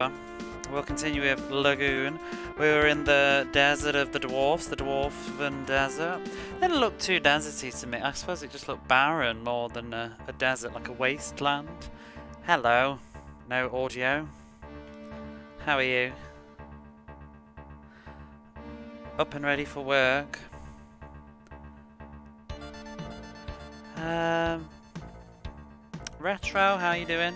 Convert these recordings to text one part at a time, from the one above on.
We'll continue with Lagoon. We were in the desert of the dwarfs, the dwarven desert. It didn't look too deserty to me. I suppose it just looked barren more than a desert, like a wasteland. Hello. No audio. How are you? Up and ready for work. Retro, how you doing?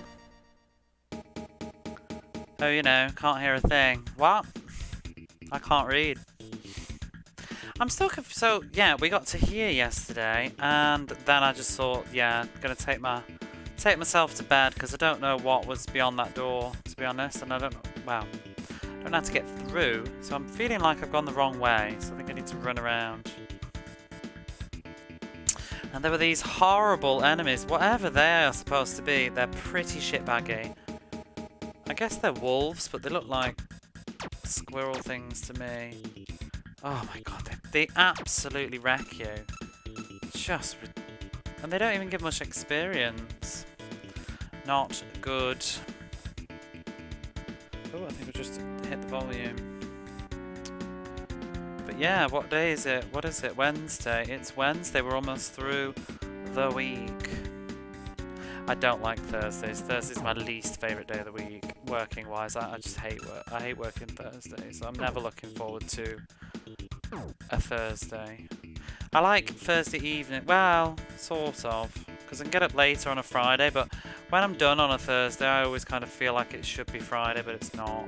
Oh, you know, can't hear a thing. What? I can't read. I'm still so yeah, we got to here yesterday, and then I just thought, yeah, gonna take myself to bed because I don't know what was beyond that door, to be honest, and I don't know how to get through. So I'm feeling like I've gone the wrong way. So I think I need to run around. And there were these horrible enemies, whatever they are supposed to be. They're pretty shitbaggy. I guess they're wolves, but they look like squirrel things to me. Oh my god, they absolutely wreck you. And they don't even give much experience. Not good. Oh, I think I just hit the volume. But yeah, what day is it? What is it? Wednesday. It's Wednesday. We're almost through the week. I don't like Thursdays. Thursday's my least favourite day of the week, working-wise. I just hate work. I hate working Thursdays. So I'm never looking forward to a Thursday. I like Thursday evening. Well, sort of. Because I can get up later on a Friday, but when I'm done on a Thursday, I always kind of feel like it should be Friday, but it's not.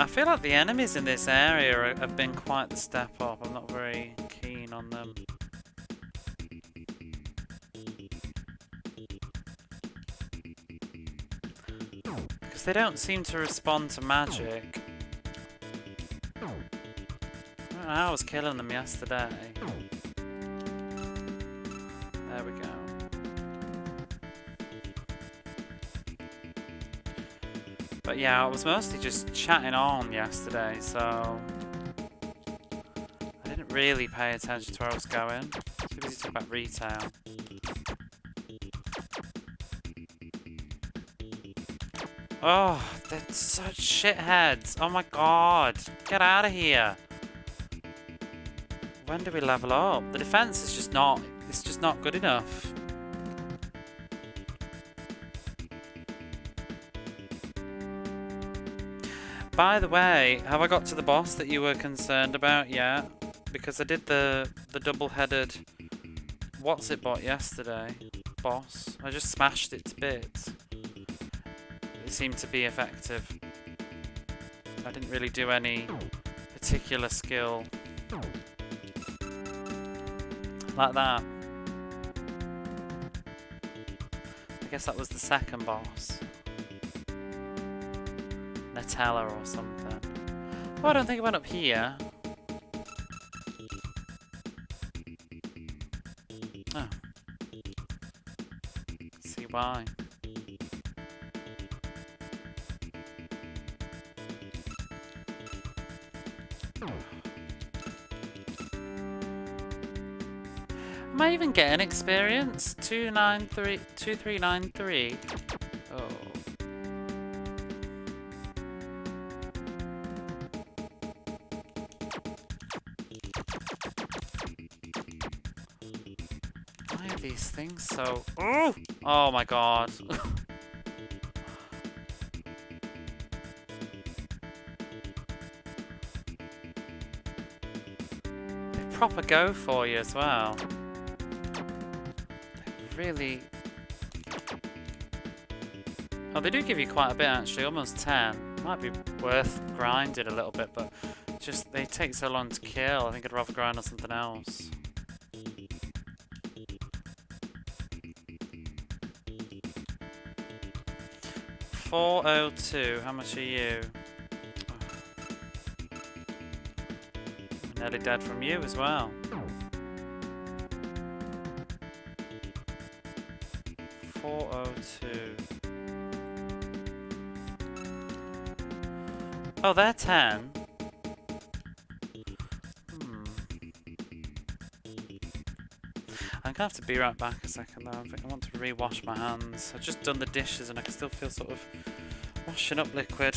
I feel like the enemies in this area have been quite the step up. I'm not very keen on them. Because they don't seem to respond to magic. I don't know how I was killing them yesterday. There we go. But yeah, I was mostly just chatting on yesterday, so I didn't really pay attention to where I was going. Too busy talking about retail. Oh, they're such shitheads. Oh my god. Get out of here. When do we level up? The defense is just not, it's just not good enough. By the way, have I got to the boss that you were concerned about yet? Because I did the double-headed what's it bot yesterday. Boss. I just smashed it to bits. It seemed to be effective. I didn't really do any particular skill. Like that. I guess that was the second boss. Nutella or something. Oh, I don't think I went up here. Oh. See why. Am I even getting experience? 2393. Oh. Why are these things so... Oh! Oh my god. They proper go for you as well. Really... Oh, they do give you quite a bit actually, almost 10. Might be worth grinding a little bit, but just they take so long to kill. I think I'd rather grind on something else. $402, how much are you? Nearly dead from you as well. 402. Oh, they're 10. I'm gonna have to be right back a second though. I think I want to re-wash my hands. I've just done the dishes and I can still feel sort of washing up liquid.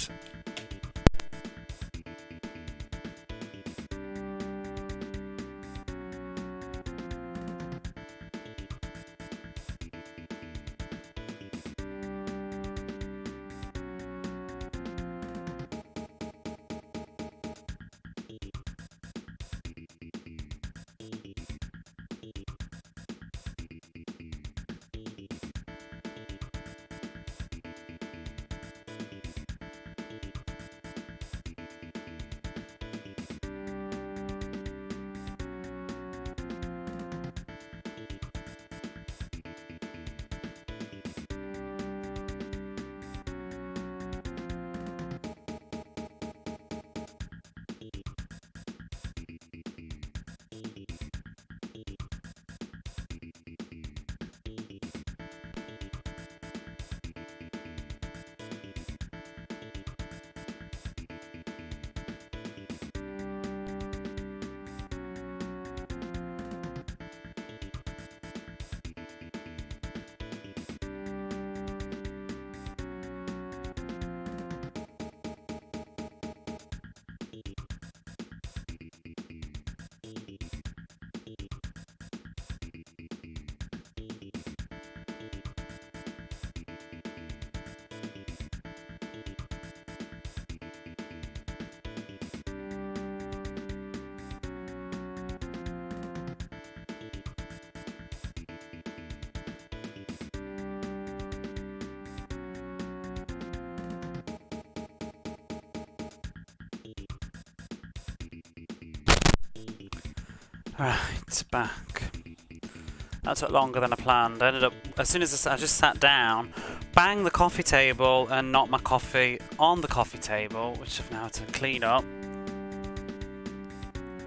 Right, back. That took longer than I planned. I ended up, as soon as I just sat down, banged the coffee table and knocked my coffee on the coffee table, which I've now had to clean up.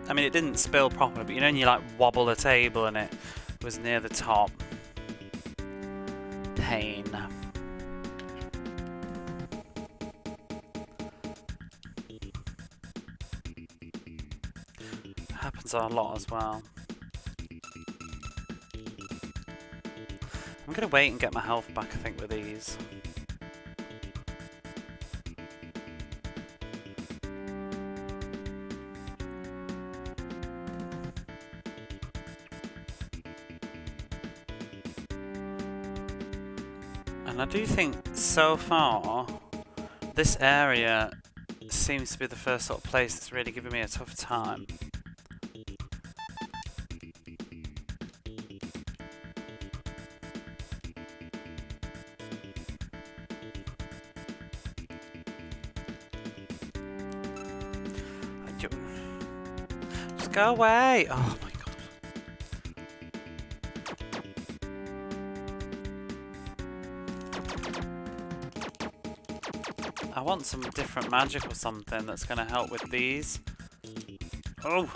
I mean, it didn't spill properly, but you know when you like wobble the table and it was near the top. Pain. Happens a lot as well. I'm gonna wait and get my health back, I think, with these. And I do think, so far, this area seems to be the first sort of place that's really giving me a tough time. Just go away! Oh my god. I want some different magic or something that's going to help with these. Oh!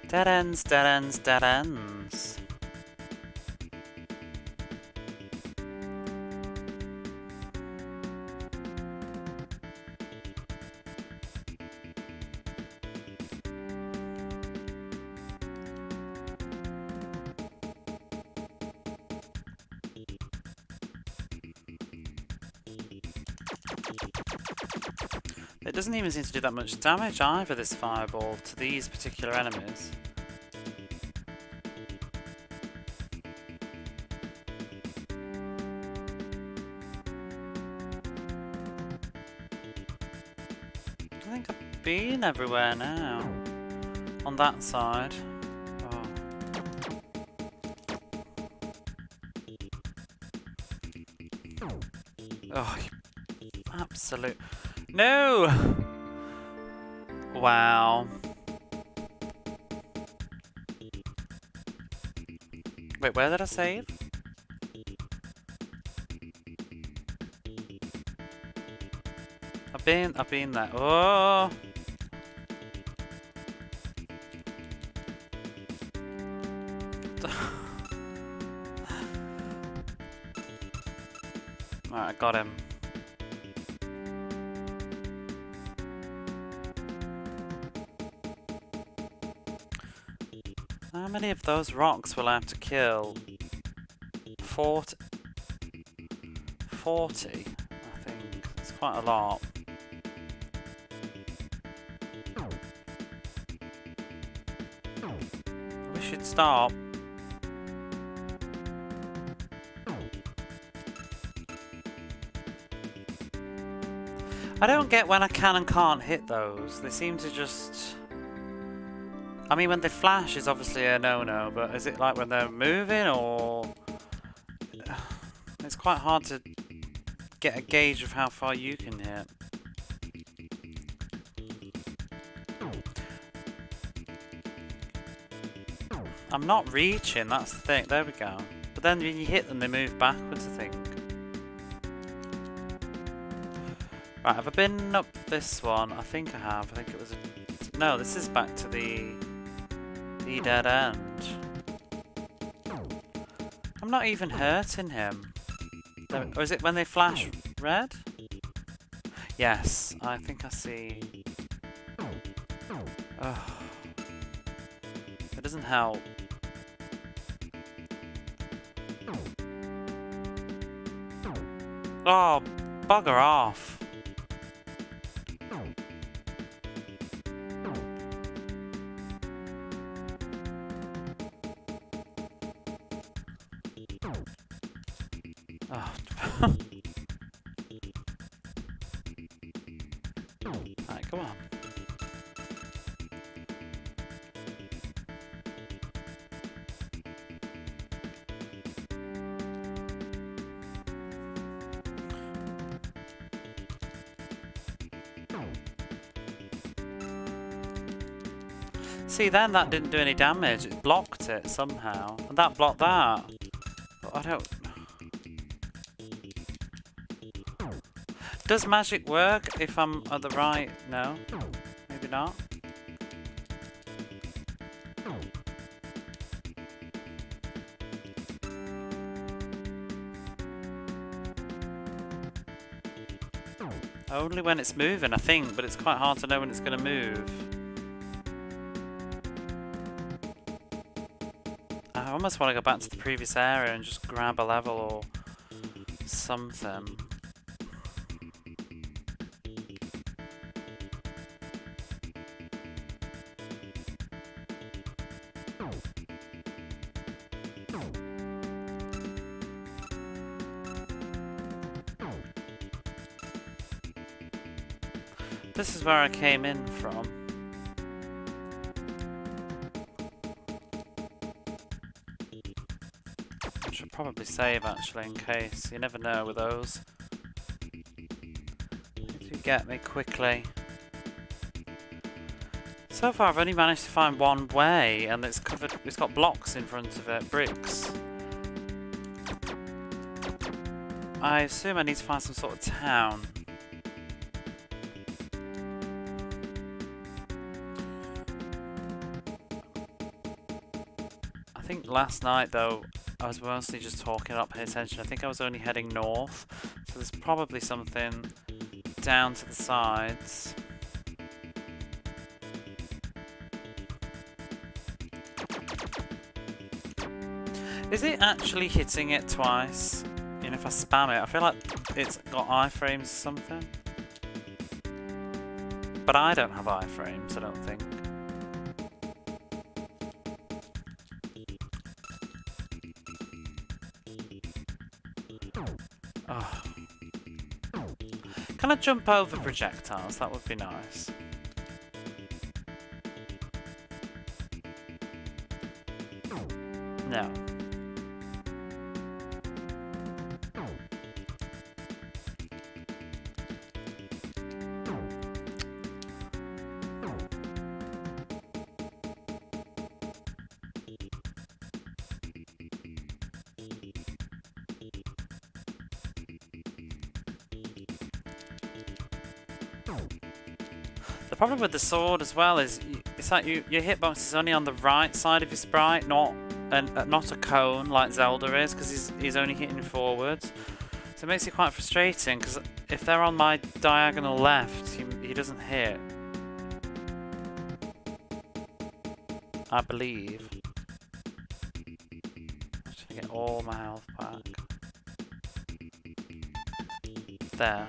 Dead ends, dead ends, dead ends. It doesn't even seem to do that much damage either, this fireball, to these particular enemies. I think I've been everywhere now. On that side. Oh, absolute. No! Wow. Wait, where did I save? I've been there. Oh! Alright, I got him. How many of those rocks will I have to kill? 40? 40, I think. It's quite a lot. We should stop. I don't get when I can and can't hit those. They seem to just... I mean, when they flash is obviously a no-no, but is it like when they're moving, or... It's quite hard to get a gauge of how far you can hit. I'm not reaching, that's the thing. There we go. But then when you hit them, they move backwards, I think. Right, have I been up this one? I think I have. I think it was a... No, this is back to the dead end. I'm not even hurting him. Or is it when they flash red? Yes, I think I see. Ugh. It doesn't help. Oh, bugger off. Oh. Right, come on. See, then that didn't do any damage. It blocked it somehow. And that blocked that. But I don't... Does magic work if I'm at the right... No? Maybe not? Only when it's moving, I think, but it's quite hard to know when it's going to move. I almost want to go back to the previous area and just grab a level or something. This is where I came in from. I should probably save actually, in case. You never know with those. If you get me quickly. So far I've only managed to find one way, and it's covered. It's got blocks in front of it, bricks. I assume I need to find some sort of town. I think last night though, I was mostly just talking, not paying attention. I think I was only heading north, so there's probably something down to the sides. Is it actually hitting it twice? You know, if I spam it, I feel like it's got iframes or something. But I don't have iframes, I don't think. Oh. Can I jump over projectiles? That would be nice. No. The problem with the sword as well is it's like your hitbox is only on the right side of your sprite, not a cone like Zelda is, because he's only hitting forwards. So it makes it quite frustrating, because if they're on my diagonal left, he doesn't hit. I believe. all my health back. There.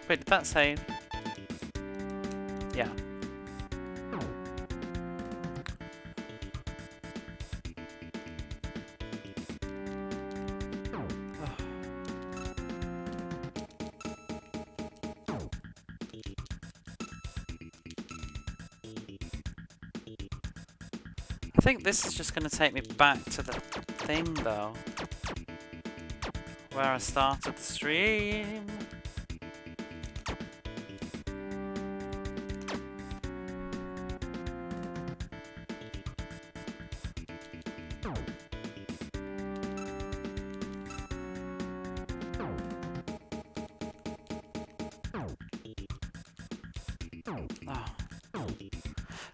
Wait, did that save? Yeah. I think this is just going to take me back to the thing, though. Where I started the stream.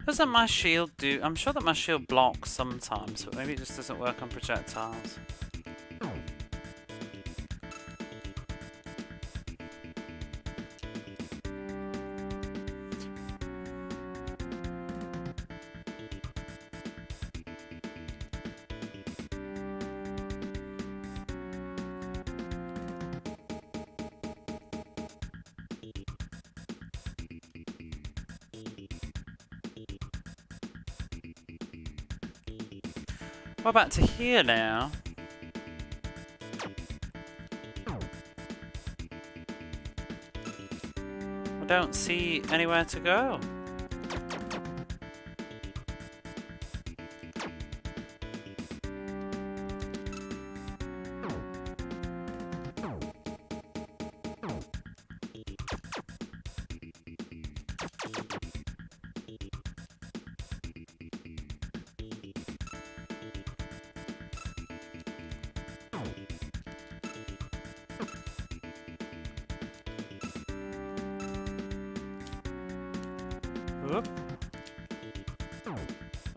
Doesn't my shield do... I'm sure that my shield blocks sometimes, but maybe it just doesn't work on projectiles. We're back to here now. I don't see anywhere to go. Whoop.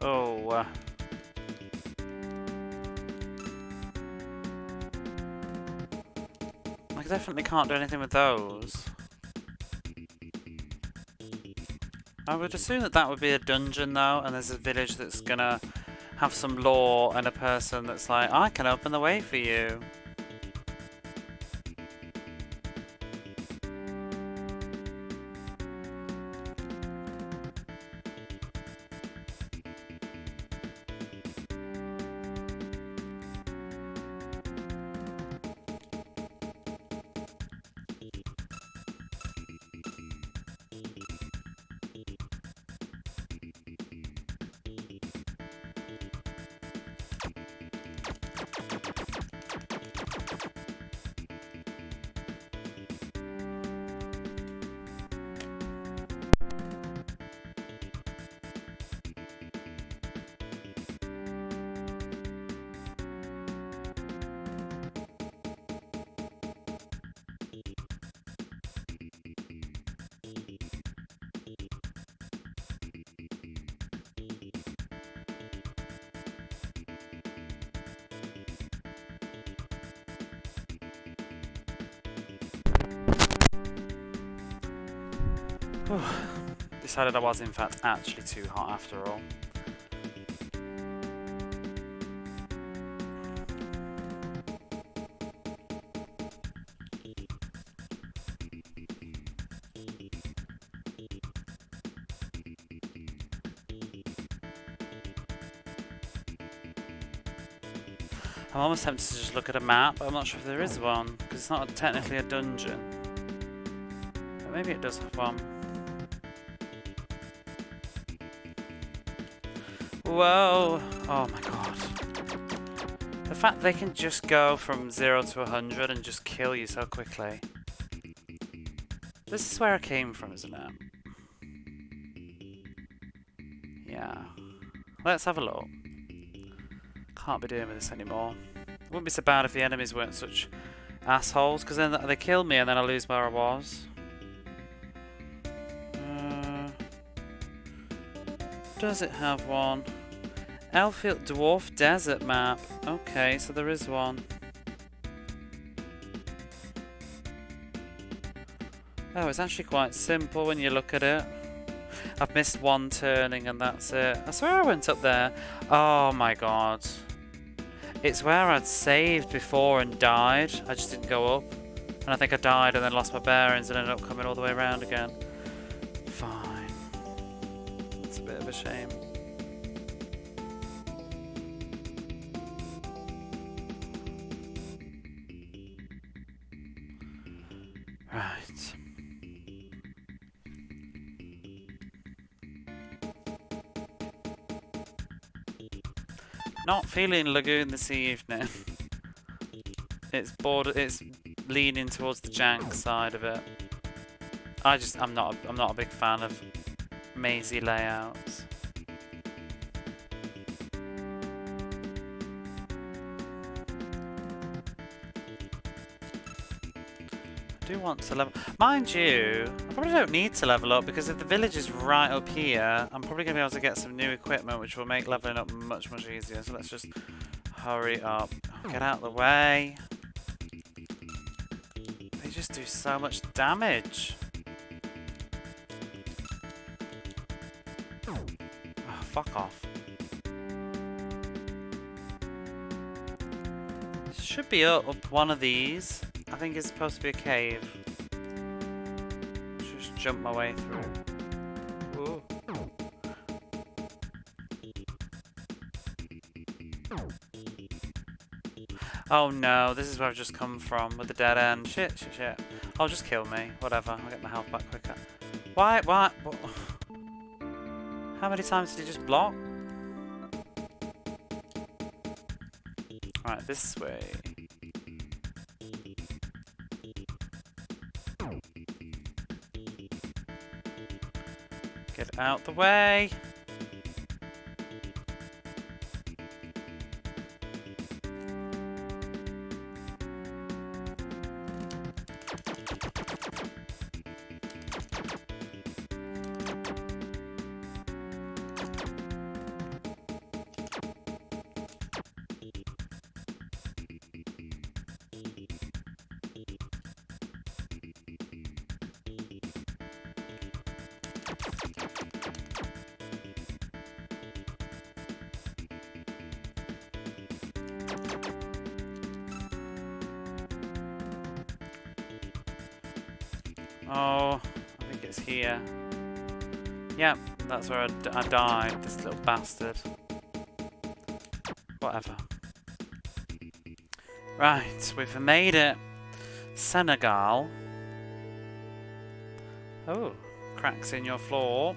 Oh. I definitely can't do anything with those. I would assume that that would be a dungeon though, and there's a village that's gonna have some lore and a person that's like, I can open the way for you. Decided I was in fact actually too hot after all. I'm almost tempted to just look at a map, but I'm not sure if there is one, because it's not technically a dungeon. But maybe it does have one. Whoa! Oh my god. The fact they can just go from 0 to 100 and just kill you so quickly. This is where I came from, isn't it? Yeah. Let's have a look. Can't be doing with this anymore. Wouldn't be so bad if the enemies weren't such assholes, because then they kill me and then I lose where I was. Does it have one? Elfield Dwarf Desert map. Okay, so there is one. Oh, it's actually quite simple when you look at it. I've missed one turning and that's it. I swear I went up there. Oh my god. It's where I'd saved before and died. I just didn't go up. And I think I died and then lost my bearings and ended up coming all the way around again. Fine. It's a bit of a shame. Right. Not feeling Lagoon this evening. It's leaning towards the jank side of it. I'm not a big fan of mazy layouts. I do want to level. Mind you, I probably don't need to level up because if the village is right up here, I'm probably going to be able to get some new equipment which will make leveling up much easier. So let's just hurry up. Get out of the way. They just do so much damage. Oh, fuck off. Should be up one of these. I think it's supposed to be a cave. Just jump my way through. Ooh. Oh no, this is where I've just come from with the dead end. Shit. Oh, just kill me. Whatever, I'll get my health back quicker. Why? What? How many times did he just block? Right, this way. Get out the way. Oh, I think it's here. Yep, that's where I died, this little bastard. Whatever. Right, we've made it. Senegal. Oh, cracks in your floor.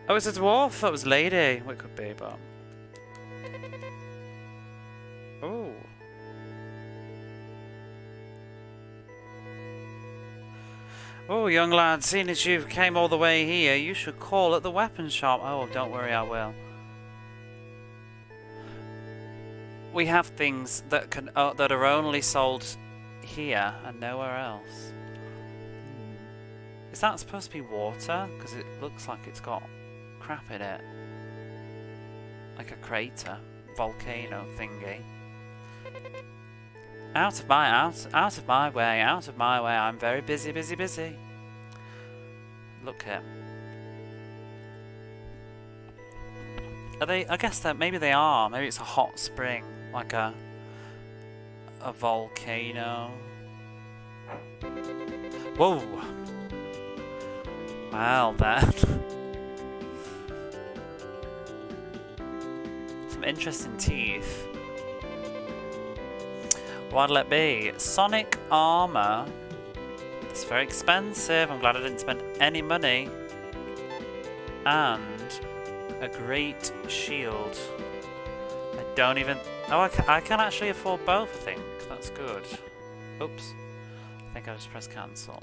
Oh, it's a dwarf. That was lady. Well, it could be, but... Oh. Oh, young lad, seeing as you came all the way here, you should call at the weapon shop. Oh, don't worry, I will. We have things that that are only sold here and nowhere else. Is that supposed to be water? Because it looks like it's got crap in it. Like a crater, volcano thingy. Out of my way, I'm very busy. Look at. Are they? I guess that maybe they are. Maybe it's a hot spring, like a volcano. Whoa. Well then. Some interesting teeth. What'll it be? Sonic armor. It's very expensive. I'm glad I didn't spend any money. And a great shield. I don't even... Oh, I can actually afford both, I think. That's good. Oops. I think I just pressed cancel.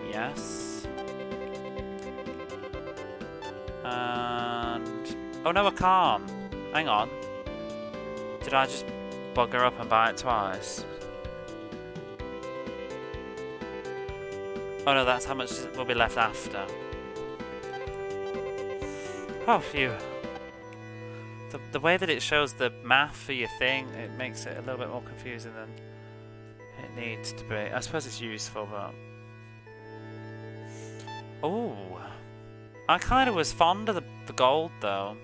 Yes. And... Oh no, I can't. Hang on. Did I just bugger up and buy it twice? Oh no, that's how much will be left after. Oh, phew. The way that it shows the math for your thing, it makes it a little bit more confusing than it needs to be. I suppose it's useful, but... Oh, I kind of was fond of the gold though.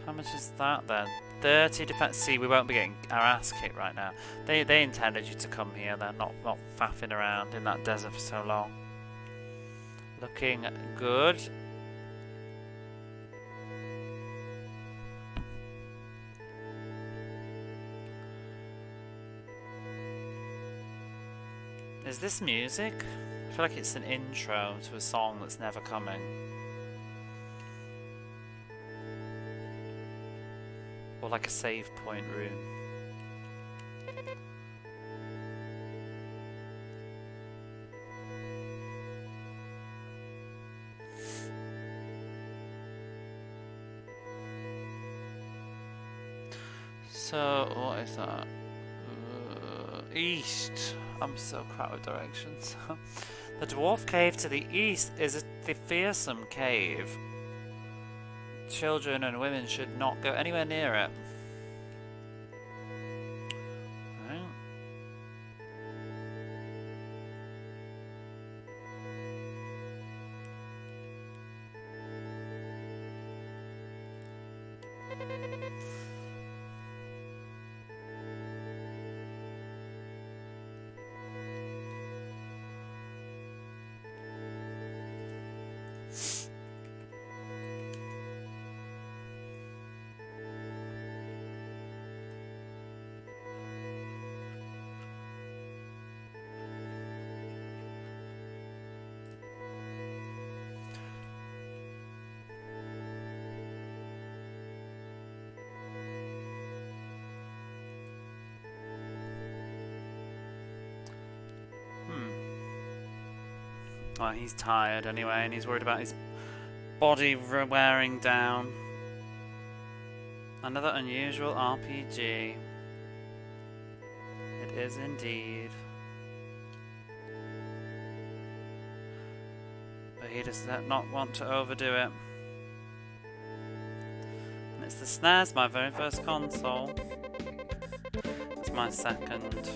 How much is that then? 30 defense. See, we won't be getting our ass kicked right now. They intended you to come here. They're not faffing around in that desert for so long. Looking good. Is this music? I feel like it's an intro to a song that's never coming. Or like a save point room. So, what is that? East. I'm so crap with directions. The dwarf cave to the east is the fearsome cave. Children and women should not go anywhere near it. Right. Well, he's tired anyway, and he's worried about his body wearing down. Another unusual RPG. It is indeed. But he does not want to overdo it. And it's the SNES, my very first console. It's my second.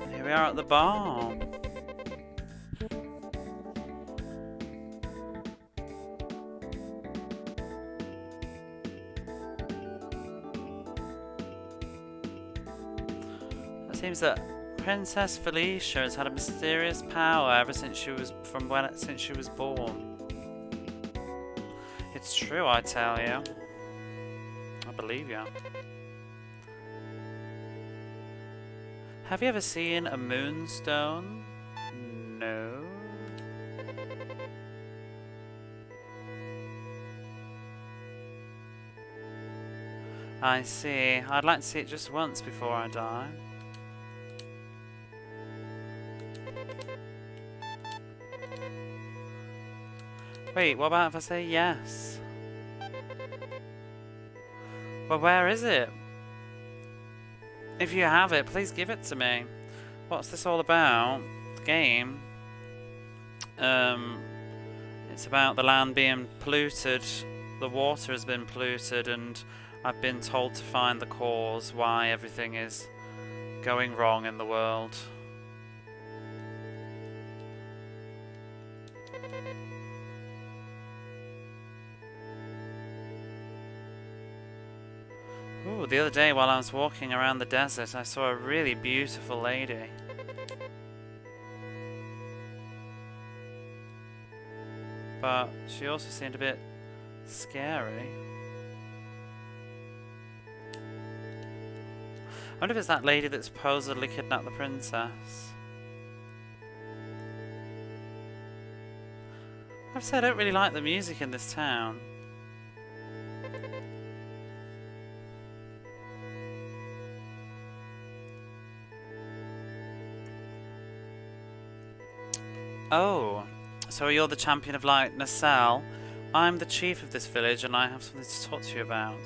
And here we are at the bar. It seems that Princess Felicia has had a mysterious power ever since she was born. It's true, I tell you. I believe you. Have you ever seen a moonstone? No. I see. I'd like to see it just once before I die. Wait, what about if I say yes? Well, where is it? If you have it, please give it to me. What's this all about? The game? It's about the land being polluted. The water has been polluted, and I've been told to find the cause why everything is going wrong in the world. Ooh, the other day while I was walking around the desert, I saw a really beautiful lady. But she also seemed a bit scary. I wonder if it's that lady that supposedly kidnapped the princess. I've said I don't really like the music in this town. Oh, so you're the champion of light, Nacelle. I'm the chief of this village and I have something to talk to you about.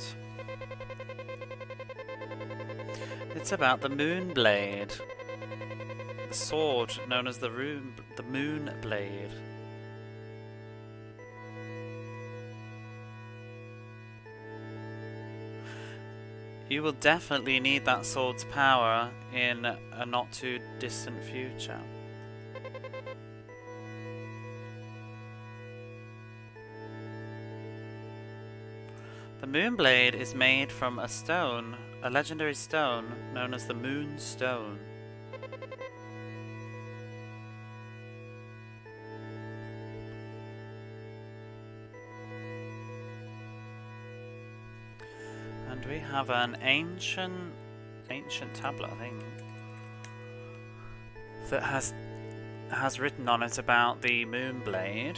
It's about the moon blade. The sword known as the moon blade. You will definitely need that sword's power in a not too distant future. The Moonblade is made from a stone, a legendary stone known as the Moonstone. And we have an ancient tablet, I think, that has written on it about the Moonblade.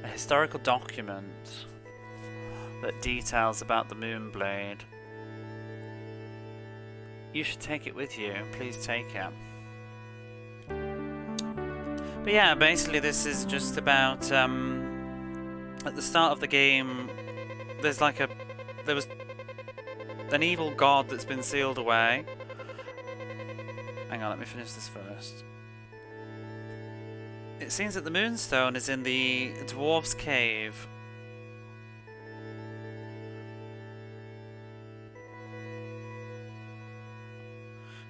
A historical document that details about the Moonblade. You should take it with you. Please take it. But yeah, basically this is just about at the start of the game there was an evil god that's been sealed away. Hang on, let me finish this first. It seems that the Moonstone is in the Dwarf's Cave.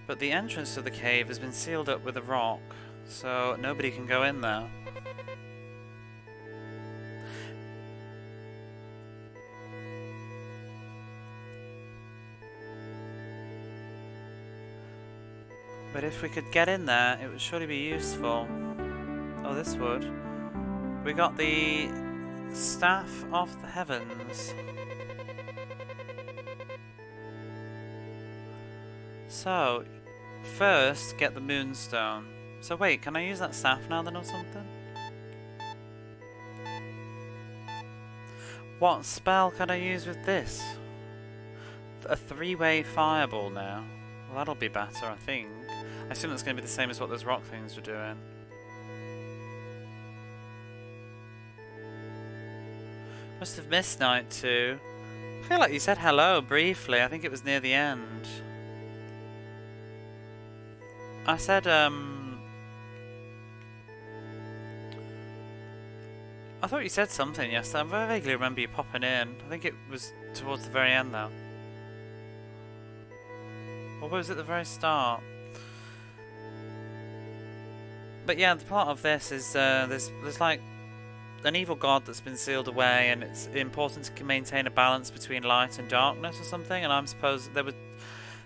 But the entrance to the cave has been sealed up with a rock, so nobody can go in there. But if we could get in there, it would surely be useful. Oh, this would. We got the Staff of the Heavens. So, first, get the Moonstone. So wait, can I use that staff now then or something? What spell can I use with this? A three-way fireball now. Well, that'll be better, I think. I assume that's going to be the same as what those rock things were doing. Must have missed night 2. I feel like you said hello briefly. I think it was near the end. I said, I thought you said something yesterday. I vaguely remember you popping in. I think it was towards the very end though. Or was it the very start? But yeah, the plot of this is there's like an evil god that's been sealed away, and it's important to maintain a balance between light and darkness or something. And I'm supposed there were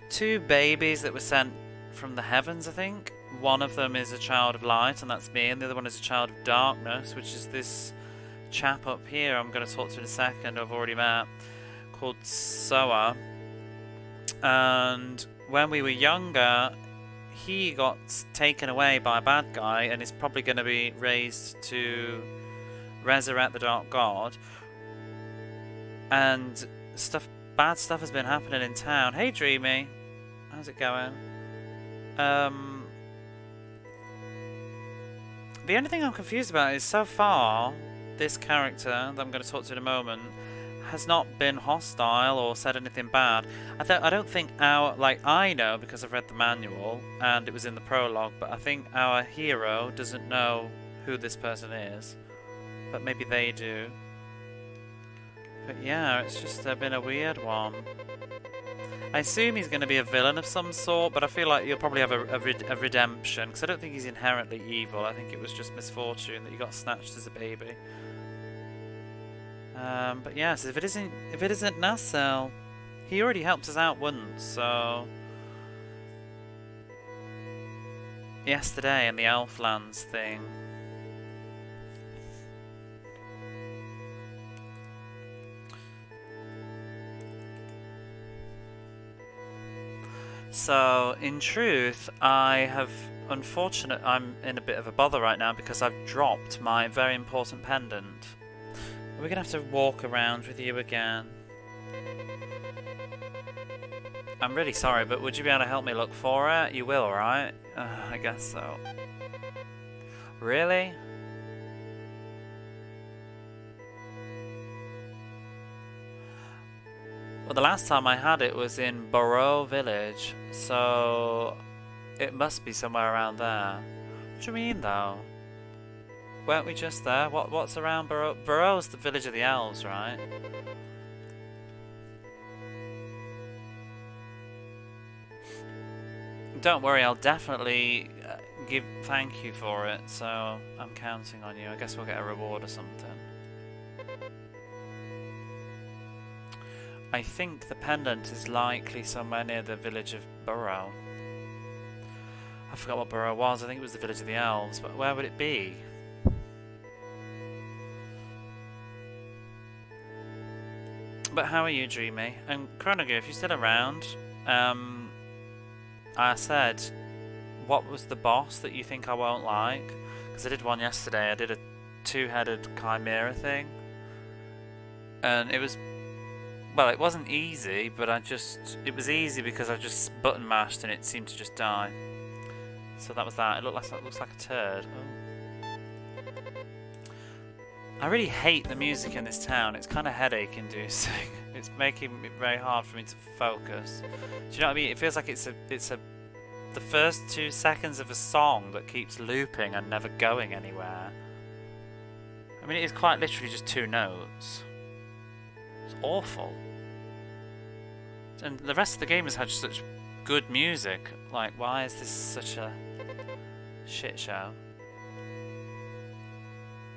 2 babies that were sent from the heavens, I think. One of them is a child of light, and that's me, and the other one is a child of darkness, which is this chap up here I'm going to talk to in a second, I've already met, called Soa. And when we were younger, he got taken away by a bad guy and is probably going to be raised to resurrect the Dark God. And bad stuff has been happening in town. Hey Dreamy, how's it going? The only thing I'm confused about is so far this character that I'm going to talk to in a moment has not been hostile or said anything bad. I don't think I know because I've read the manual and it was in the prologue, but I think our hero doesn't know who this person is, but maybe they do. But yeah, it's just been a weird one. I assume he's going to be a villain of some sort, but I feel like you'll probably have a redemption, because I don't think he's inherently evil. I think it was just misfortune that he got snatched as a baby. But yes, if it isn't Nassel, he already helped us out once, so yesterday in the Elflands thing. So, in truth, I'm in a bit of a bother right now because I've dropped my very important pendant. We're gonna have to walk around with you again. I'm really sorry, but would you be able to help me look for it? You will, right? I guess so. Really? Well, the last time I had it was in Burrow Village, so it must be somewhere around there. What do you mean, though? Weren't we just there? What's around Burrow? Burrow's the village of the elves, right? don't worry, I'll definitely thank you for it, so I'm counting on you. I guess we'll get a reward or something. I think the pendant is likely somewhere near the village of Burrow. I forgot what Burrow was. I think it was the village of the elves, but where would it be? But how are you, Dreamy? And Chronogo, if you're still around, I said, what was the boss that you think I won't like? Because I did one yesterday. I did a two-headed chimera thing, and it was, well, it wasn't easy, but it was easy because I just button mashed and it seemed to just die. So that was that. It looks like a turd. Oh. I really hate the music in this town. It's kind of headache inducing. It's making it very hard for me to focus. Do you know what I mean? It feels like it's the first 2 seconds of a song that keeps looping and never going anywhere. I mean, it is quite literally just 2 notes. It's awful. And the rest of the game has had such good music. Like, why is this such a shit show?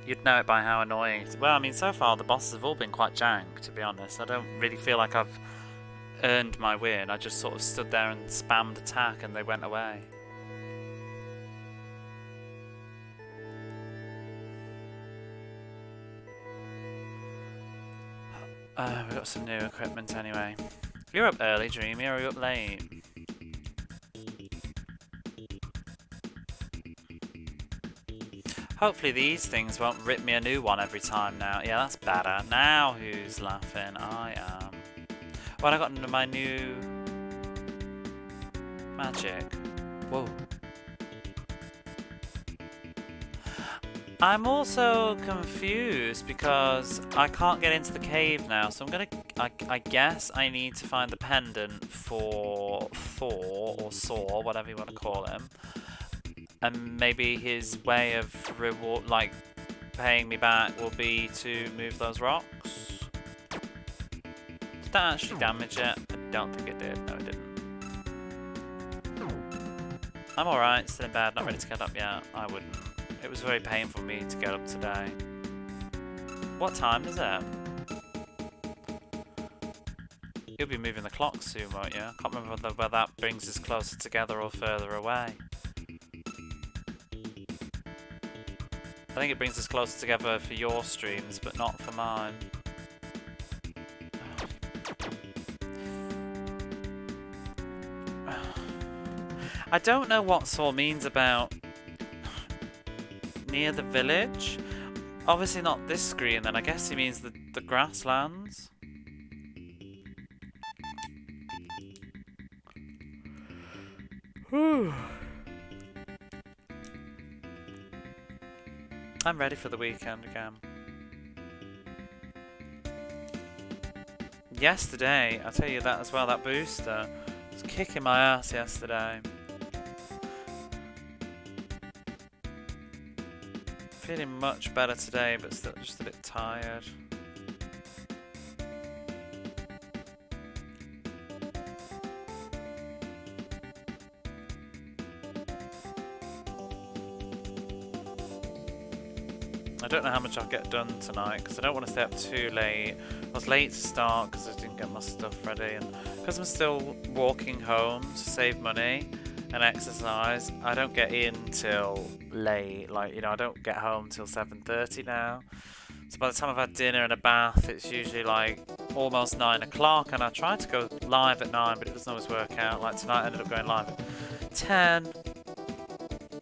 You'd know it by how annoying it is. Well, I mean, so far the bosses have all been quite jank, to be honest. I don't really feel like I've earned my win. I just sort of stood there and spammed attack and they went away. We've got some new equipment anyway. You're up early, Dreamy, or are you up late? Hopefully these things won't rip me a new one every time now. Yeah, that's better. Now who's laughing? I am. Well, I got into my new magic. Whoa. I'm also confused because I can't get into the cave now, so I guess I need to find the pendant for Thor, or Saw, whatever you want to call him. And maybe his way of reward, like paying me back, will be to move those rocks. Did that actually damage it? I don't think it did. No, it didn't. I'm alright, still in bed, not ready to get up yet. I wouldn't. It was very painful for me to get up today. What time is it? You'll be moving the clock soon, won't you? I can't remember whether that brings us closer together or further away. I think it brings us closer together for your streams, but not for mine. I don't know what Saul means about near the village. Obviously not this screen, then I guess he means the grasslands. Whew. I'm ready for the weekend again. Yesterday, I'll tell you that as well, that booster was kicking my ass yesterday. Feeling much better today, but still just a bit tired. I don't know how much I'll get done tonight because I don't want to stay up too late. I was late to start because I didn't get my stuff ready, and because I'm still walking home to save money and exercise, I don't get in till late. Like, you know, I don't get home till 7:30 now. So by the time I've had dinner and a bath, it's usually like almost 9 o'clock, and I try to go live at 9, but it doesn't always work out. Like tonight I ended up going live at 10.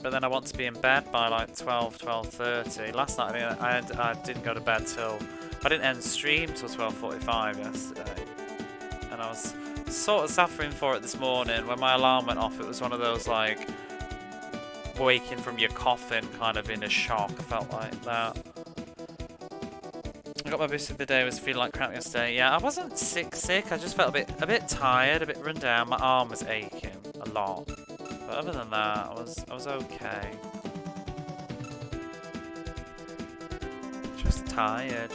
But then I want to be in bed by like 12:30. Last night I didn't go to bed till, I didn't end stream till 12:45 yesterday. And I was sort of suffering for it this morning. When my alarm went off, it was one of those like waking from your coffin kind of in a shock. I felt like that. I got my boost of the day, was feeling like crap yesterday. Yeah, I wasn't sick, I just felt a bit tired, a bit run down. My arm was aching a lot. But other than that, I was okay. Just tired.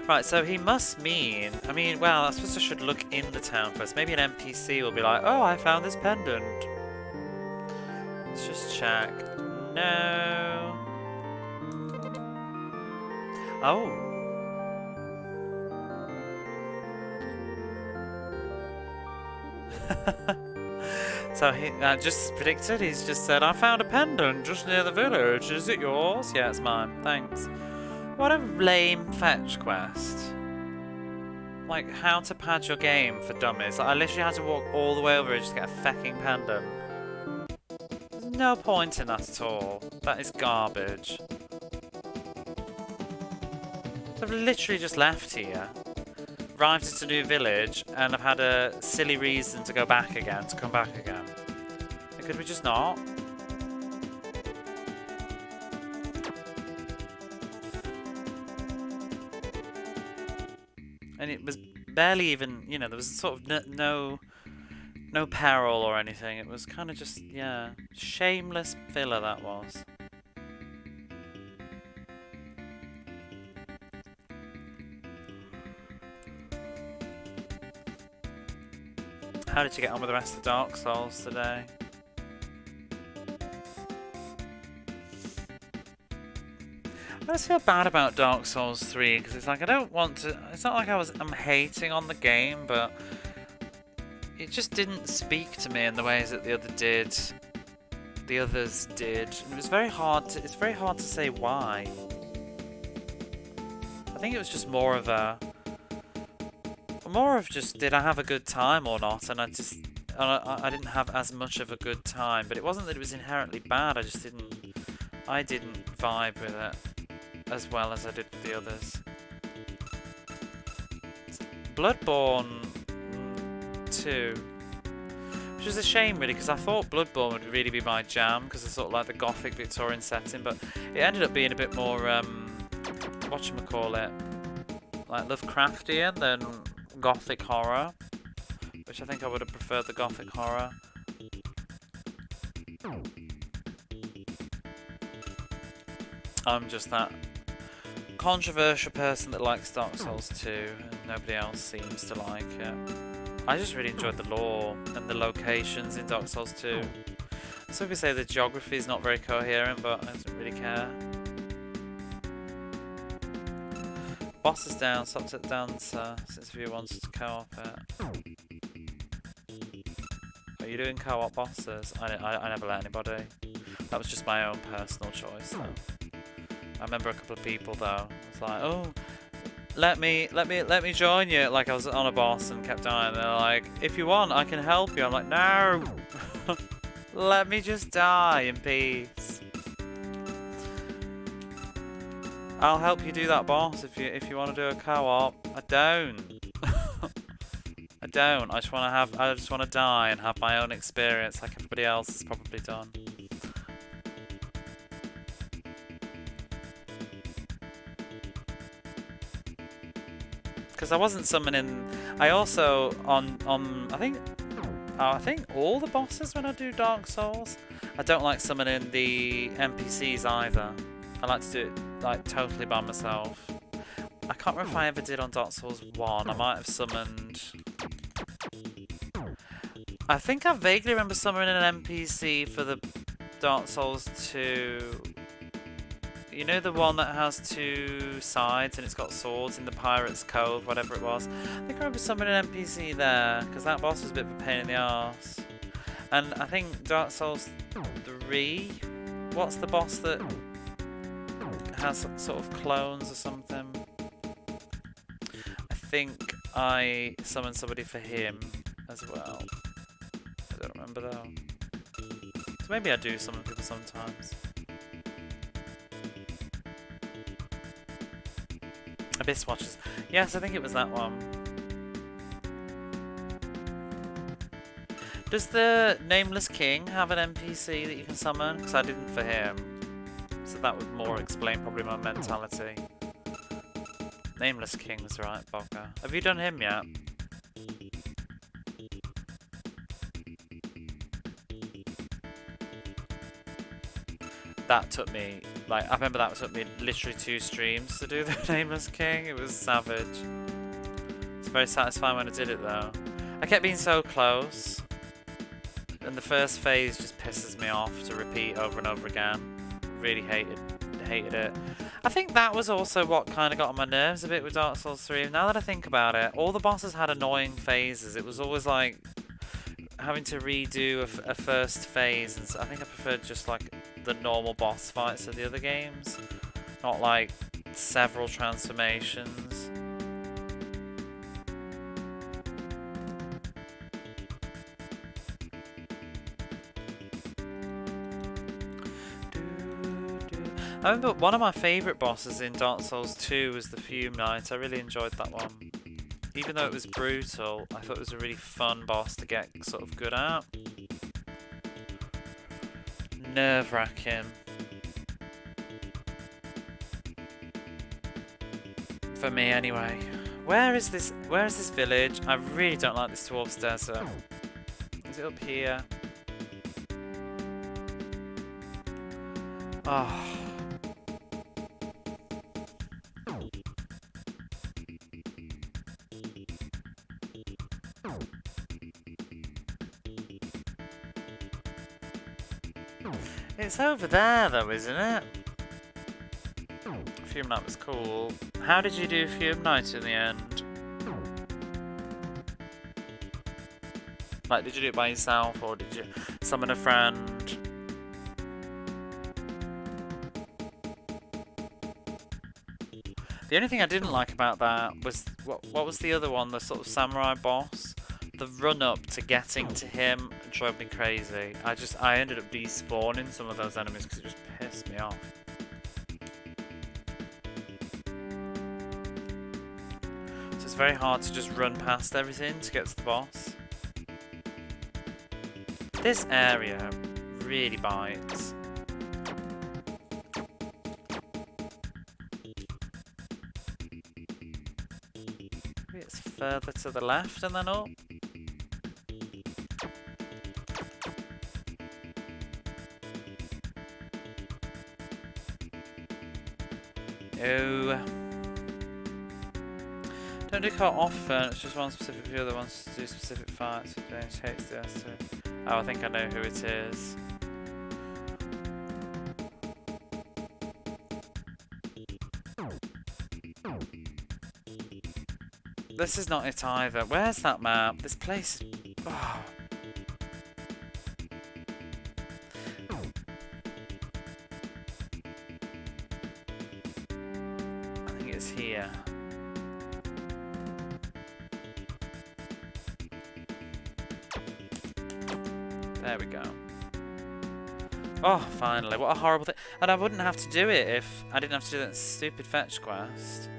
Right, so he must mean... I mean, well, I suppose I should look in the town first. Maybe an NPC will be like, oh, I found this pendant. Let's just check. No. Oh. So he just predicted, he's just said, I found a pendant just near the village. Is it yours? Yeah, it's mine. Thanks. What a lame fetch quest. Like, how to pad your game for dummies. Like, I literally had to walk all the way over here just to get a fucking pendant. There's no point in that at all. That is garbage. So I've literally just left here. Arrived at a new village, and I've had a silly reason to go back again, to come back again. And could we just not? And it was barely even, you know, there was sort of no peril or anything. It was kind of just, yeah, shameless filler that was. How did you get on with the rest of Dark Souls today? I just feel bad about Dark Souls 3 because it's like I don't want to. It's not like I'm hating on the game, but it just didn't speak to me in the ways that the others did. And it was very hard to. It's very hard to say why. I think it was just more of just did I have a good time or not, and I didn't have as much of a good time. But it wasn't that it was inherently bad. I didn't vibe with it as well as I did with the others. Bloodborne 2, which is a shame really, because I thought Bloodborne would really be my jam because it's sort of like the gothic Victorian setting, but it ended up being a bit more whatchamacallit, like Lovecraftian than gothic horror, which I think I would have preferred the gothic horror. I'm just that controversial person that likes Dark Souls 2 and nobody else seems to like it. I just really enjoyed the lore and the locations in Dark Souls 2. So we say the geography is not very coherent, but I don't really care. Boss is down, stopped at dancer since if you wanted to co-op it. Are you doing co-op bosses? I never let anybody. That was just my own personal choice though. I remember a couple of people though. It was like, oh, let me join you. Like I was on a boss and kept dying. They're like, if you want, I can help you. I'm like, no, let me just die in peace. I'll help you do that boss if you want to do a co-op. I don't. I don't. I just want to die and have my own experience like everybody else has probably done. Because I wasn't summoning. I also I think all the bosses when I do Dark Souls, I don't like summoning the NPCs either. I like to do it like totally by myself. I can't remember if I ever did on Dark Souls 1. I might have summoned. I think I vaguely remember summoning an NPC for the Dark Souls 2. You know the one that has two sides and it's got swords in the Pirate's Cove, whatever it was? I think I remember summoning an NPC there, because that boss was a bit of a pain in the arse. And I think Dark Souls 3, what's the boss that has sort of clones or something? I think I summoned somebody for him as well. I don't remember though. So maybe I do summon people sometimes. Abyss Watchers. Yes, I think it was that one. Does the Nameless King have an NPC that you can summon? Because I didn't for him. So that would more explain probably my mentality. Nameless King's right, Bogger. Have you done him yet? that took me, like, I remember that took me literally 2 streams to do the Nameless King. It was savage. It's very satisfying when I did it though. I kept being so close, and the first phase just pisses me off to repeat over and over again. Really hated it. I think that was also what kind of got on my nerves a bit with Dark Souls 3. Now that I think about it, all the bosses had annoying phases. It was always like having to redo a first phase, and so I think I preferred just like the normal boss fights of the other games, not like several transformations. I remember one of my favourite bosses in Dark Souls 2 was the Fume Knight. I really enjoyed that one. Even though it was brutal, I thought it was a really fun boss to get sort of good at. Nerve-wracking. For me anyway. Where is this village? I really don't like this dwarf's desert. Is it up here? Oh. It's over there though, isn't it? Fume Knight was cool. How did you do Fume Knight in the end? Like, did you do it by yourself or did you summon a friend? The only thing I didn't like about that was, what was the other one, the sort of samurai boss? The run-up to getting to him drove me crazy. I ended up despawning some of those enemies because it just pissed me off. So it's very hard to just run past everything to get to the boss. This area really bites. Maybe it's further to the left and then up. Oh. Don't do quite often, it's just one specific view that wants to do specific fights. Oh, I think I know who it is. This is not it either. Where's that map? This place. Oh. Here. There we go. Oh, finally. What a horrible thing. And I wouldn't have to do it if I didn't have to do that stupid fetch quest.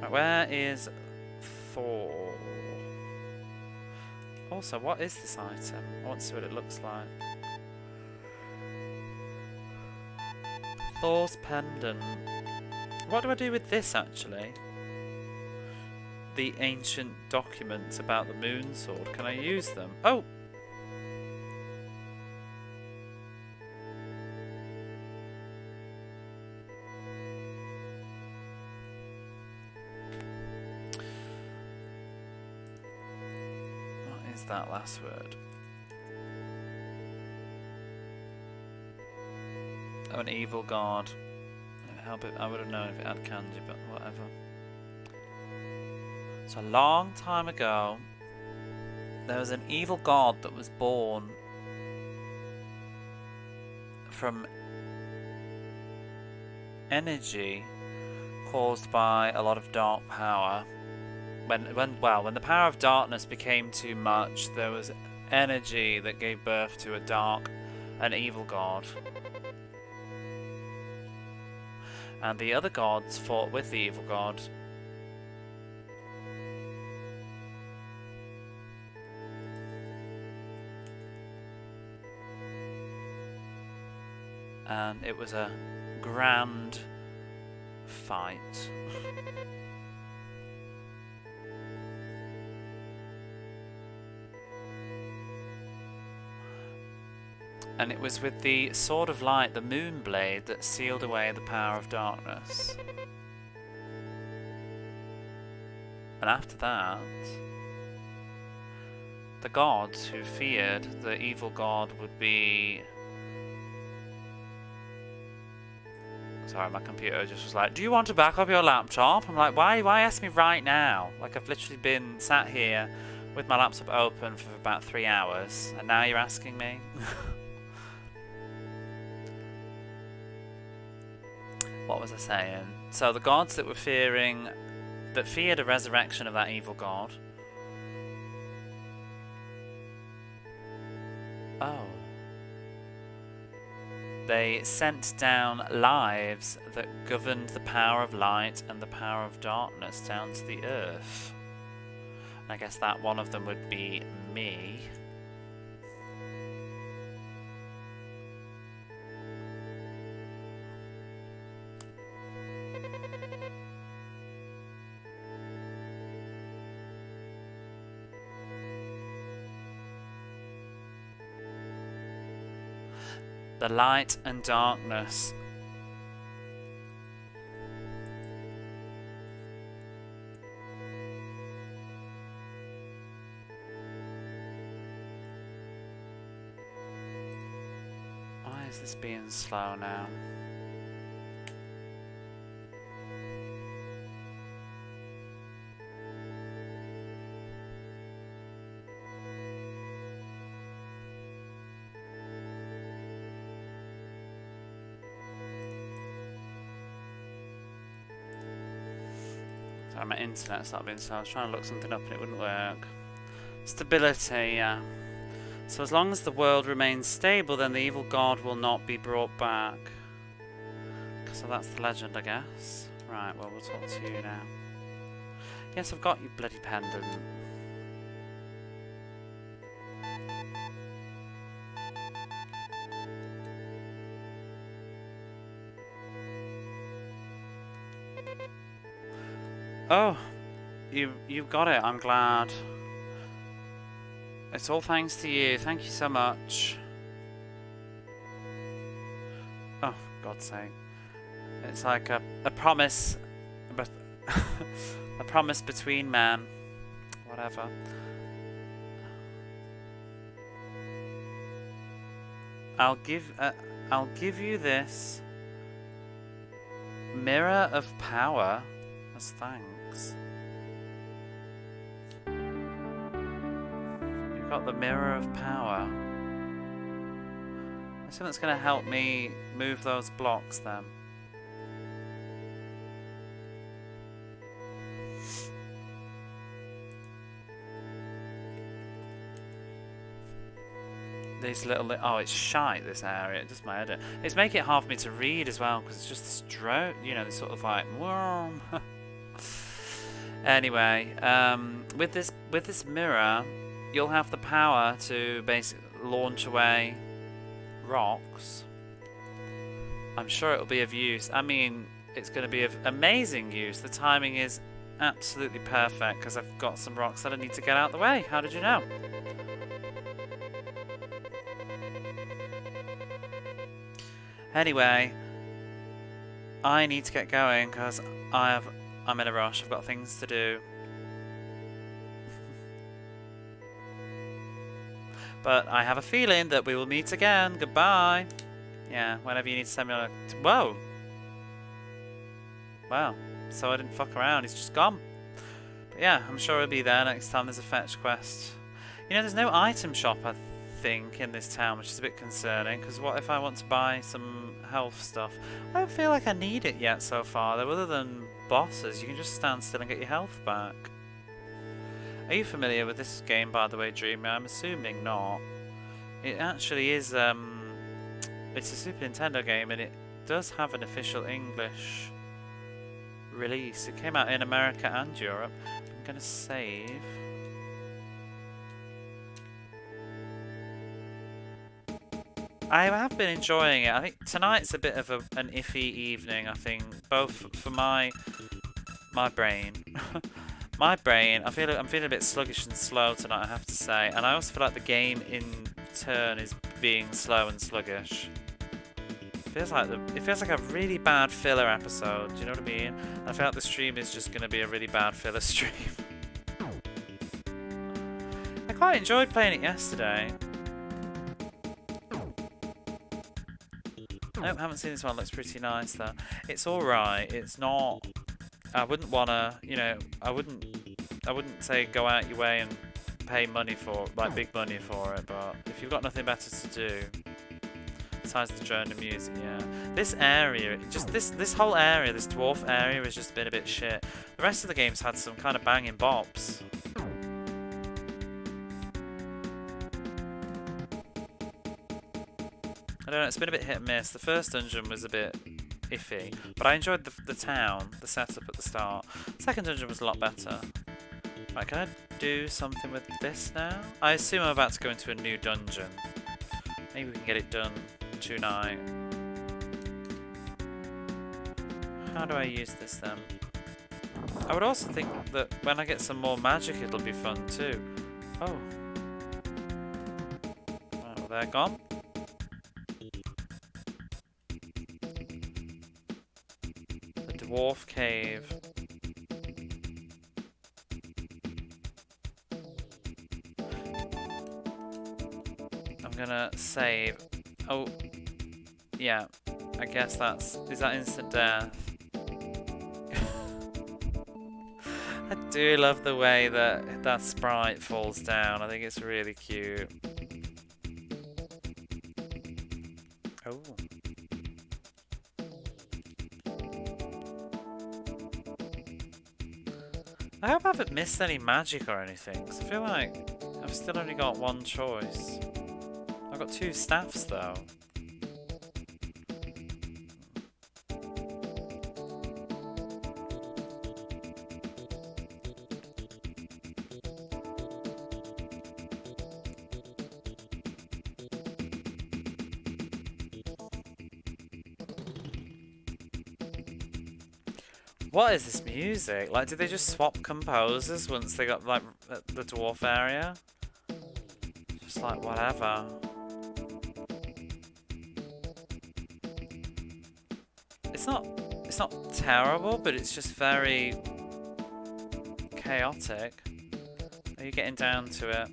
Right, where is Thor? Also, what is this item? I want to see what it looks like. Thor's pendant. What do I do with this actually? The ancient documents about the moon sword. Can I use them? Oh! What is that last word? Oh, an evil god. I would have known if it had kanji, but whatever. So a long time ago, there was an evil god that was born from energy caused by a lot of dark power. When the power of darkness became too much, there was energy that gave birth to an evil god. And the other gods fought with the evil god. And it was a grand fight. And it was with the Sword of Light, the Moon Blade, that sealed away the power of darkness. And after that, the gods who feared the evil god would be... Sorry, my computer just was like, do you want to back up your laptop? I'm like, why ask me right now? Like, I've literally been sat here with my laptop open for about 3 hours, and now you're asking me? What was I saying? So the gods that were feared a resurrection of that evil god. Oh. They sent down lives that governed the power of light and the power of darkness down to the earth. And I guess that one of them would be me. The light and darkness. Why is this being slow now? Sorry, my internet's not being slow. I was trying to look something up and it wouldn't work. Stability, yeah. So as long as the world remains stable, then the evil god will not be brought back. So that's the legend, I guess. Right, well, we'll talk to you now. Yes, I've got your bloody pendant. Oh, you've got it. I'm glad. It's all thanks to you. Thank you so much. Oh, for God's sake. It's like a promise, but a promise between men. Whatever. I'll give you this mirror of power as thanks. You've got the mirror of power. I assume that's going to help me move those blocks then. These little... Oh, it's shite, this area. It does my head in. It's making it hard for me to read as well, because it's just this drone, you know, this sort of like... Anyway, with this mirror, you'll have the power to basically launch away rocks. I'm sure it'll be of use. I mean, it's going to be of amazing use. The timing is absolutely perfect, because I've got some rocks that I need to get out of the way. How did you know? Anyway, I need to get going because I'm in a rush. I've got things to do. But I have a feeling that we will meet again. Goodbye. Yeah, whenever you need to send me on a... Whoa! Wow. So I didn't fuck around. He's just gone. But yeah, I'm sure he'll be there next time there's a fetch quest. You know, there's no item shop, I think, in this town, which is a bit concerning, because what if I want to buy some health stuff? I don't feel like I need it yet so far, though. Other than bosses, you can just stand still and get your health back. Are you familiar with this game, by the way, Dreamer? I'm assuming not. It actually is, it's a Super Nintendo game, and it does have an official English release. It came out in America and Europe. I'm gonna save. I have been enjoying it. I think tonight's a bit of an iffy evening, I think, both for my brain. My brain, I'm feeling a bit sluggish and slow tonight, I have to say. And I also feel like the game in turn is being slow and sluggish. It feels like a really bad filler episode. Do you know what I mean? I feel like the stream is just gonna be a really bad filler stream. I quite enjoyed playing it yesterday. Nope, haven't seen this one. Looks pretty nice though. It's alright. It's not. I wouldn't wanna. You know. I wouldn't say go out your way and pay money for, like, big money for it. But if you've got nothing better to do, besides the drone and music, yeah. This area, just this whole area, this dwarf area, has just been a bit shit. The rest of the game's had some kind of banging bops. I don't know, it's been a bit hit and miss. The first dungeon was a bit iffy, but I enjoyed the town, the setup at the start. The second dungeon was a lot better. Right, can I do something with this now? I assume I'm about to go into a new dungeon. Maybe we can get it done tonight. How do I use this then? I would also think that when I get some more magic it'll be fun too. Oh. Right, well, they're gone. Dwarf cave. I'm gonna save. Oh, yeah. I guess is that instant death? I do love the way that sprite falls down. I think it's really cute. Oh. I hope I haven't missed any magic or anything, because I feel like I've still only got one choice. I've got 2 staffs though. What is this music? Like, did they just swap composers once they got, like, the dwarf area? Just like, whatever. It's not terrible, but it's just very chaotic. Are you getting down to it?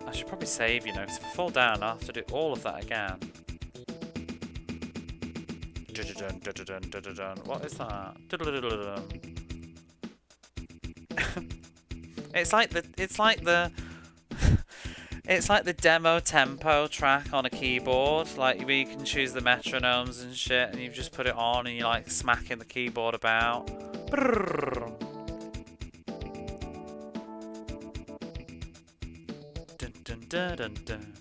I should probably save, you know, because if I fall down, I'll have to do all of that again. What is that? It's like the demo tempo track on a keyboard, like where you can choose the metronomes and shit, and you just put it on and you're like smacking the keyboard about. Dun, dun, dun.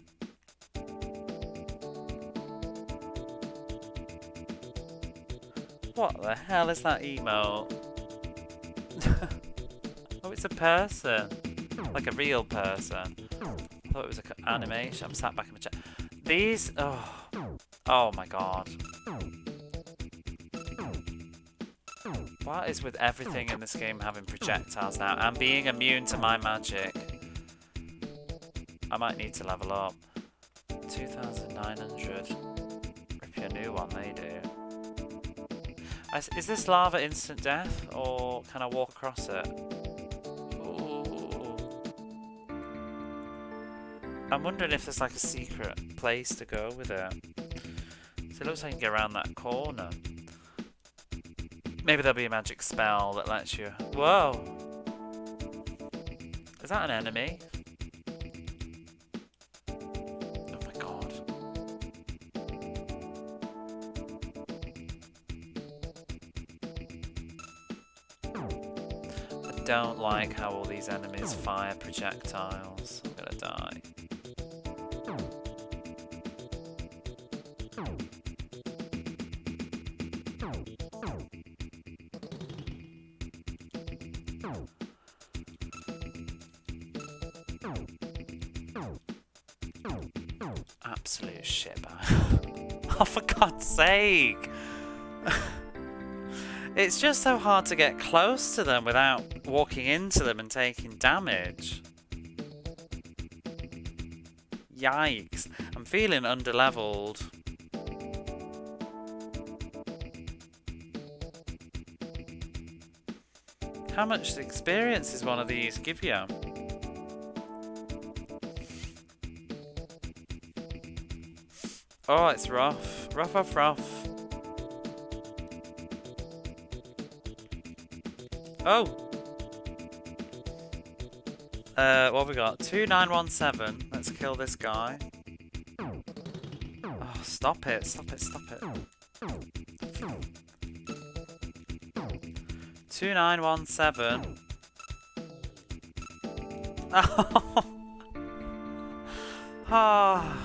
What the hell is that emote? Oh, it's a person. Like a real person. I thought it was an animation. I'm sat back in my chair. These... Oh my god. What is with everything in this game having projectiles now? And being immune to my magic? I might need to level up. 2,900. Rip you a new one, they do. Is this lava instant death, or can I walk across it? Ooh. I'm wondering if there's like a secret place to go with it. So it looks like I can get around that corner. Maybe there'll be a magic spell that lets you... Whoa! Is that an enemy? I don't like how all these enemies fire projectiles. I'm gonna die. Absolute shitbag. Oh, for God's sake! It's just so hard to get close to them without walking into them and taking damage. Yikes. I'm feeling underleveled. How much experience does one of these give you? Oh, it's rough. Rough. Oh! What have we got? 2917. Let's kill this guy. Oh, stop it. 2917. Oh! Ah.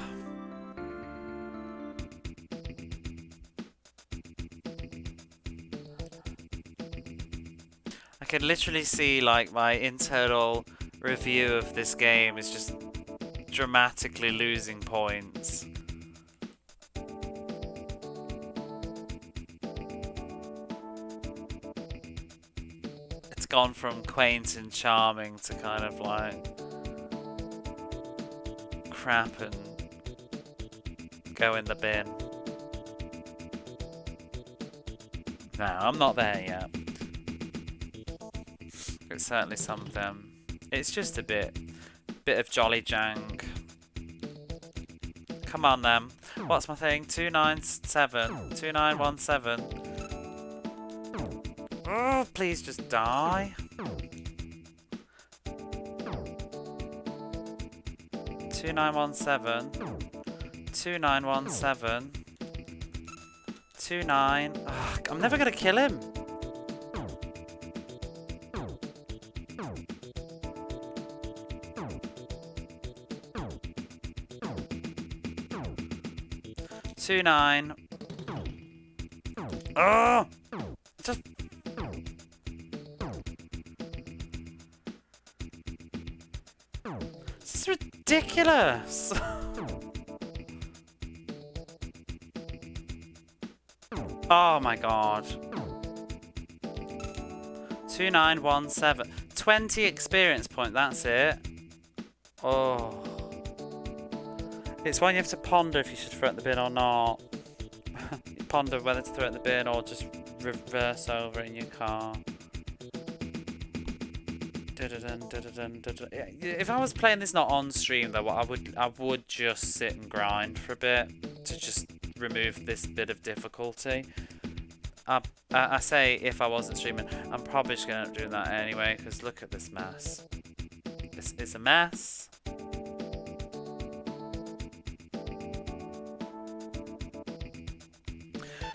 I can literally see like my internal review of this game is just dramatically losing points. It's gone from quaint and charming to kind of like crap and go in the bin. No, I'm not there yet. It's certainly something. It's just a bit of jolly jang. Come on then. What's my thing? 2917. Oh, please just die. 2917. 2917. 29. Oh, I'm never gonna kill him. Two nine. Oh, just. This is ridiculous. Oh my god. 2917. 20 experience point, that's it. Oh. It's one you have to ponder if you should throw it in the bin or not. You ponder whether to throw it in the bin or just reverse over in your car. If I was playing this not on stream though, I would just sit and grind for a bit to just remove this bit of difficulty. I say if I wasn't streaming, I'm probably just going to end up doing that anyway, because look at this mess. It's a mess.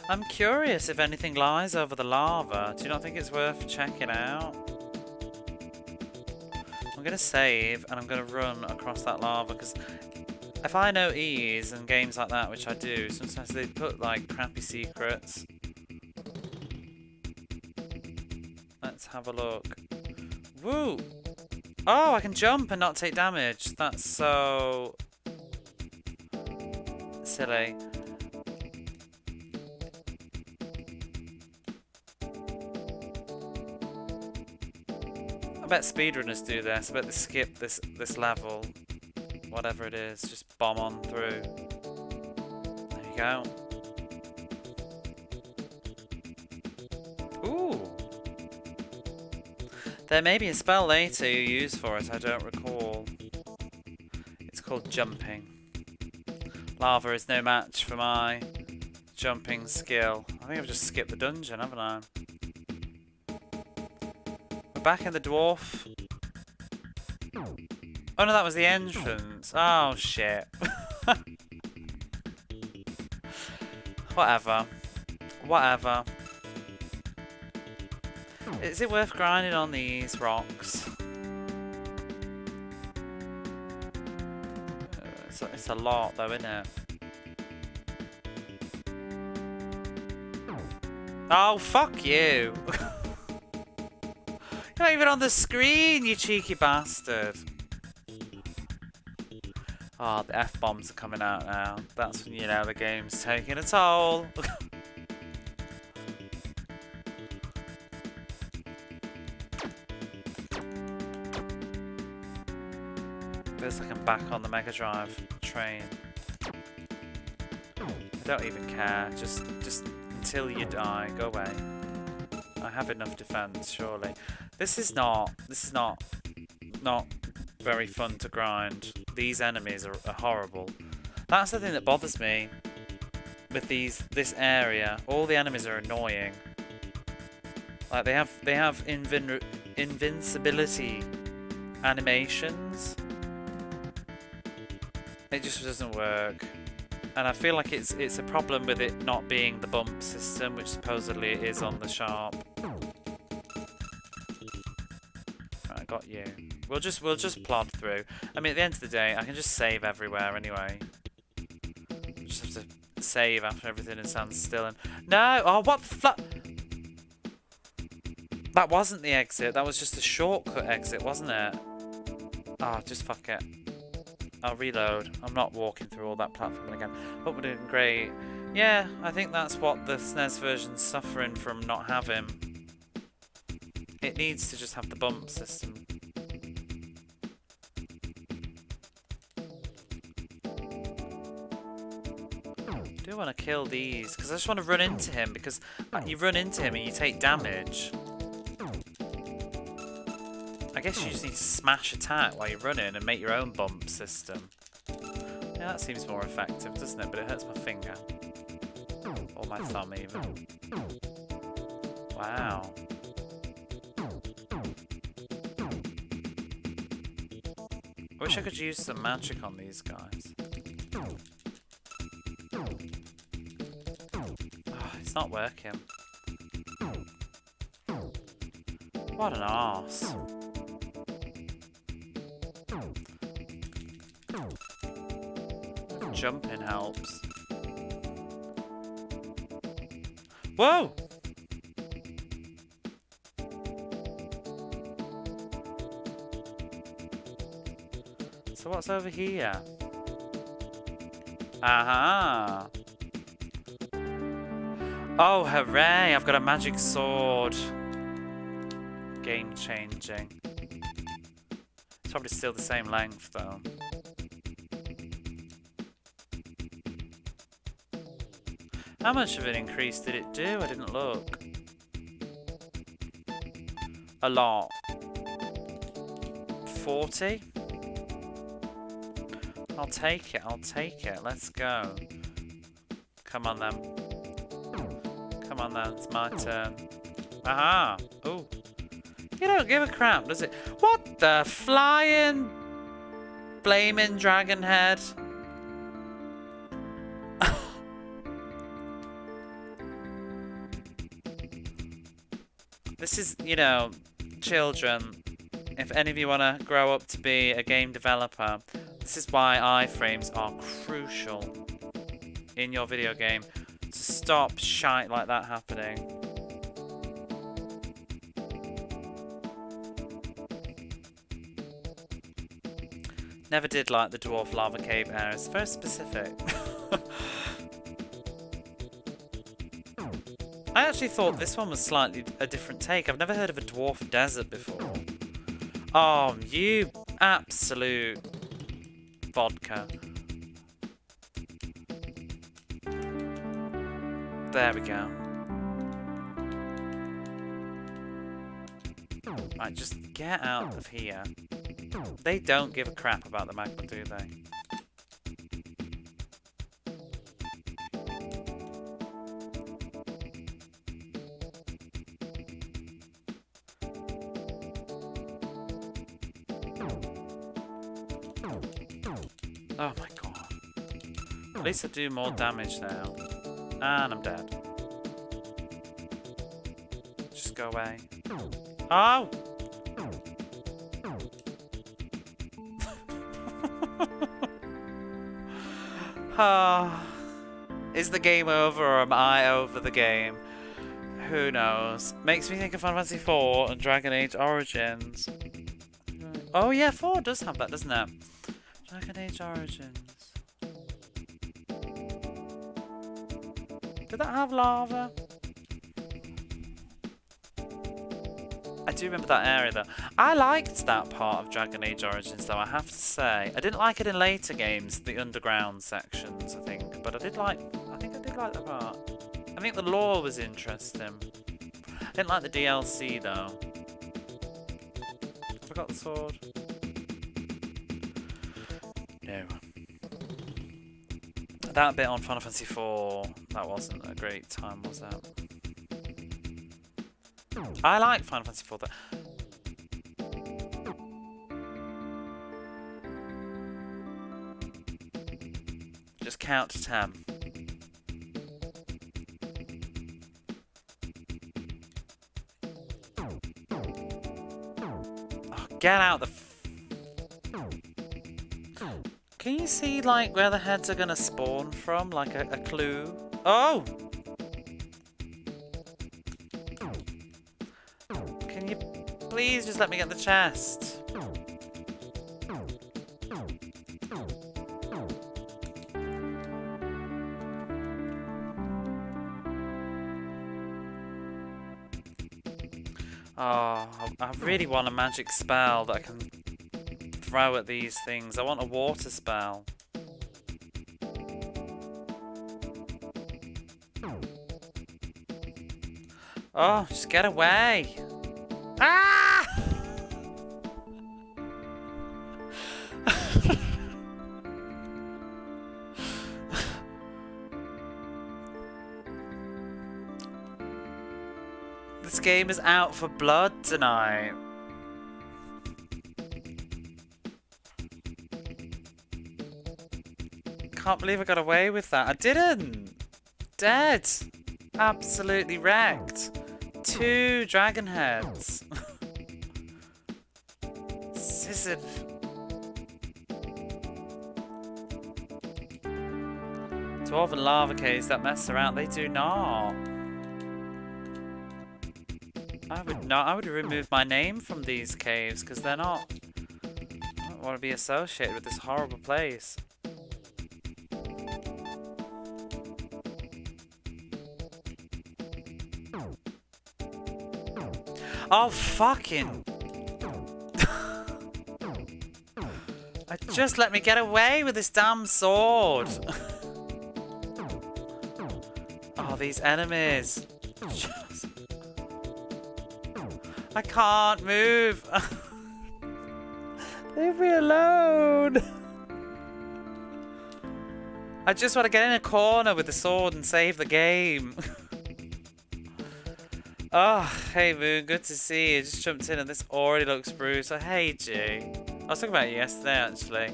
I'm curious if anything lies over the lava. Do you not think it's worth checking out? I'm going to save and I'm going to run across that lava, because if I know ease and games like that, which I do, sometimes they put like crappy secrets. Let's have a look. Woo! Oh, I can jump and not take damage. That's so silly. I bet speedrunners do this. I bet they skip this level. Whatever it is, just bomb on through. There you go. Ooh. There may be a spell later you use for it, I don't recall. It's called jumping. Lava is no match for my jumping skill. I think I've just skipped the dungeon, haven't I? We're back in the dwarf. Oh no, that was the entrance. Oh shit. Whatever. Is it worth grinding on these rocks? It's a lot though, isn't it? Oh, fuck you! You're not even on the screen, you cheeky bastard! Oh, the F-bombs are coming out now. That's when you know the game's taking a toll. Feels like I'm back on the Mega Drive train. I don't even care. Just until you die, go away. I have enough defense, surely. This is not very fun to grind. These enemies are horrible. That's the thing that bothers me with this area. All the enemies are annoying. Like they have invincibility animations. It just doesn't work. And I feel like it's a problem with it not being the bump system, which supposedly it is on the Sharp. Right, I got you. We'll just plod through. I mean, at the end of the day, I can just save everywhere anyway. Just have to save after everything and stand still. And no, oh what the fuck? That wasn't the exit. That was just a shortcut exit, wasn't it? Ah, just fuck it. I'll reload. I'm not walking through all that platform again. Hope we're doing great. Yeah, I think that's what the SNES version's suffering from not having. It needs to just have the bump system. I do want to kill these, because I just want to run into him, because you run into him and you take damage. I guess you just need to smash attack while you're running and make your own bump system. Yeah, that seems more effective, doesn't it? But it hurts my finger. Or my thumb, even. Wow. I wish I could use some magic on these guys. Oh, it's not working. What an arse. Jumping helps. Whoa! So what's over here? Aha! Oh, hooray! I've got a magic sword. Game changing. It's probably still the same length though. How much of an increase did it do? I didn't look. A lot. 40? I'll take it, I'll take it. Let's go. Come on then. Come on then, it's my turn. Aha! Ooh. You don't give a crap, does it? What the flying flaming dragon head? This is, you know, children, if any of you want to grow up to be a game developer, this is why iframes are crucial in your video game to stop shite like that happening. Never did like the dwarf lava cave area, it's very specific. I actually thought this one was slightly a different take. I've never heard of a dwarf desert before. Oh, you absolute vodka. There we go. Right, just get out of here. They don't give a crap about the magma, do they? Oh my god. At least I do more damage now. And I'm dead. Just go away. Oh! Ah. Is the game over or am I over the game? Who knows? Makes me think of Final Fantasy IV and Dragon Age Origins. Oh yeah, 4 does have that, doesn't it? Dragon Age Origins. Did that have lava? I do remember that area though. I liked that part of Dragon Age Origins though, I have to say. I didn't like it in later games, the underground sections, I think. But I think I did like that part. I think the lore was interesting. I didn't like the DLC though. Have I got the sword? No. That bit on Final Fantasy IV, that wasn't a great time, was it? I like Final Fantasy IV though. Just count to 10. Oh, get out the... Can you see, like, where the heads are gonna spawn from? Like a clue? Oh! Can you please just let me get the chest? Oh, I really want a magic spell that I can throw at these things. I want a water spell. Oh, just get away. Ah! This game is out for blood tonight. Can't believe I got away with that. I didn't. Dead. Absolutely wrecked. 2 dragon heads. Scissored. Dwarven lava caves that mess around, they do not. I would remove my name from these caves because they're not. I don't want to be associated with this horrible place. Oh, fucking... Just let me get away with this damn sword. Oh, these enemies. I can't move. Leave me alone. I just want to get in a corner with the sword and save the game. Oh, hey Moon, good to see you. Just jumped in and this already looks bruised. I hate you. I was talking about it yesterday actually,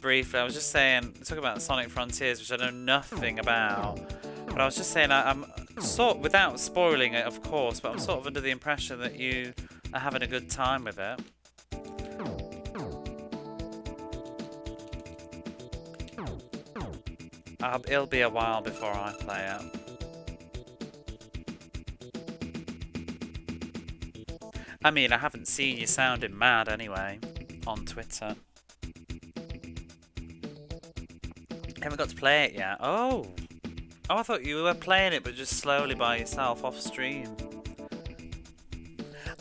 briefly. I was just saying, talking about Sonic Frontiers, which I know nothing about. But I was just saying, I'm sort, without spoiling it of course, but I'm sort of under the impression that you are having a good time with it. It'll be a while before I play it. I mean, I haven't seen you sounding mad anyway, on Twitter. Haven't got to play it yet. Oh! Oh, I thought you were playing it, but just slowly by yourself, off stream.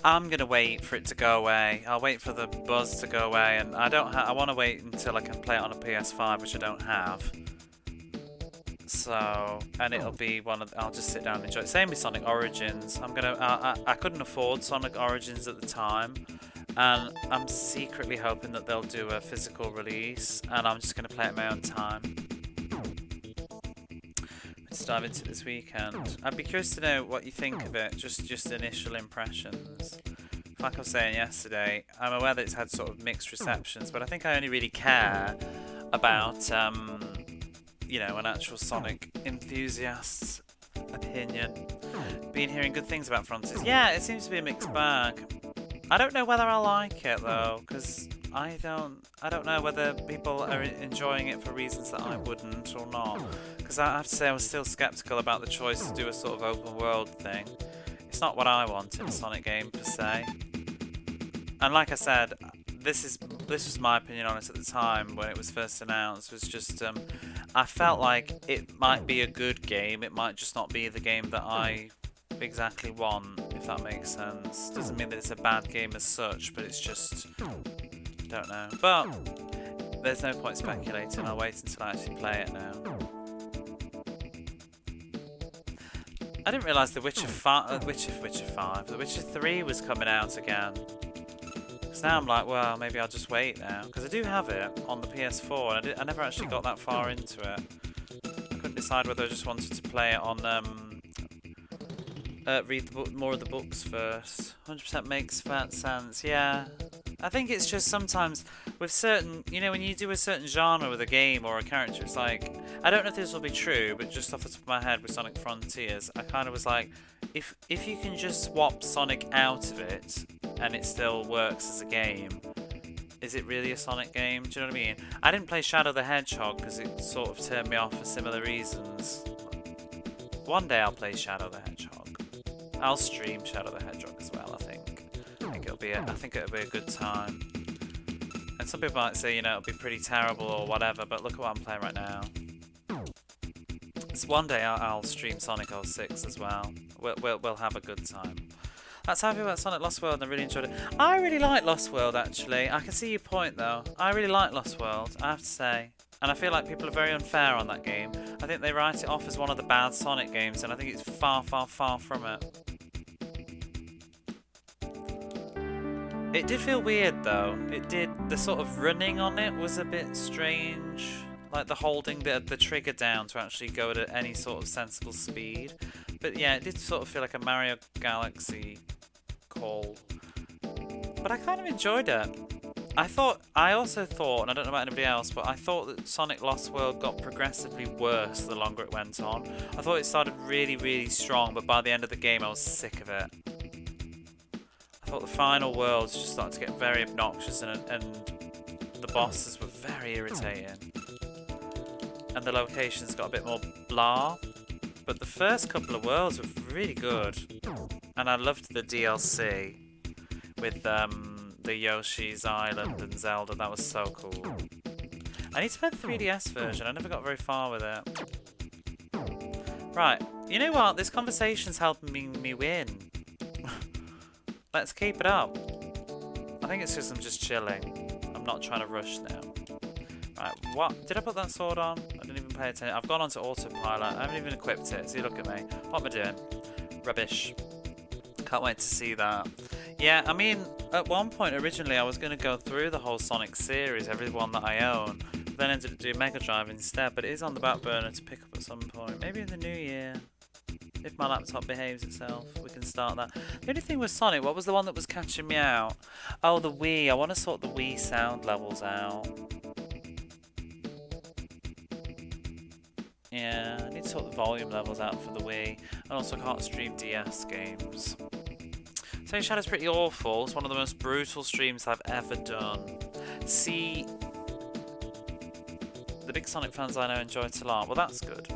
I'm gonna wait for it to go away. I'll wait for the buzz to go away, and I want to wait until I can play it on a PS5, which I don't have. So, and it'll be one of I'll just sit down and enjoy it. Same with Sonic Origins. I couldn't afford Sonic Origins at the time, and I'm secretly hoping that they'll do a physical release, and I'm just gonna play it at my own time. Let's dive into this weekend. I'd be curious to know what you think of it. Just initial impressions. Like I was saying yesterday, I'm aware that it's had sort of mixed receptions, but I think I only really care about you know, an actual Sonic enthusiast's opinion. Been hearing good things about Frontiers. Yeah, it seems to be a mixed bag. I don't know whether I like it though, because I don't know whether people are enjoying it for reasons that I wouldn't or not. Because I have to say I was still skeptical about the choice to do a sort of open world thing. It's not what I want in a Sonic game per se. And like I said, this was my opinion on it at the time when it was first announced. Was just I felt like it might be a good game. It might just not be the game that I exactly want, if that makes sense. Doesn't mean that it's a bad game as such, but it's just, don't know. But there's no point speculating. I'll wait until I actually play it now. I didn't realise The Witcher 5, The Witcher 3 was coming out again. So now I'm like, well, maybe I'll just wait now. Because I do have it on the PS4, and I never actually got that far into it. I couldn't decide whether I just wanted to play it on, read the book, more of the books first. 100% makes fat sense, yeah. I think it's just sometimes with certain, you know, when you do a certain genre with a game or a character, it's like, I don't know if this will be true, but just off the top of my head with Sonic Frontiers, I kind of was like, if you can just swap Sonic out of it and it still works as a game, is it really a Sonic game? Do you know what I mean? I didn't play Shadow the Hedgehog because it sort of turned me off for similar reasons. One day I'll play Shadow the Hedgehog. I'll stream Shadow the Hedgehog as well, I think. I think it'll be a good time. And some people might say, you know, it'll be pretty terrible or whatever, but look at what I'm playing right now. So one day I'll stream Sonic 06 as well. We'll have a good time. That's how I feel about Sonic Lost World, and I really enjoyed it. I really like Lost World, actually. I can see your point, though. I really like Lost World, I have to say. And I feel like people are very unfair on that game. I think they write it off as one of the bad Sonic games, and I think it's far, far, far from it. It did feel weird, though. It did. The sort of running on it was a bit strange. Like the holding the trigger down to actually go at any sort of sensible speed. But yeah, it did sort of feel like a Mario Galaxy call. But I kind of enjoyed it. I also thought, and I don't know about anybody else, but I thought that Sonic Lost World got progressively worse the longer it went on. I thought it started really, really strong, but by the end of the game I was sick of it. I thought the final worlds just started to get very obnoxious, and the bosses were very irritating. And the locations got a bit more blah. But the first couple of worlds were really good. And I loved the DLC with the Yoshi's Island and Zelda. That was so cool. I need to play the 3DS version. I never got very far with it. Right. You know what? This conversation's helping me win. Let's keep it up. I think it's because I'm just chilling. I'm not trying to rush now. Right, what? Did I put that sword on? I didn't even pay attention. I've gone onto autopilot. I haven't even equipped it. See, look at me. What am I doing? Rubbish. Can't wait to see that. Yeah, I mean, at one point originally I was going to go through the whole Sonic series, every one that I own. Then ended up doing Mega Drive instead, but it is on the back burner to pick up at some point. Maybe in the new year. If my laptop behaves itself, we can start that. The only thing with Sonic, what was the one that was catching me out? Oh, the Wii. I want to sort the Wii sound levels out. Yeah, I need to sort the volume levels out for the Wii. And also can't stream DS games. Sonic Shadow's pretty awful. It's one of the most brutal streams I've ever done. See, the big Sonic fans I know enjoy it a lot. Well, that's good.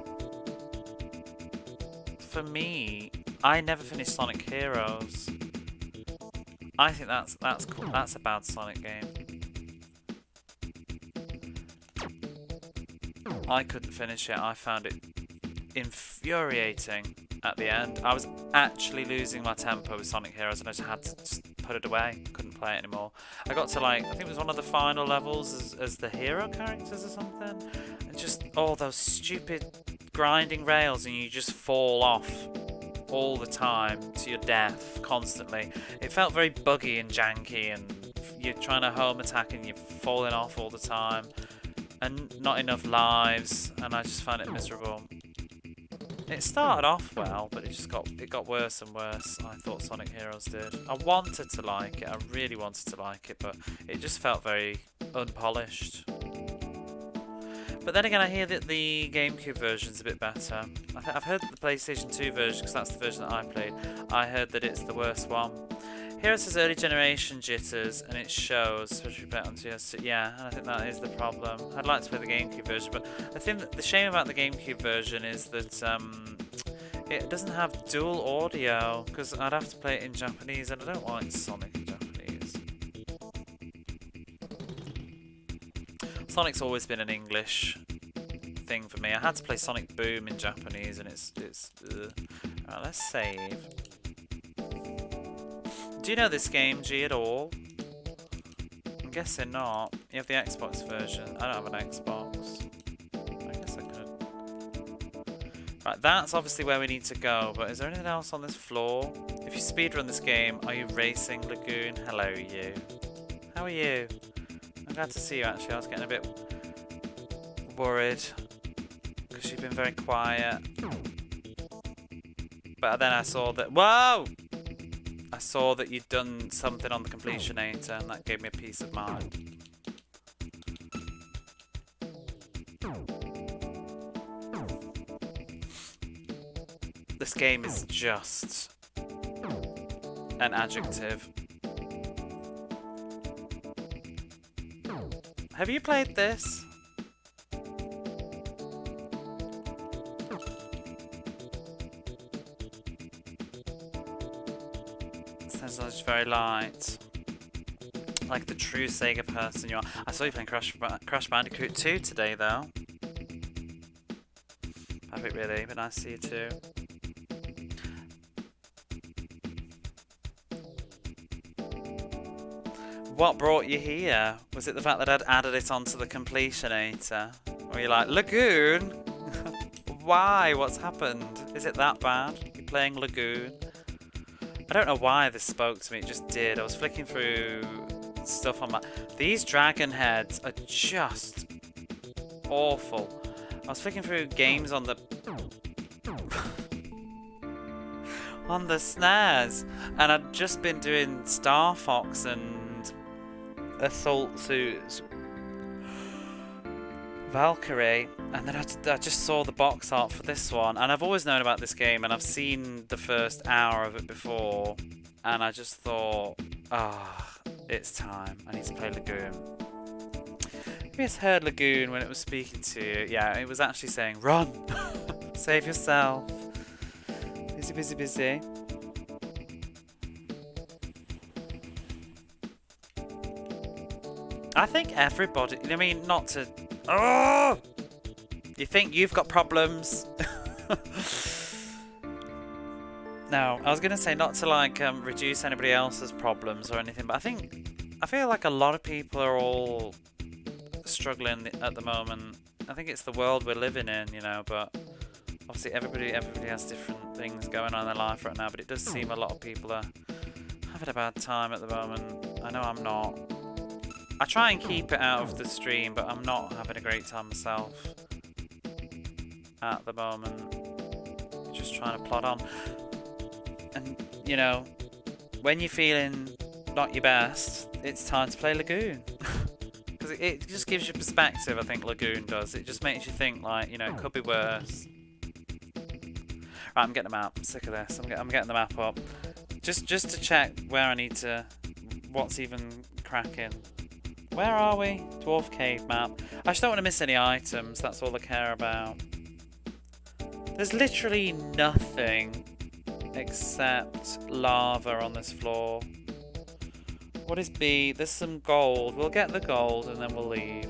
For me, I never finished Sonic Heroes. I think that's cool. That's a bad Sonic game. I couldn't finish it. I found it infuriating at the end. I was actually losing my tempo with Sonic Heroes, and I just had to just put it away. Couldn't play it anymore. I got to, like, I think it was one of the final levels as the hero characters or something, and just all those stupid grinding rails, and you just fall off all the time to your death constantly. It felt very buggy and janky, and you're trying to home attack and you're falling off all the time, and not enough lives, and I just found it miserable. It started off well, but it got worse and worse. I thought Sonic Heroes did. I wanted to like it. I really wanted to like it, but it just felt very unpolished. But then again, I hear that the GameCube version's a bit better. I've heard the PlayStation 2 version, because that's the version that I played. I heard that it's the worst one. Here it says early generation jitters, and it shows, especially on PS2. Yeah, and I think that is the problem. I'd like to play the GameCube version, but I think that the shame about the GameCube version is that it doesn't have dual audio, because I'd have to play it in Japanese, and I don't like Sonic in Japanese. Sonic's always been an English thing for me. I had to play Sonic Boom in Japanese, and Right, let's save. Do you know this game, G, at all? I'm guessing not. You have the Xbox version. I don't have an Xbox. I guess I could. Right, that's obviously where we need to go, but is there anything else on this floor? If you speedrun this game, are you racing, Lagoon? Hello, you. How are you? I'm glad to see you, actually. I was getting a bit worried because you've been very quiet. But then I saw that... Whoa! I saw that you'd done something on the completionator, and that gave me a peace of mind. This game is just an adjective. Have you played this? It's just very light. Like the true Sega person you are. I saw you playing Crash Bandicoot 2 today though. Perfect really, but nice to see you too. What brought you here? Was it the fact that I'd added it onto the completionator? Or you're like, Lagoon? Why? What's happened? Is it that bad? You're playing Lagoon? I don't know why this spoke to me, it just did. I was flicking through stuff on my... These dragon heads are just awful. I was flicking through games on the... on the SNES. And I'd just been doing Star Fox and Assault Suits Valkyrie, and then I just saw the box art for this one, and I've always known about this game, and I've seen the first hour of it before, and I just thought, it's time. I need to play Lagoon. Maybe it's heard Lagoon when it was speaking to you. Yeah, it was actually saying, run! Save yourself. Busy, busy, busy. I think everybody, I mean, not to... Oh! You think you've got problems? No, I was going to say not to like reduce anybody else's problems or anything, but I feel like a lot of people are all struggling at the moment. I think it's the world we're living in, you know, but obviously everybody has different things going on in their life right now, but it does seem a lot of people are having a bad time at the moment. I know I'm not. I try and keep it out of the stream, but I'm not having a great time myself at the moment. Just trying to plod on. And, you know, when you're feeling not your best, it's time to play Lagoon. Because it just gives you perspective, I think Lagoon does. It just makes you think, like, you know, it could be worse. Right, I'm getting the map. I'm sick of this. I'm getting the map up. Just to check where I need to... What's even cracking. Where are we? Dwarf Cave map. I just don't want to miss any items, that's all I care about. There's literally nothing except lava on this floor. What is B? There's some gold. We'll get the gold and then we'll leave.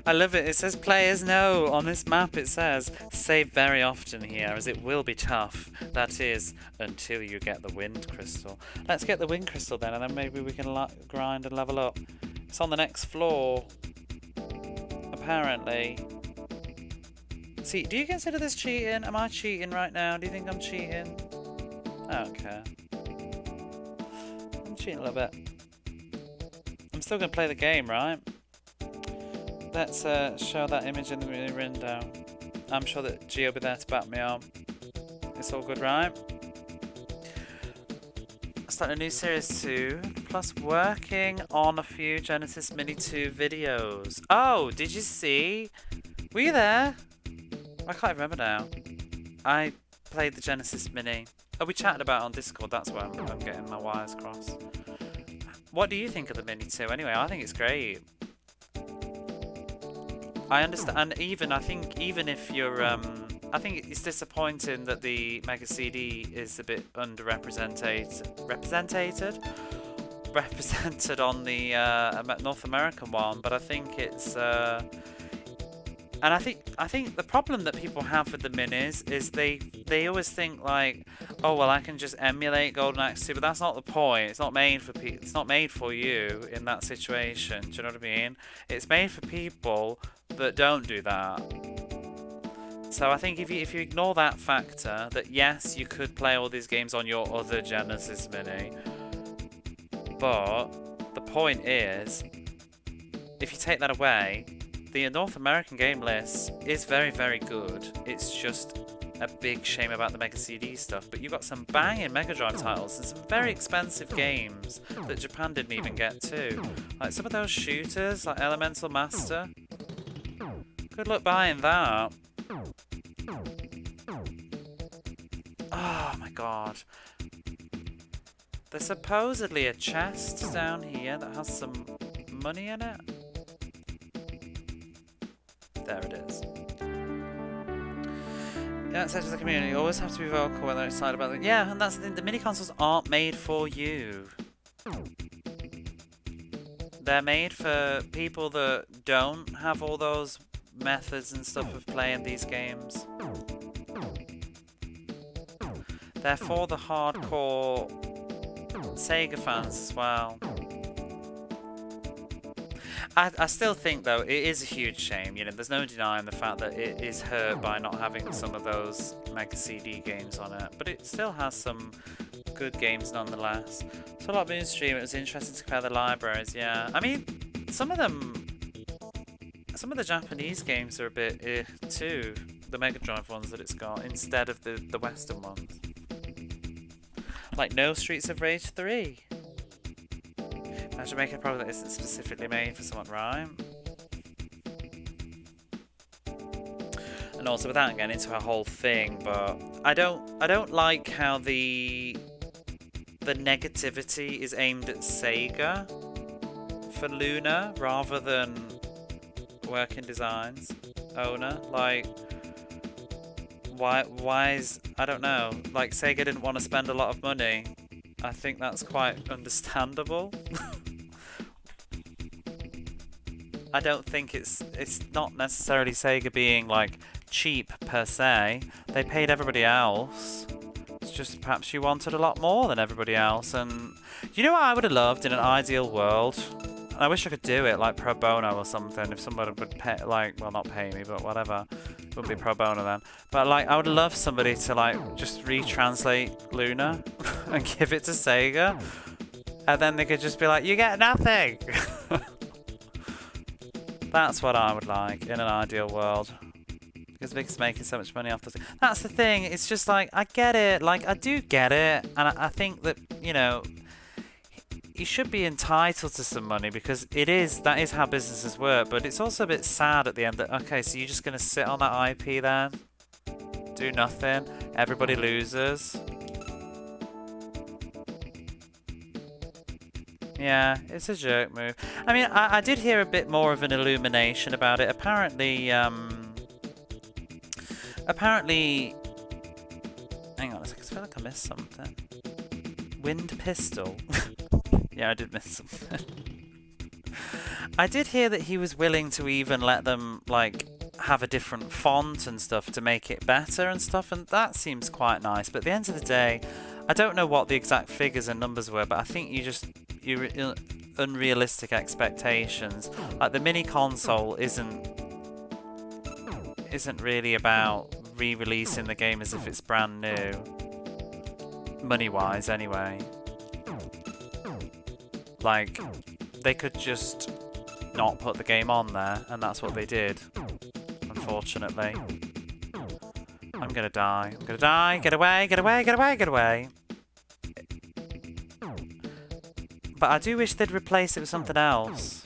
I love it. It says players know on this map. It says save very often here as it will be tough. That is until you get the wind crystal. Let's get the wind crystal then, and then maybe we can grind and level up. It's on the next floor, apparently. See, do you consider this cheating? Am I cheating right now? Do you think I'm cheating? I don't care. I'm cheating a little bit. I'm still going to play the game, right? Let's show that image in the window. I'm sure that G will be there to back me up. It's all good, right? Starting a new series 2, plus working on a few Genesis Mini 2 videos. Oh, did you see? Were you there? I can't remember now. I played the Genesis Mini. Oh, we chatted about it on Discord. That's where I'm getting my wires crossed. What do you think of the Mini 2? Anyway, I think it's great. I understand, and I think even if you're, I think it's disappointing that the Mega CD is a bit underrepresented, represented on the North American one, but I think it's and I think the problem that people have with the minis is they always think like, oh well, I can just emulate Golden Axe 2, but that's not the point. It's not made for it's not made for you in that situation. Do you know what I mean? It's made for people that don't do that. So I think if you ignore that factor, that yes, you could play all these games on your other Genesis Mini, but the point is, if you take that away, the North American game list is very, very good. It's just a big shame about the Mega CD stuff, but you've got some banging Mega Drive titles and some very expensive games that Japan didn't even get to. Like some of those shooters, like Elemental Master. Good luck buying that. Oh my god. There's supposedly a chest down here that has some money in it. There it is. Yeah, it says to the community, you always have to be vocal when they're excited about it. Yeah, and that's the thing, the mini consoles aren't made for you. They're made for people that don't have all those methods and stuff of playing these games. They're for the hardcore Sega fans as well. I still think though it is a huge shame, you know, there's no denying the fact that it is hurt by not having some of those Mega CD games on it, but it still has some good games nonetheless. So a lot of Moonstream, it was interesting to compare the libraries, yeah. I mean, some of the Japanese games are a bit too, the Mega Drive ones that it's got, instead of the Western ones. Like No Streets of Rage 3. Imagine making a product that isn't specifically made for someone, right? And also without getting into a whole thing, but I don't like how the negativity is aimed at Sega for Luna rather than Working Designs owner. Like, why is, I don't know, like Sega didn't want to spend a lot of money. I think that's quite understandable. I don't think it's not necessarily Sega being like cheap per se. They paid everybody else. It's just perhaps you wanted a lot more than everybody else. And you know what I would have loved in an ideal world? I wish I could do it like pro bono or something. If somebody would pay, like, well, not pay me, but whatever. It would be pro bono then. But like, I would love somebody to like just retranslate Luna and give it to Sega, and then they could just be like, you get nothing. That's what I would like in an ideal world. Because Vic's making so much money off this. That's the thing. It's just like, I get it. Like, I do get it. And I think that, you know, he should be entitled to some money because that is how businesses work. But it's also a bit sad at the end that, okay, so you're just going to sit on that IP then? Do nothing? Everybody loses? Yeah, it's a jerk move. I mean, I did hear a bit more of an illumination about it. Apparently, hang on a second, I feel like I missed something. Wind Pistol. Yeah, I did miss something. I did hear that he was willing to even let them, like, have a different font and stuff to make it better and stuff, and that seems quite nice. But at the end of the day, I don't know what the exact figures and numbers were, but I think you're unrealistic expectations. Like, the mini console isn't really about re-releasing the game as if it's brand new, money-wise anyway. Like, they could just not put the game on there, and that's what they did, unfortunately. I'm gonna die. I'm gonna die. Get away, get away, get away, get away. But I do wish they'd replace it with something else.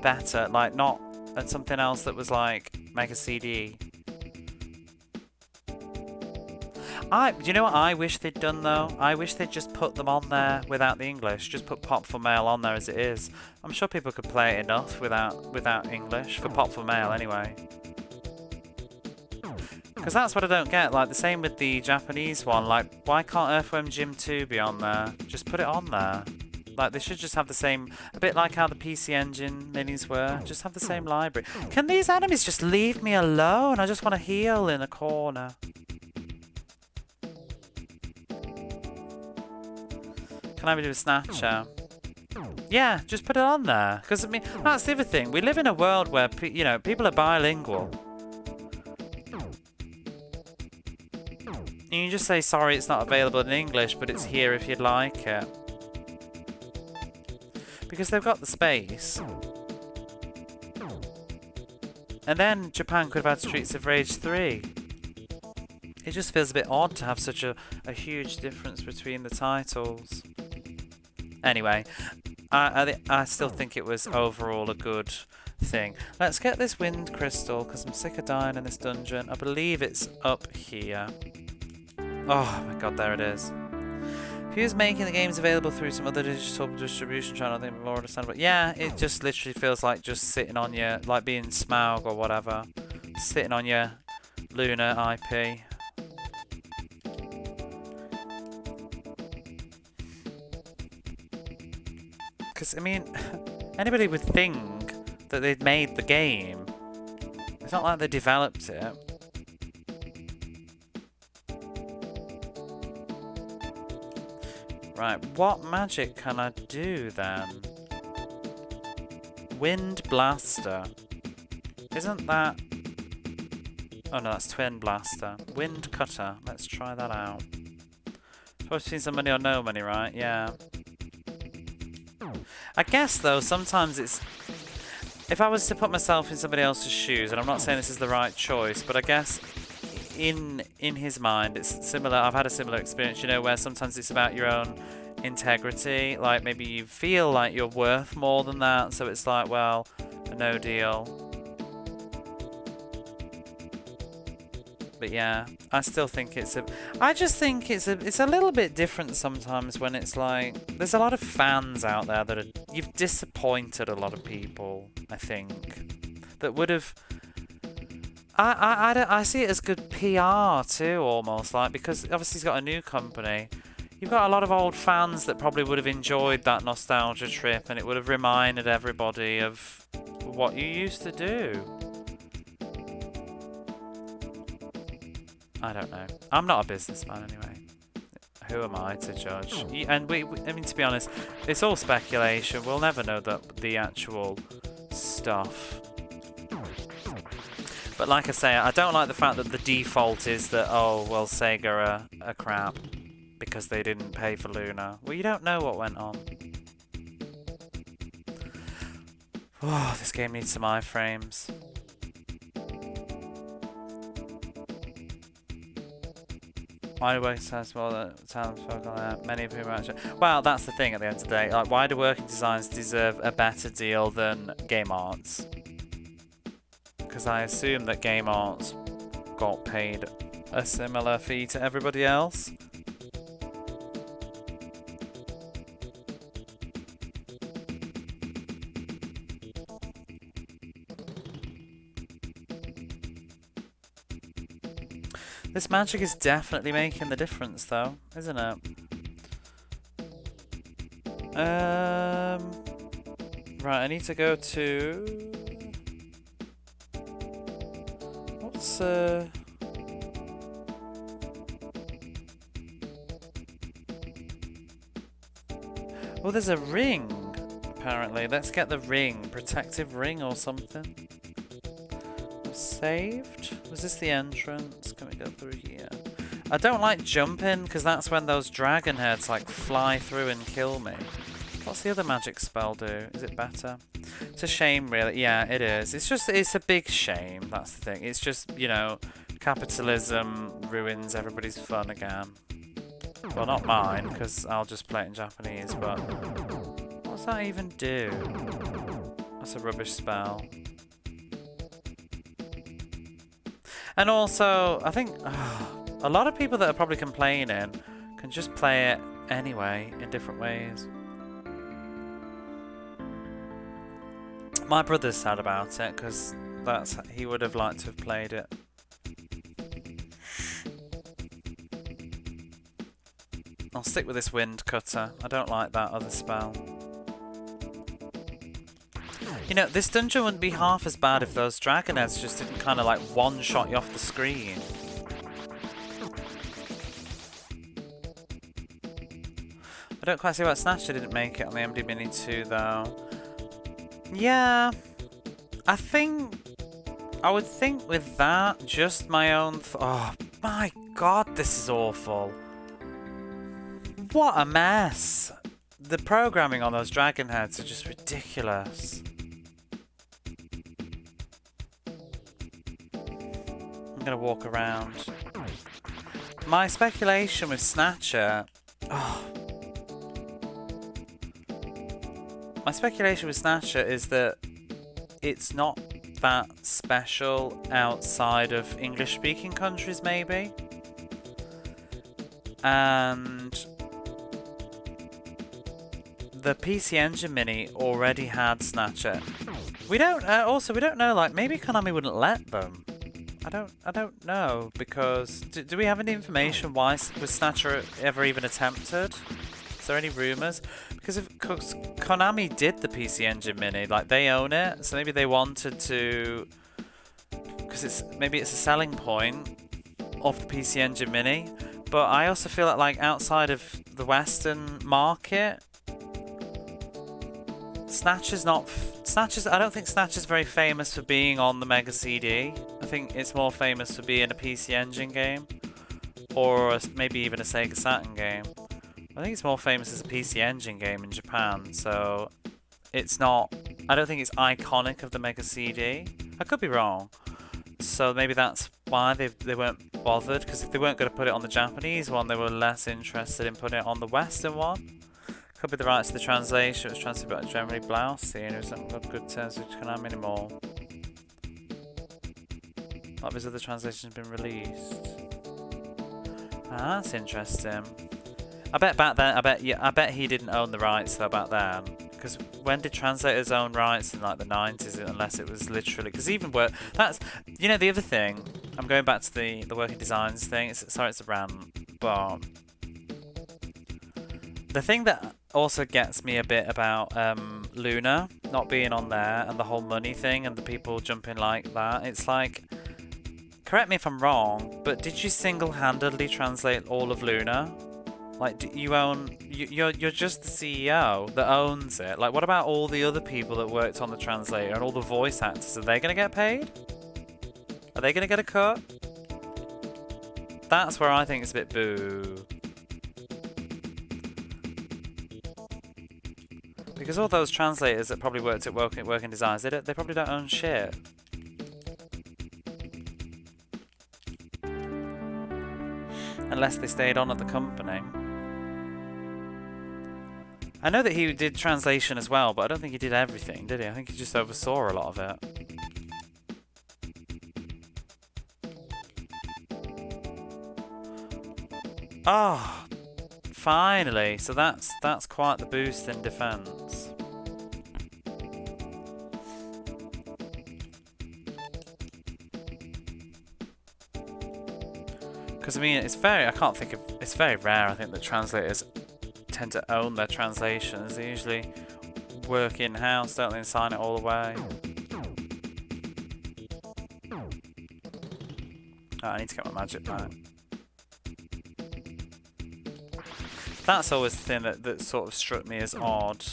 Better, like not, and something else that was like Mega CD. Do you know what I wish they'd done though? I wish they'd just put them on there without the English. Just put Pop for Mail on there as it is. I'm sure people could play it enough without English, for Pop for Mail anyway. Because that's what I don't get. Like, the same with the Japanese one. Like, why can't Earthworm Jim 2 be on there? Just put it on there. Like, they should just have the same... A bit like how the PC Engine minis were. Just have the same library. Can these enemies just leave me alone? I just want to heal in a corner. Can I do a Snatcher? Yeah, just put it on there. Because, I mean, that's the other thing. We live in a world where, you know, people are bilingual. You can just say, sorry, it's not available in English, but it's here if you'd like it. Because they've got the space. And then Japan could have had Streets of Rage 3. It just feels a bit odd to have such a huge difference between the titles. Anyway, I still think it was overall a good thing. Let's get this wind crystal, because I'm sick of dying in this dungeon. I believe it's up here. Oh my god, there it is. If he was making the games available through some other digital distribution channel, I think it's more understandable. Yeah, it just literally feels like just sitting on your, like being Smaug or whatever. Sitting on your Luna IP. Because, I mean, anybody would think that they'd made the game. It's not like they developed it. Right, what magic can I do then? Wind Blaster. Isn't that... Oh no, that's Twin Blaster. Wind Cutter. Let's try that out. Supposed to be some money or no money, right? Yeah. I guess, though, sometimes it's... If I was to put myself in somebody else's shoes, and I'm not saying this is the right choice, but I guess in his mind, it's similar. I've had a similar experience, you know, where sometimes it's about your own integrity. Like, maybe you feel like you're worth more than that, so it's like, well, no deal. But yeah, I still think it's a... I just think it's a little bit different sometimes when it's like... There's a lot of fans out there that are... You've disappointed a lot of people, I think, that would have... I see it as good PR too, almost, like, because obviously he's got a new company. You've got a lot of old fans that probably would have enjoyed that nostalgia trip, and it would have reminded everybody of what you used to do. I don't know. I'm not a businessman anyway. Who am I to judge? And I mean, to be honest, it's all speculation. We'll never know the actual stuff. But like I say, I don't like the fact that the default is that, oh, well, Sega are crap because they didn't pay for Luna. Well, you don't know what went on. Oh, this game needs some iframes. Why do working designers well that talent folk on there? Many of whom are actually... Well, that's the thing at the end of the day. Like, why do working designers deserve a better deal than Game Arts? Because I assume that Game Arts got paid a similar fee to everybody else. This magic is definitely making the difference, though, isn't it? Right, I need to go to... What's, Oh, there's a ring, apparently. Let's get the ring. Protective ring or something. Saved? Was this the entrance? Can we go through here? I don't like jumping, because that's when those dragon heads, like, fly through and kill me. What's the other magic spell do? Is it better? It's a shame, really. Yeah, it is. It's a big shame, that's the thing. It's just, you know, capitalism ruins everybody's fun again. Well, not mine, because I'll just play it in Japanese, but... What's that even do? That's a rubbish spell. And also, I think a lot of people that are probably complaining can just play it anyway, in different ways. My brother's sad about it, because he would have liked to have played it. I'll stick with this wind cutter. I don't like that other spell. You know, this dungeon wouldn't be half as bad if those dragon heads just didn't kind of like one-shot you off the screen. I don't quite see why Snatcher didn't make it on the MD Mini 2 though. Yeah, I would think with that, just my own. Oh my god, this is awful. What a mess. The programming on those dragon heads are just ridiculous. I'm gonna walk around. My speculation with Snatcher. Oh. My speculation with Snatcher is that it's not that special outside of English-speaking countries, maybe. And the PC Engine Mini already had Snatcher. We don't. Also, we don't know. Like, maybe Konami wouldn't let them. I don't know, because do we have any information why was Snatcher ever even attempted? Is there any rumours? Because if Konami did the PC Engine Mini, like they own it, so maybe they wanted to, because maybe it's a selling point of the PC Engine Mini. But I also feel like outside of the Western market, Snatcher's not. I don't think Snatcher's very famous for being on the Mega CD. I think it's more famous for being a PC Engine game, or maybe even a Sega Saturn game. I think it's more famous as a PC Engine game in Japan, so it's not. I don't think it's iconic of the Mega CD. I could be wrong. So maybe that's why they weren't bothered, because if they weren't going to put it on the Japanese one, they were less interested in putting it on the Western one. Could be the rights to the translation. It was translated by generally Blousey, and it was not got good terms with Konami anymore. A lot of his other translations have been released. Ah, that's interesting. I bet back then, I bet he didn't own the rights though back then. Because when did translators own rights in like the 90s? Unless it was literally, because even that's, you know, the other thing. I'm going back to the working designs thing. Sorry, it's a rant, but the thing that also gets me a bit about Luna not being on there and the whole money thing and the people jumping like that. It's like, correct me if I'm wrong, but did you single-handedly translate all of Luna? Like, do you own? You're just the CEO that owns it. Like, what about all the other people that worked on the translator and all the voice actors? Are they gonna get paid? Are they gonna get a cut? That's where I think it's a bit boo. Because all those translators that probably worked at Working Designs, they probably don't own shit. Unless they stayed on at the company. I know that he did translation as well, but I don't think he did everything, did he? I think he just oversaw a lot of it. Oh, finally! So that's quite the boost in defense. Because I mean, it's very rare. I think that translators tend to own their translations. They usually work in-house, don't they, and sign it all away. Oh, I need to get my magic back. That's always the thing that sort of struck me as odd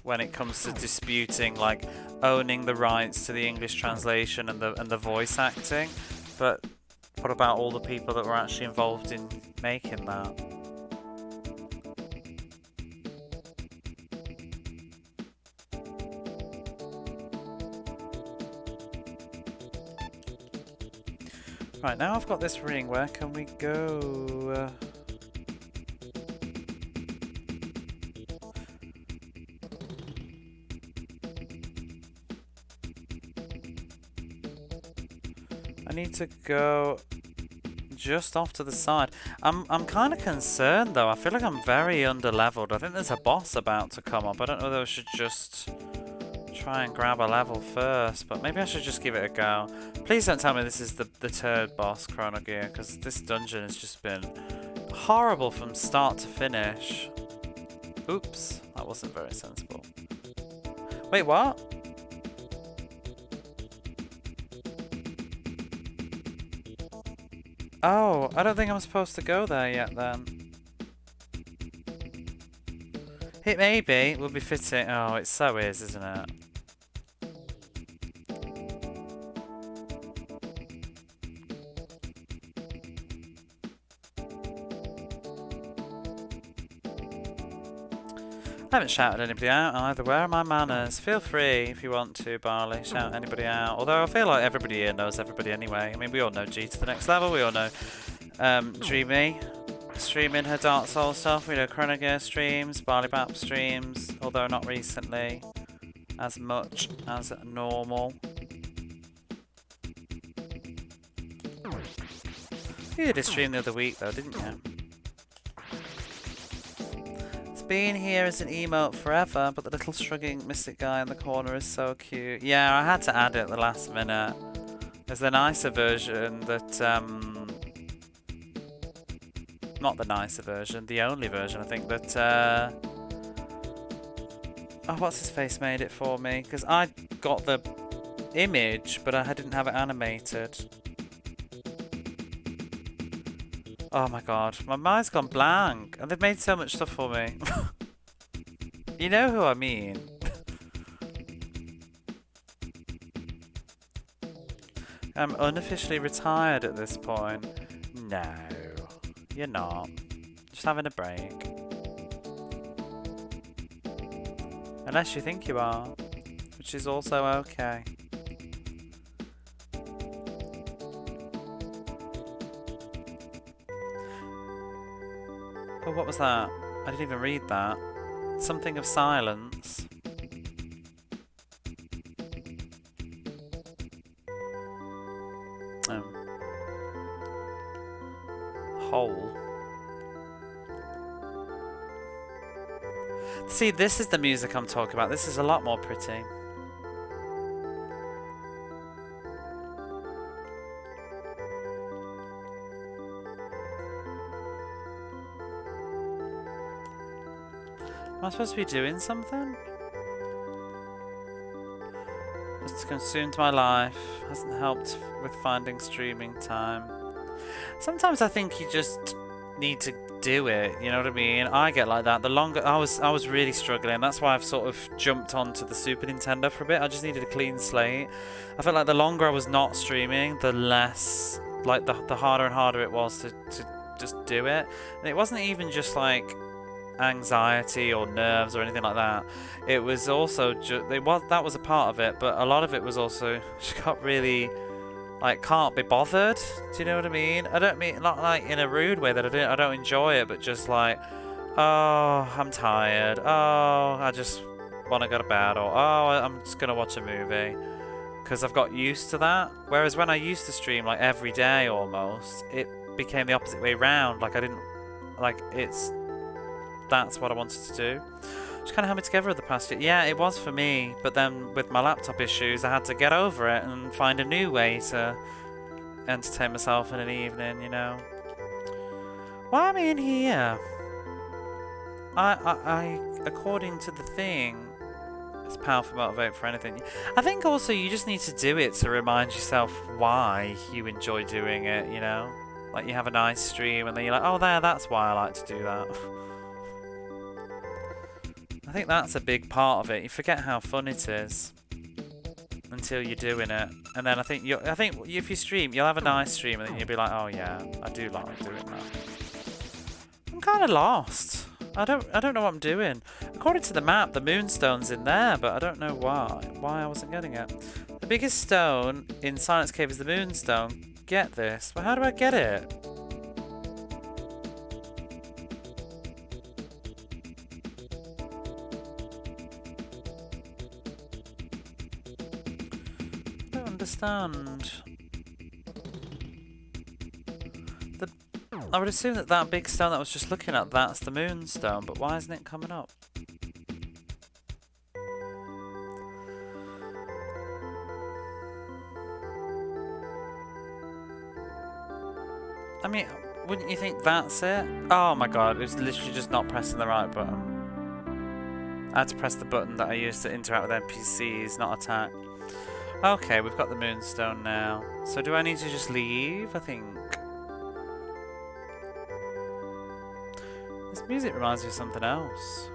when it comes to disputing, like, owning the rights to the English translation and the voice acting. But what about all the people that were actually involved in making that? Right, now I've got this ring, where can we go? I need to go just off to the side. I'm kind of concerned though. I feel like I'm very underleveled. I think there's a boss about to come up. I don't know whether I should just try and grab a level first, but maybe I should just give it a go. Please don't tell me this is the third boss, Chrono Gear, because this dungeon has just been horrible from start to finish. Oops, that wasn't very sensible. Wait, what? Oh, I don't think I'm supposed to go there yet then. It maybe will be fitting. Oh, it so is, isn't it? I haven't shouted anybody out either. Where are my manners? Feel free if you want to, Barley. Shout anybody out. Although I feel like everybody here knows everybody anyway. I mean, we all know G to the next level. We all know Dreamy streaming her Dark Souls stuff. We know Chronogear streams, Barley Bap streams, although not recently as much as normal. You did a stream the other week though, didn't you? Been here as an emote forever, but the little shrugging mystic guy in the corner is so cute. Yeah, I had to add it at the last minute. There's the nicer version that, not the nicer version, the only version I think that, oh, what's his face made it for me? Because I got the image, but I didn't have it animated. Oh my god, my mind's gone blank, and they've made so much stuff for me. You know who I mean. I'm unofficially retired at this point. No, you're not. Just having a break. Unless you think you are, which is also okay. Oh, what was that? I didn't even read that. Something of silence. Hole. See, this is the music I'm talking about. This is a lot more pretty. Am I supposed to be doing something? It's consumed my life. Hasn't helped with finding streaming time. Sometimes I think you just need to do it. You know what I mean? I get like that. The longer I was really struggling. That's why I've sort of jumped onto the Super Nintendo for a bit. I just needed a clean slate. I felt like the longer I was not streaming, the less, like the harder and harder it was to just do it. And it wasn't even just like anxiety or nerves or anything like that. It was also that was a part of it, but a lot of it was also she got really like can't be bothered. Do you know what I mean? I don't mean not like in a rude way that I don't enjoy it, but just like, oh, I'm tired. Oh, I just want to go to bed, or oh, I'm just gonna watch a movie, because I've got used to that. Whereas when I used to stream like every day almost, it became the opposite way round. Like I didn't like that's what I wanted to do. Just kind of held me together the past year. Yeah, it was for me, but then with my laptop issues, I had to get over it and find a new way to entertain myself in an evening, you know. Why am I in here? I according to the thing, it's powerful motivate for anything. I think also you just need to do it to remind yourself why you enjoy doing it, you know? Like you have a nice stream and then you're like, oh, that's why I like to do that. I think that's a big part of it. You forget how fun it is until you're doing it, and then I think if you stream, you'll have a nice stream, and then you'll be like, oh yeah, I do like doing that. I'm kind of lost. I don't know what I'm doing. According to the map, the moonstone's in there, but I don't know why I wasn't getting it. The biggest stone in Silence Cave is the moonstone. Get this. Well, how do I get it? Understand. I would assume that big stone that I was just looking at, that's the moonstone, but why isn't it coming up? I mean, Wouldn't you think that's it? Oh my god, it was literally just not pressing the right button. I had to press the button that I used to interact with NPCs, not attack. Okay, we've got the Moonstone now. So do I need to just leave? I think. This music reminds me of something else.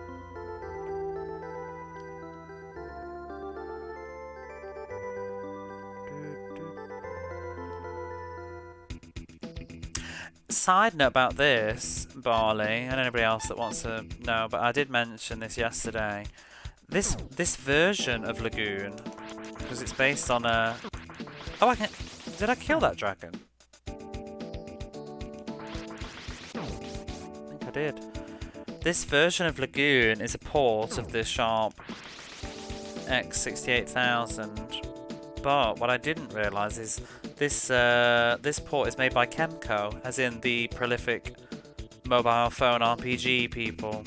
Side note about this, Barley, and anybody else that wants to know, but I did mention this yesterday. This version of Lagoon, because it's based on a... Oh, did I kill that dragon? I think I did. This version of Lagoon is a port of the Sharp X68000, but what I didn't realise is this port is made by Kemco, as in the prolific mobile phone RPG people.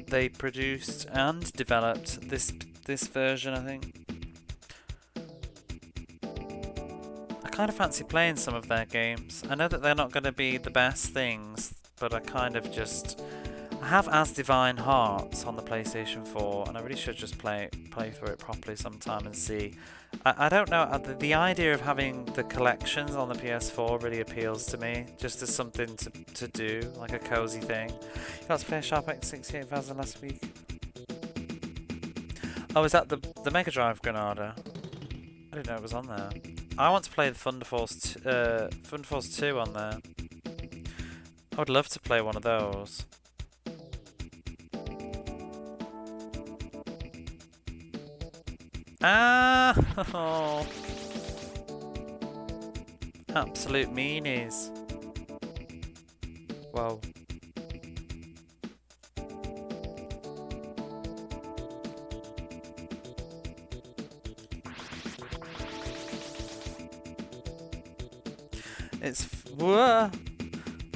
They produced and developed this version, I think. I kind of fancy playing some of their games. I know that they're not going to be the best things, but I kind of just... I have As Divine Hearts on the PlayStation 4, and I really should just play through it properly sometime and see. I don't know, the idea of having the collections on the PS4 really appeals to me, just as something to do, like a cozy thing. You got to play Sharp X68000 last week? Oh, is that the Mega Drive Granada? I didn't know it was on there. I want to play the Thunder Force 2 on there. I would love to play one of those. Ah! Oh. Absolute meanies. Whoa.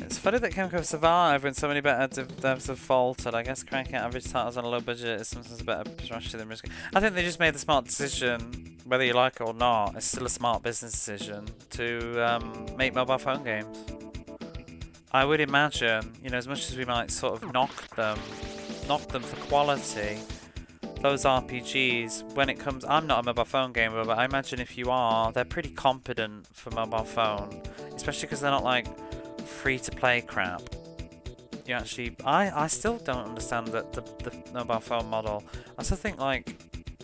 It's funny that Kemco survived when so many better devs have faltered. I guess cranking out average titles on a low budget is sometimes a better strategy than risking. I think they just made the smart decision, whether you like it or not. It's still a smart business decision to make mobile phone games. I would imagine, you know, as much as we might sort of knock them for quality, those RPGs, when it comes, I'm not a mobile phone gamer, but I imagine if you are, they're pretty competent for mobile phone, especially because they're not like free-to-play crap. You actually, I still don't understand the mobile phone model. I still think, like,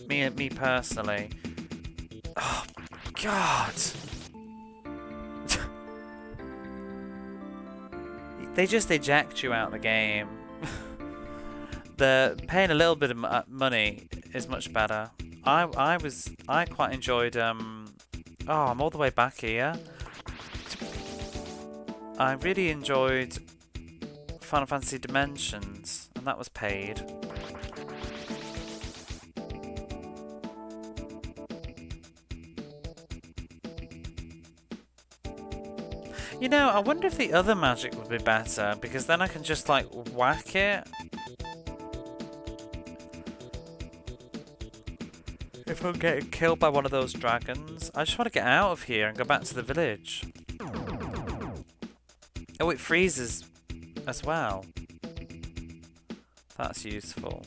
me personally, oh god, they just eject you out of the game. The paying a little bit of money is much better. I quite enjoyed oh, I'm all the way back here. I really enjoyed Final Fantasy Dimensions, and that was paid. You know, I wonder if the other magic would be better, because then I can just, like, whack it. If I'm getting killed by one of those dragons. I just want to get out of here and go back to the village. Oh, it freezes as well. That's useful.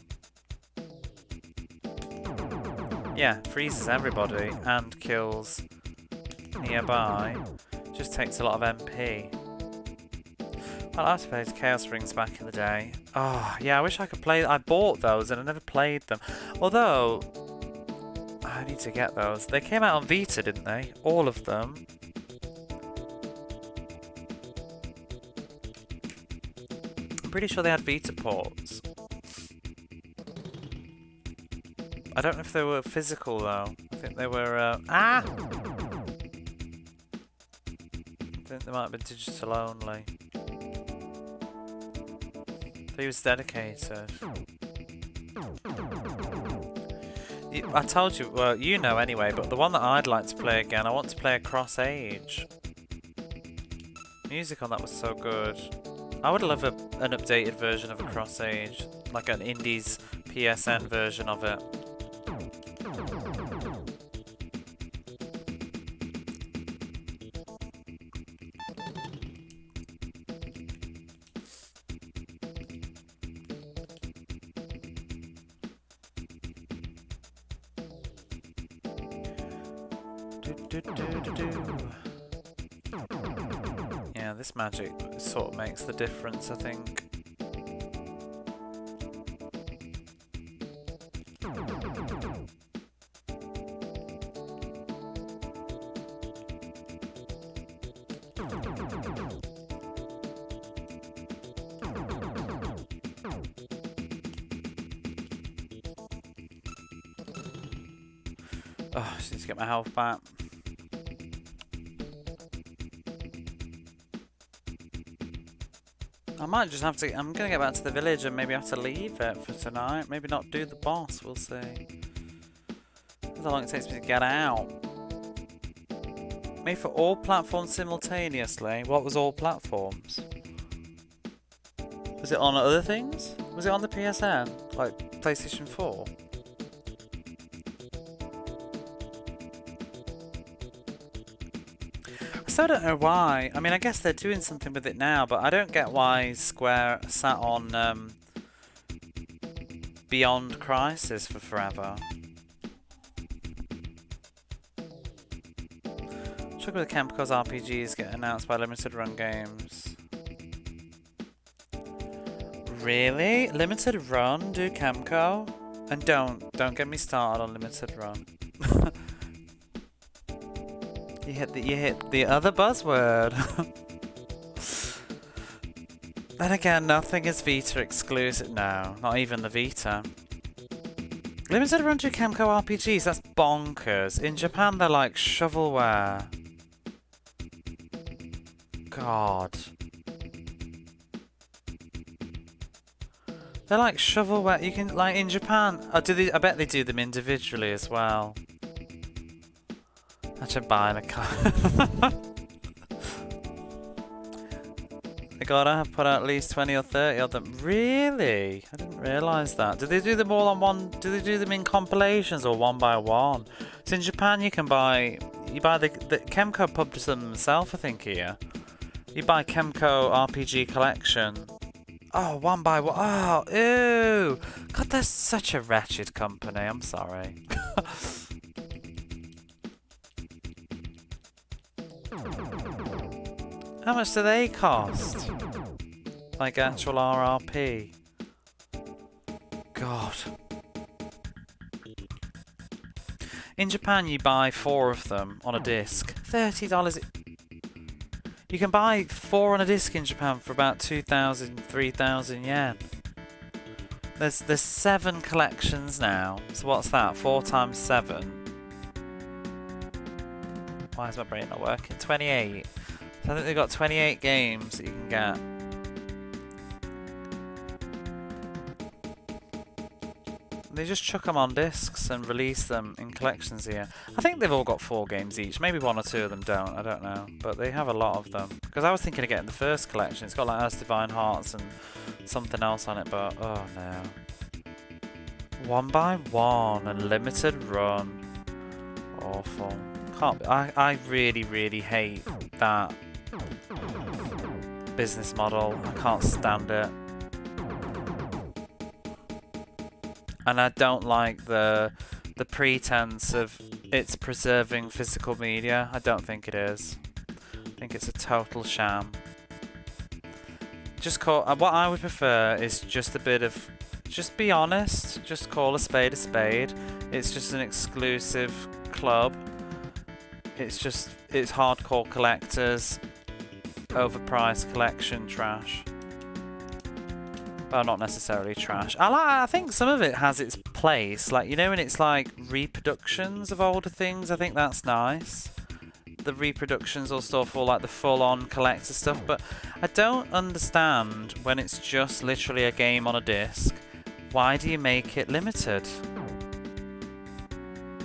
Yeah, freezes everybody and kills nearby. Just takes a lot of MP. Well, I have to play Chaos Rings back in the day. Oh, yeah, I wish I could play... I bought those and I never played them. Although, I need to get those. They came out on Vita, didn't they? All of them. I'm pretty sure they had Vita ports. I don't know if they were physical, though. I think they were... I think they might have been digital only. He was dedicated. I told you, well, you know anyway, but the one that I'd like to play again, I want to play Across Age. Music on that was so good. I would love an updated version of Across Age, like an Indies PSN version of it. Yeah, this magic sort of makes the difference, I think. Oh, I just need to get my health back. I might just have to. I'm gonna get back to the village and maybe have to leave it for tonight. Maybe not do the boss. We'll see. That's how long it takes me to get out. Made for all platforms simultaneously. What was all platforms? Was it on other things? Was it on the PSN? Like PlayStation 4? I still don't know why. I mean, I guess they're doing something with it now, but I don't get why Square sat on Beyond Crisis for forever. Trouble with Kemco's RPGs get announced by limited run games. Really? Limited run, do Kemco? And don't get me started on limited run. You hit the other buzzword. Then again, nothing is Vita exclusive now. Not even the Vita. Limited run to Kemco RPGs, that's bonkers. In Japan, they're like shovelware. God. They're like shovelware. You can, like, in Japan. Oh, I bet they do them individually as well. I should buy the car. They gotta put out at least 20 or 30 of them. Really? I didn't realise that. Do they do them all on one? Do they do them in compilations or one by one? So in Japan, you buy the Kemco publishes them themselves, I think, here. You buy Kemco RPG Collection. Oh, one by one. Oh, ew. God, they're such a wretched company. I'm sorry. How much do they cost? Like actual RRP? God. In Japan, you buy 4 of them on a disc. $30. You can buy 4 on a disc in Japan for about 2,000, 3,000 yen. There's 7 collections now. So what's that? 4 times 7. Why is my brain not working? 28. So I think they've got 28 games that you can get. They just chuck them on discs and release them in collections here. I think they've all got 4 games each. Maybe 1 or 2 of them don't. I don't know. But they have a lot of them. Because I was thinking of getting the first collection. It's got like Earth's Divine Hearts and something else on it. But oh no. 1 by 1 and limited run. Awful. Can't be. I really, really hate that business model. I can't stand it. And I don't like the pretense of it's preserving physical media. I don't think it is. I think it's a total sham. Just call what I would prefer is just a bit of, just be honest. Just call a spade a spade. It's just an exclusive club. It's hardcore collectors, overpriced collection trash. Well, not necessarily trash. I think some of it has its place. Like, you know, when it's like reproductions of older things, I think that's nice. The reproductions or stuff, or like the full-on collector stuff. But I don't understand when it's just literally a game on a disc. Why do you make it limited?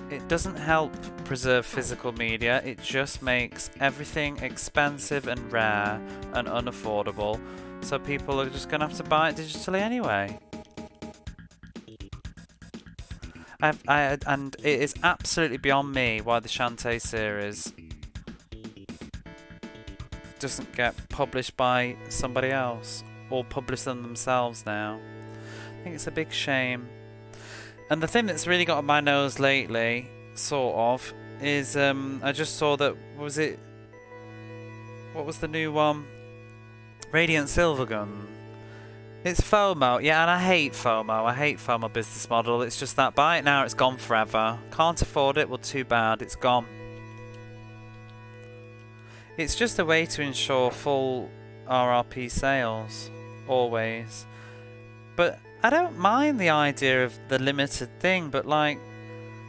It doesn't help preserve physical media. It just makes everything expensive and rare and unaffordable. So people are just going to have to buy it digitally anyway. And it is absolutely beyond me why the Shantae series doesn't get published by somebody else or publish them themselves now. I think it's a big shame. And the thing that's really got on my nose lately, sort of, is I just saw that, what was the new one? Radiant Silvergun. It's FOMO, yeah, and I hate FOMO. I hate FOMO business model. It's just that buy it now, it's gone forever. Can't afford it, well too bad, it's gone. It's just a way to ensure full RRP sales, always. But I don't mind the idea of the limited thing, but like,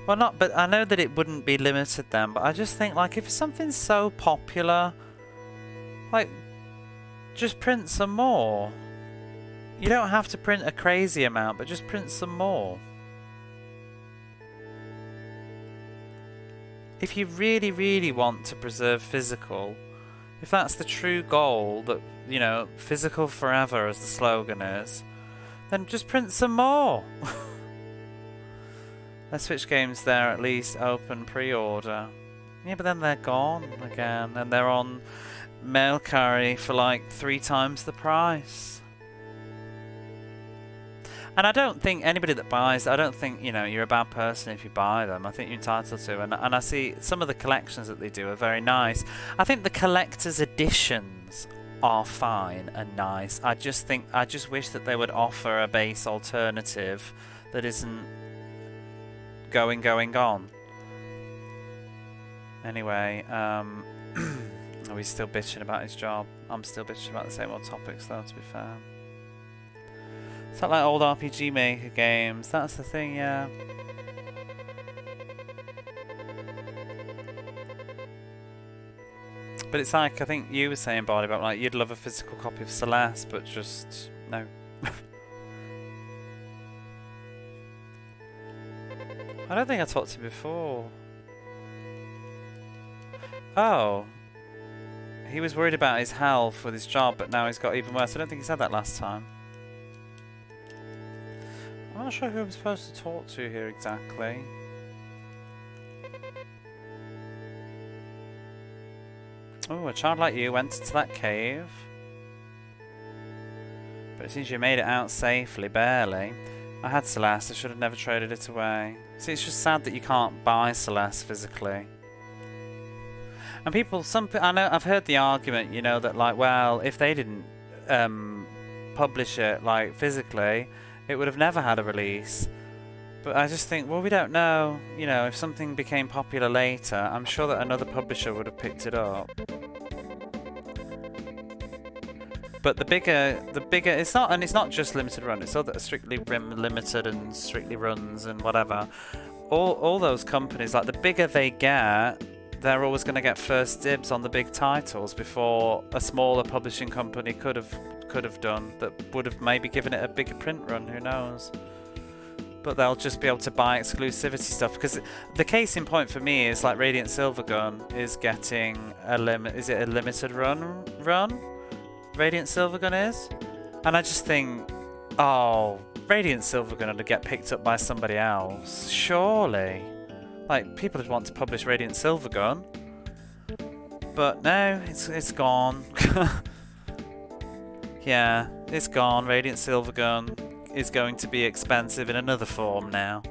well not, but I know that it wouldn't be limited then, but I just think like if something's so popular, like, just print some more. You don't have to print a crazy amount, but just print some more. If you really, really want to preserve physical, if that's the true goal, that, you know, physical forever as the slogan is, then just print some more. The Switch games there at least open pre-order. Yeah, but then they're gone again, and they're on mail carry for like 3 times the price. And I don't think anybody that buys, I don't think, you know, you're a bad person if you buy them. I think you're entitled to. And I see some of the collections that they do are very nice. I think the collector's editions are fine and nice. I just wish that they would offer a base alternative that isn't going on. Anyway, are we still bitching about his job? I'm still bitching about the same old topics though, to be fair. It's not like old RPG Maker games, that's the thing, yeah. But it's like, I think you were saying, Barney, about like, you'd love a physical copy of Celeste, but just, no. I don't think I talked to you before. Oh. He was worried about his health with his job, but now he's got even worse. I don't think he said that last time. I'm not sure who I'm supposed to talk to here exactly. Oh, a child like you went into that cave. But it seems you made it out safely, barely. I had Celeste, I should have never traded it away. See, it's just sad that you can't buy Celeste physically. And people, I know, I've heard the argument, you know, that like, well, if they didn't publish it, like, physically, it would have never had a release. But I just think, well, we don't know. You know, if something became popular later, I'm sure that another publisher would have picked it up. But the bigger, it's not, and it's not just limited run. It's all that are strictly limited and strictly runs and whatever. All those companies, like the bigger they get, they're always going to get first dibs on the big titles before a smaller publishing company could have done, that would have maybe given it a bigger print run, who knows. But they'll just be able to buy exclusivity stuff, because the case in point for me is like Radiant Silvergun is getting a limited run? Radiant Silvergun is? And I just think, oh, Radiant Silvergun would get picked up by somebody else, surely. Like, people would want to publish Radiant Silvergun. But no, it's gone. Yeah, it's gone. Radiant Silvergun is going to be expensive in another form now.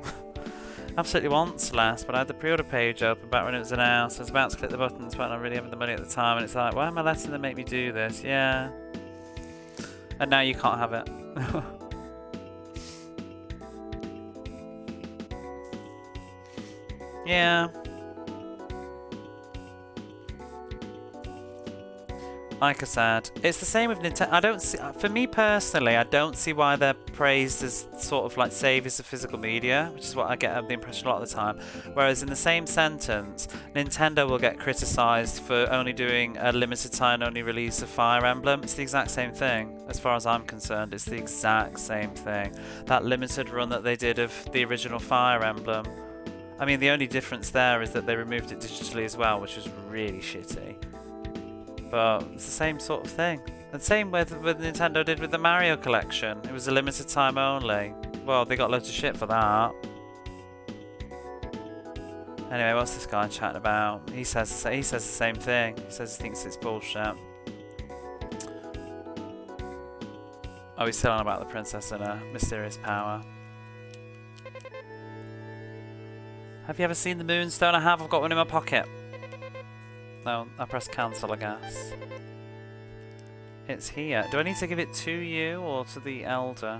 Absolutely want Celeste, but I had the pre-order page open back when it was announced. I was about to click the buttons, but I not really having the money at the time, and it's like, why am I letting them make me do this? Yeah. And now you can't have it. Yeah. Like I said, it's the same with Nintendo. I don't see, for me personally, I don't see why they're praised as sort of like saviors of physical media, which is what I get the impression a lot of the time. Whereas in the same sentence, Nintendo will get criticised for only doing a limited time only release of Fire Emblem. It's the exact same thing, as far as I'm concerned. It's the exact same thing. That limited run that they did of the original Fire Emblem. I mean, the only difference there is that they removed it digitally as well, which was really shitty. But it's the same sort of thing. And same with Nintendo did with the Mario collection. It was a limited time only. Well, they got loads of shit for that. Anyway, what's this guy chatting about? He says the same thing. He says he thinks it's bullshit. Oh, he's still on about the princess and her mysterious power. Have you ever seen the Moonstone? I have. I've got one in my pocket. No, I pressed cancel, I guess. It's here. Do I need to give it to you or to the elder?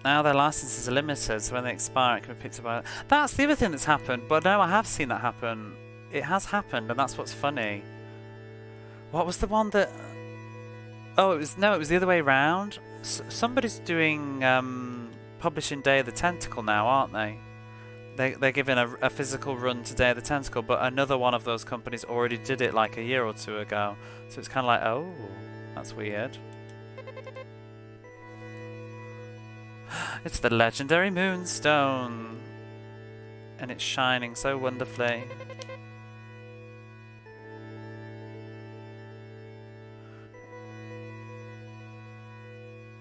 Now their licenses are limited, so when they expire it can be picked up by... That's the other thing that's happened, but no, I have seen that happen. It has happened, and that's what's funny. What was the one that... Oh, it was the other way round. Somebody's doing Publishing Day of the Tentacle now, aren't they? They're giving a physical run to Day of the Tentacle, but another one of those companies already did it like a year or two ago. So it's kind of like, oh, that's weird. It's the legendary Moonstone, and it's shining so wonderfully.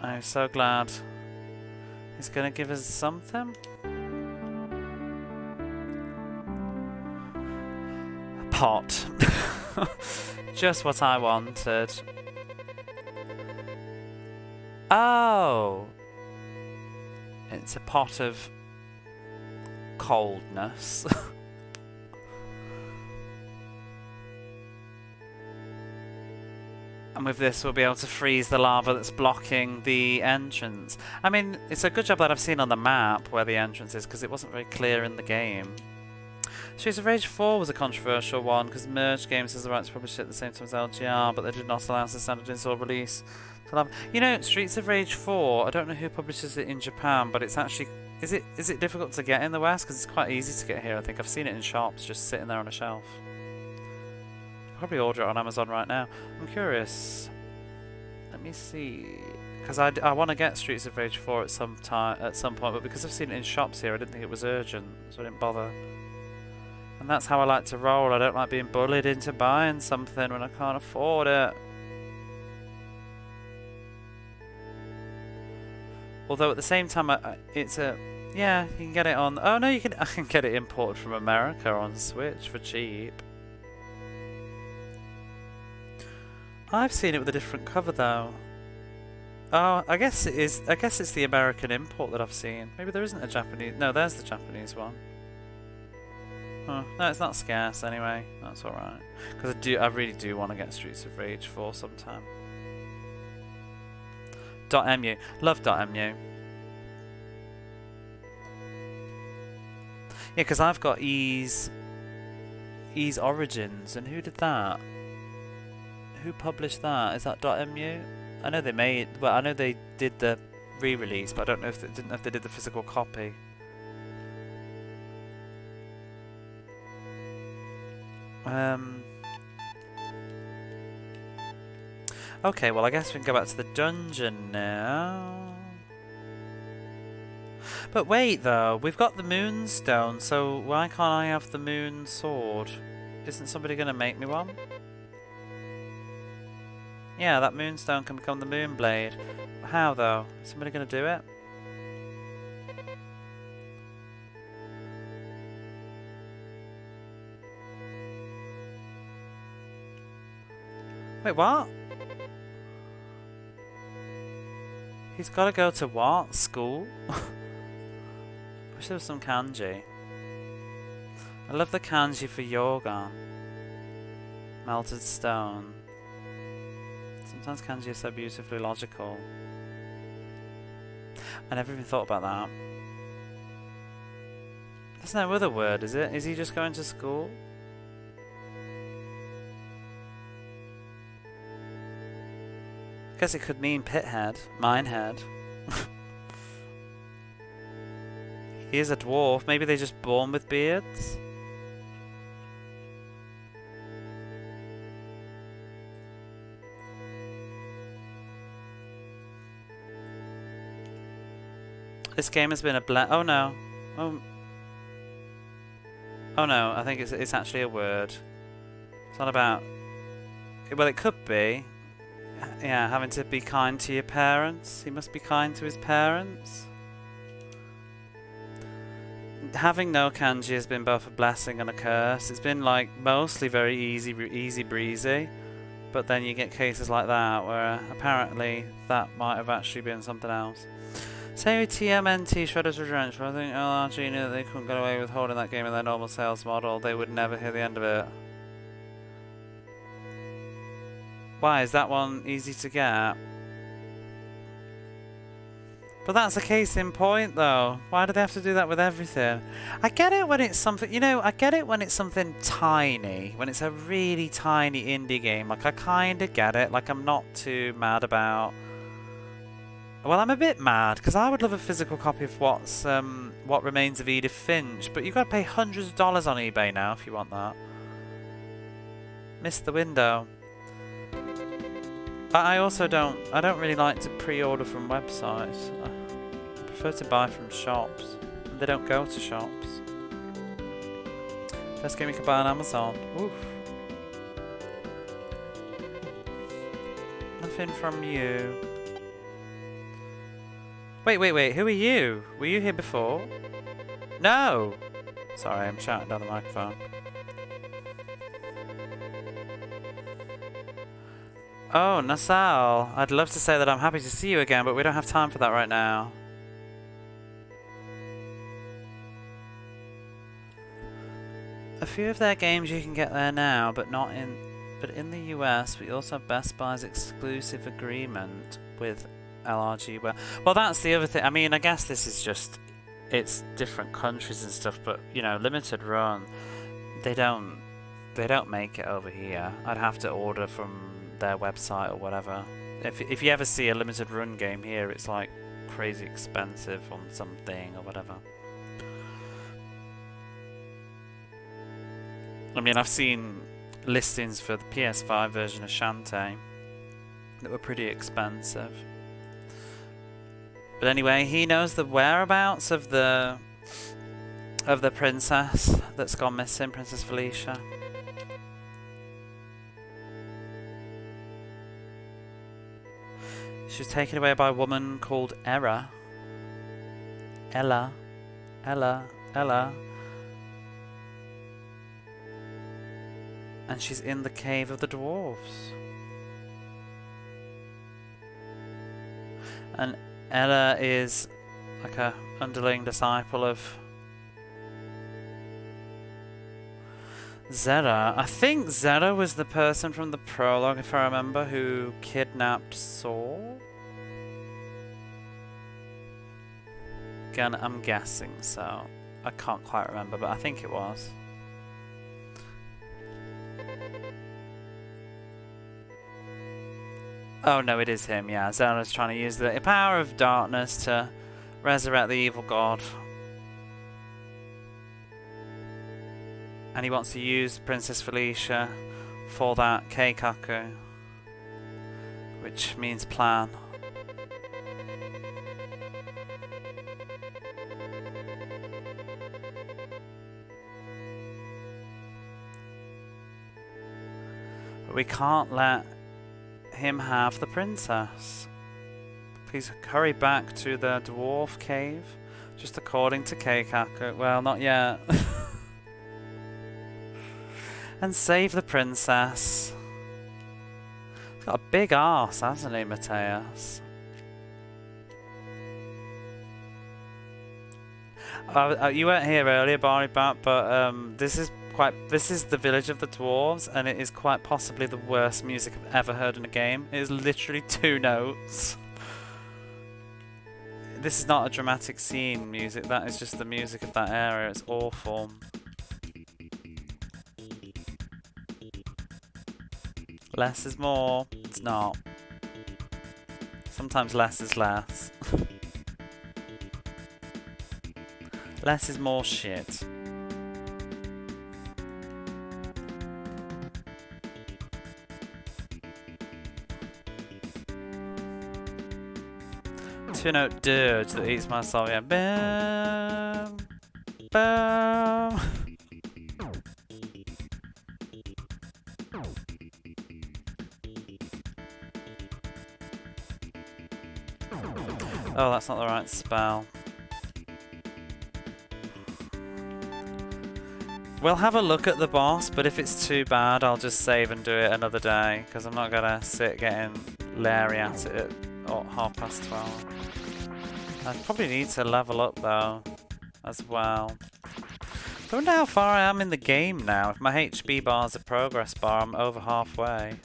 I'm so glad he's gonna give us something. A pot. Just what I wanted. Oh! It's a pot of coldness. And with this we'll be able to freeze the lava that's blocking the entrance. I mean, it's a good job that I've seen on the map where the entrance is, because it wasn't very clear in the game. Streets of Rage 4 was a controversial one, because Merge Games has the right to publish it at the same time as LGR, but they did not allow us a standard install release. You know, Streets of Rage 4, I don't know who publishes it in Japan, but it's actually... Is it difficult to get in the West? Because it's quite easy to get here, I think. I've seen it in shops, just sitting there on a shelf. Probably order it on Amazon right now. I'm curious. Let me see. Because I want to get Streets of Rage 4 at some point, but because I've seen it in shops here, I didn't think it was urgent, so I didn't bother. And that's how I like to roll. I don't like being bullied into buying something when I can't afford it. Although at the same time, it's a... Yeah, you can get it on... Oh no, I can get it imported from America on Switch for cheap. I've seen it with a different cover though. Oh, I guess it is. I guess it's the American import that I've seen. Maybe there isn't a Japanese... No, there's the Japanese one. Huh. No, it's not scarce anyway. That's alright. Because I really do want to get Streets of Rage 4 sometime. .mu. Love .mu. Yeah, because I've got Ease Origins, and who did that? Who published that? Is that .mu? I know they made... Well, I know they did the re-release, but I don't know if they did the physical copy. Okay, well I guess we can go back to the dungeon now. But wait though, we've got the Moonstone, so why can't I have the Moon Sword? Isn't somebody going to make me one? Yeah, that Moonstone can become the Moon Blade. How though? Is somebody going to do it? Wait, what? He's got to go to what? School? Wish there was some kanji. I love the kanji for yoga. Melted stone. Sometimes kanji is so beautifully logical. I never even thought about that. There's no other word, is it? Is he just going to school? I guess it could mean pithead, minehead. He is a dwarf. Maybe they're just born with beards? This game has been a oh no. Oh no, I think it's actually a word. It's not about... Well, it could be. Yeah, having to be kind to your parents. He must be kind to his parents. Having no kanji has been both a blessing and a curse. It's been like mostly very easy breezy, but then you get cases like that where apparently that might have actually been something else. Say TMNT Shredder's Revenge, but I think LRG knew that they couldn't get away with holding that game in their normal sales model. They would never hear the end of it. Why? Is that one easy to get? But that's a case in point, though. Why do they have to do that with everything? I get it when it's something, you know, I get it when it's something tiny. When it's a really tiny indie game. Like, I kind of get it. Like, I'm not too mad about... Well, I'm a bit mad, because I would love a physical copy of What Remains of Edith Finch. But you've got to pay hundreds of dollars on eBay now if you want that. Missed the window. I also don't really like to pre-order from websites. I prefer to buy from shops. They don't go to shops. First game you can buy on Amazon. Oof. Nothing from you. Wait, who are you? Were you here before? No! Sorry, I'm shouting down the microphone. Oh, Nasal. I'd love to say that I'm happy to see you again, but we don't have time for that right now. A few of their games you can get there now, but in the US, we also have Best Buy's exclusive agreement with LRG. Well, that's the other thing. I mean, I guess this is just, it's different countries and stuff, but you know, limited run, they don't make it over here. I'd have to order from their website or whatever. If you ever see a limited run game here, it's like crazy expensive on something or whatever. I mean, I've seen listings for the PS5 version of Shantae that were pretty expensive. But anyway, he knows the whereabouts of the princess that's gone missing, Princess Felicia. She was taken away by a woman called Ella. And she's in the cave of the dwarves. And Ella is like a underling disciple of Zera. I think Zera was the person from the prologue, if I remember, who kidnapped Saul. Again, I'm guessing, so I can't quite remember, but I think it was. Oh no, it is him, yeah. Zera's trying to use the power of darkness to resurrect the evil god. And he wants to use Princess Felicia for that keikaku, which means plan. But we can't let him have the princess. Please hurry back to the dwarf cave, just according to keikaku. Well, not yet. And save the princess. He's got a big arse, hasn't he, Mateus? You weren't here earlier, Baribat, but this is the village of the dwarves, and it is quite possibly the worst music I've ever heard in a game. It is literally 2 notes. This is not a dramatic scene music, that is just the music of that area. It's awful. Less is more. It's not. Sometimes less is less. Less is more shit. Two-note dirge that eats my soul, yeah. Bam, bam. Oh, that's not the right spell. We'll have a look at the boss, but if it's too bad, I'll just save and do it another day, because I'm not going to sit getting leery at it at 12:30. I probably need to level up though, as well. I wonder how far I am in the game now. If my HB bar is a progress bar, I'm over halfway.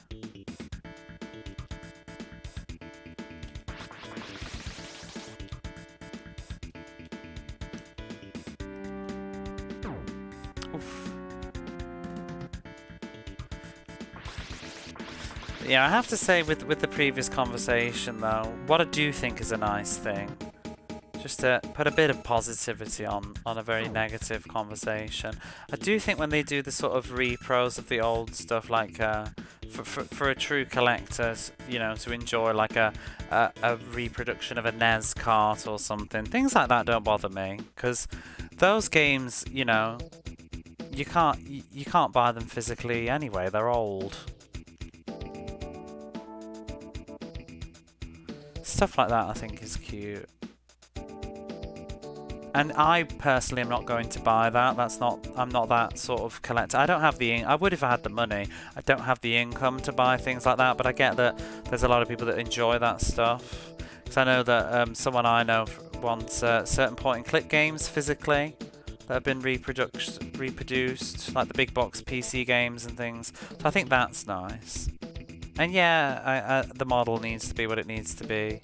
Oof. Yeah, I have to say with the previous conversation though, what I do think is a nice thing, just to put a bit of positivity on a very negative conversation. I do think when they do the sort of repros of the old stuff, like for a true collector, you know, to enjoy like a reproduction of a NES cart or something, things like that don't bother me, because those games, you know, you can't buy them physically anyway. They're old. Stuff like that I think is cute. And I personally am not going to buy that. I'm not that sort of collector. I don't have I would if I had the money. I don't have the income to buy things like that, but I get that there's a lot of people that enjoy that stuff. Because I know that someone I know wants certain point-and-click games physically that have been reproduced, like the big box PC games and things. So I think that's nice. And yeah, the model needs to be what it needs to be,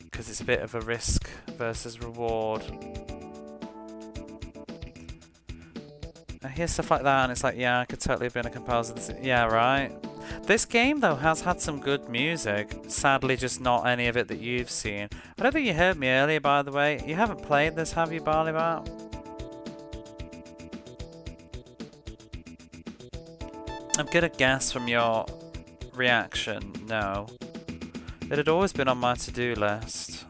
because it's a bit of a risk versus reward. I hear stuff like that and it's like, yeah, I could totally have been a composer. Yeah, right. This game though has had some good music. Sadly, just not any of it that you've seen. I don't think you heard me earlier, by the way. You haven't played this, have you, Barleybat? I'm gonna guess from your reaction, no. It had always been on my to-do list.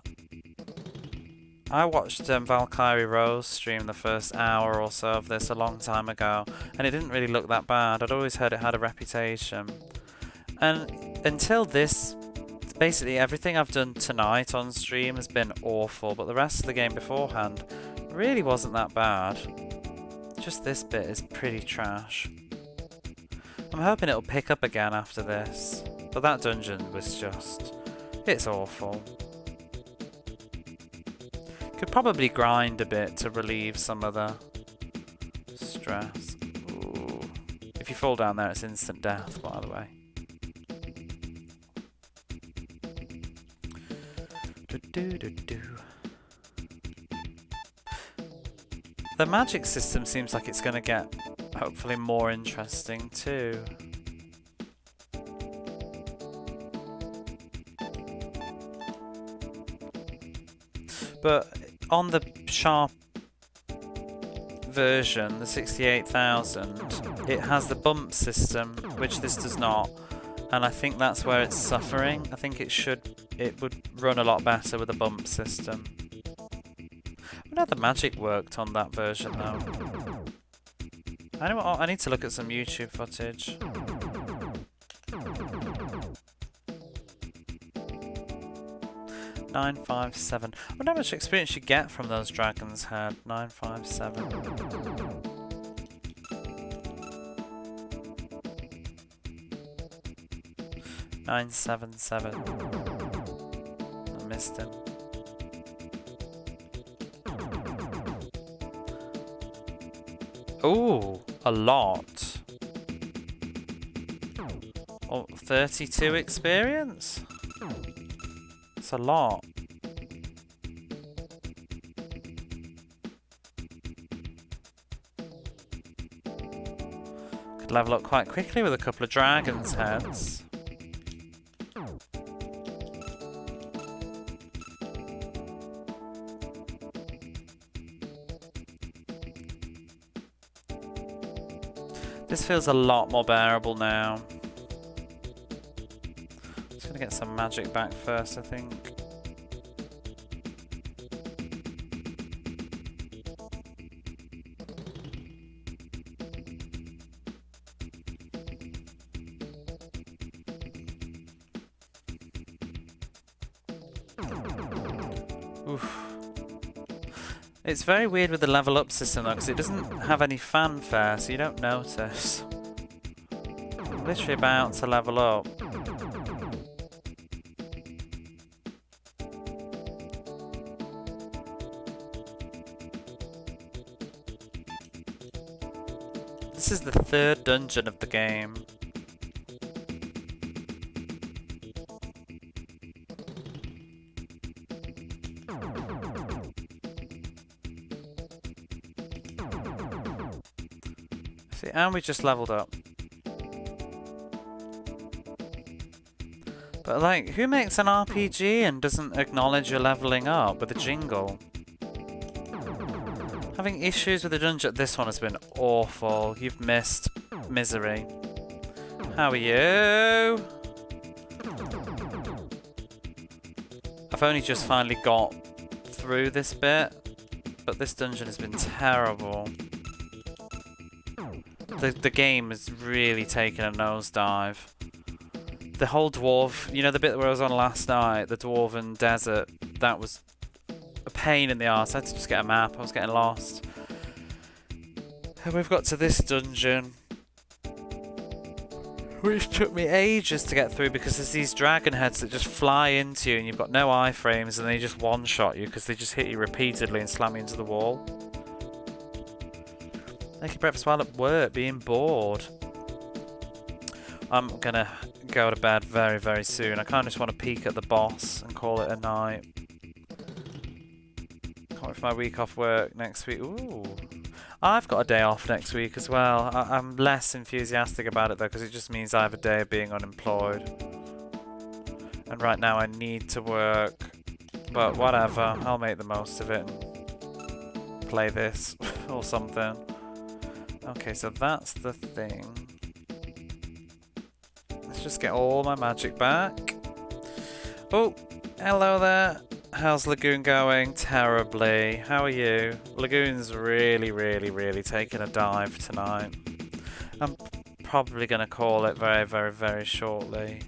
I watched Valkyrie Rose stream the first hour or so of this a long time ago, and it didn't really look that bad. I'd always heard it had a reputation. And until this, basically everything I've done tonight on stream has been awful, but the rest of the game beforehand really wasn't that bad. Just this bit is pretty trash. I'm hoping it'll pick up again after this, but that dungeon was just... it's awful. Could probably grind a bit to relieve some of the stress. Ooh. If you fall down there, it's instant death, by the way. The magic system seems like it's going to get hopefully more interesting too. But on the sharp version, the 68,000, it has the bump system, which this does not, and I think that's where it's suffering. I think it would run a lot better with a bump system. I wonder how the magic worked on that version though. I need to look at some YouTube footage. 957. I wonder how much experience you get from those dragon's head. 957. 977. I missed him. Ooh, a lot. Oh, 32 experience? It's a lot. Could level up quite quickly with a couple of dragon's heads. This feels a lot more bearable now. Just gonna get some magic back first, I think. Oof. It's very weird with the level up system though, because it doesn't have any fanfare, so you don't notice. I'm literally about to level up. This is the 3rd dungeon of the game. See, and we just leveled up. But like, who makes an RPG and doesn't acknowledge you're leveling up with a jingle? Having issues with the dungeon. This one has been awful. You've missed misery. How are you? I've only just finally got through this bit, but this dungeon has been terrible. The game has really taken a nosedive. The whole dwarf, you know, the bit where I was on last night, the dwarven desert, that was a pain in the arse. I had to just get a map. I was getting lost. And we've got to this dungeon, which took me ages to get through because there's these dragon heads that just fly into you and you've got no iframes and they just one-shot you because they just hit you repeatedly and slam you into the wall. Making breakfast while at work, being bored. I'm gonna go to bed very, very soon. I kind of just want to peek at the boss and call it a night. Can't wait for my week off work next week. Ooh. I've got a day off next week as well. I'm less enthusiastic about it though, because it just means I have a day of being unemployed. And right now I need to work. But whatever, I'll make the most of it and play this or something. Okay, so that's the thing. Let's just get all my magic back. Oh, hello there. How's Lagoon going? Terribly. How are you? Lagoon's really, really, really taking a dive tonight. I'm probably going to call it very, very, very shortly.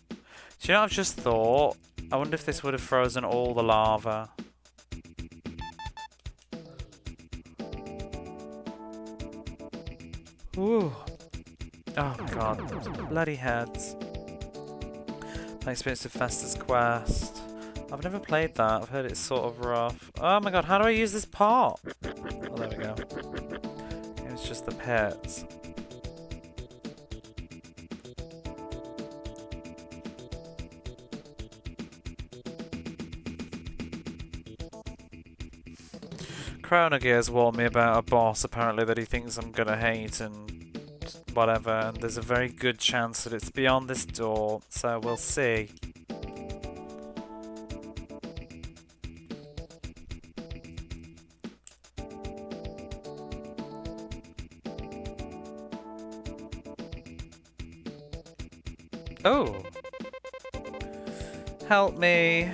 Do you know what I've just thought? I wonder if this would have frozen all the lava. Ooh. Oh god, those bloody heads. My experience with Festus Quest. I've never played that. I've heard it's sort of rough. Oh my god, how do I use this pot? Oh, there we go. It's just the pits. Chronogear's warned me about a boss apparently that he thinks I'm gonna hate and whatever, and there's a very good chance that it's beyond this door, so we'll see. Oh! Help me!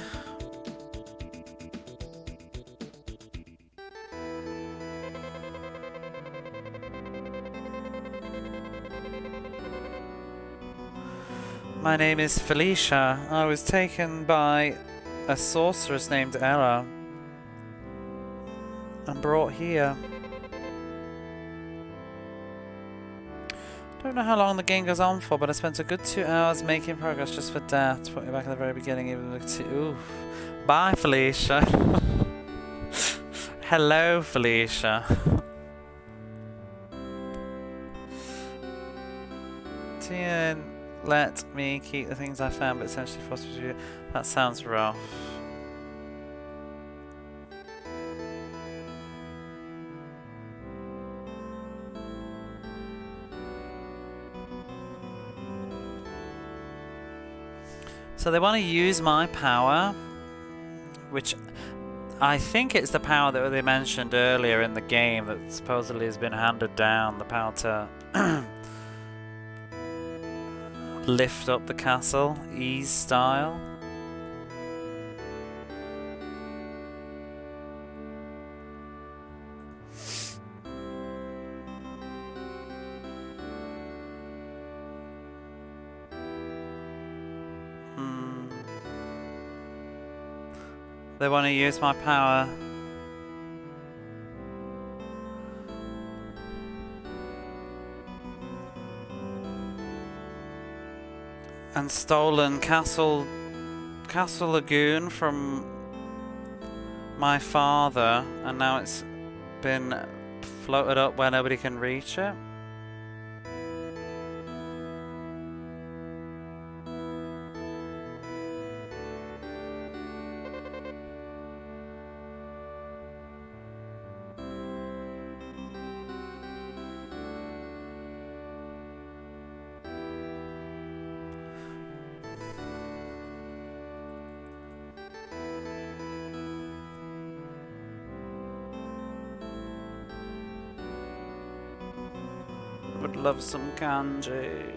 My name is Felicia. I was taken by a sorceress named Ella and brought here. Don't know how long the game goes on for, but I spent a good 2 hours making progress just for death. To put me back at the very beginning, even with oof. Bye, Felicia. Hello, Felicia. Tian, let me keep the things I found, but essentially forced you. That sounds rough. So they want to use my power, which I think it's the power that they mentioned earlier in the game that supposedly has been handed down, the power to lift up the castle, ease style. They want to use my power. And stolen Castle Lagoon from my father, and now it's been floated up where nobody can reach it. Love some kanji.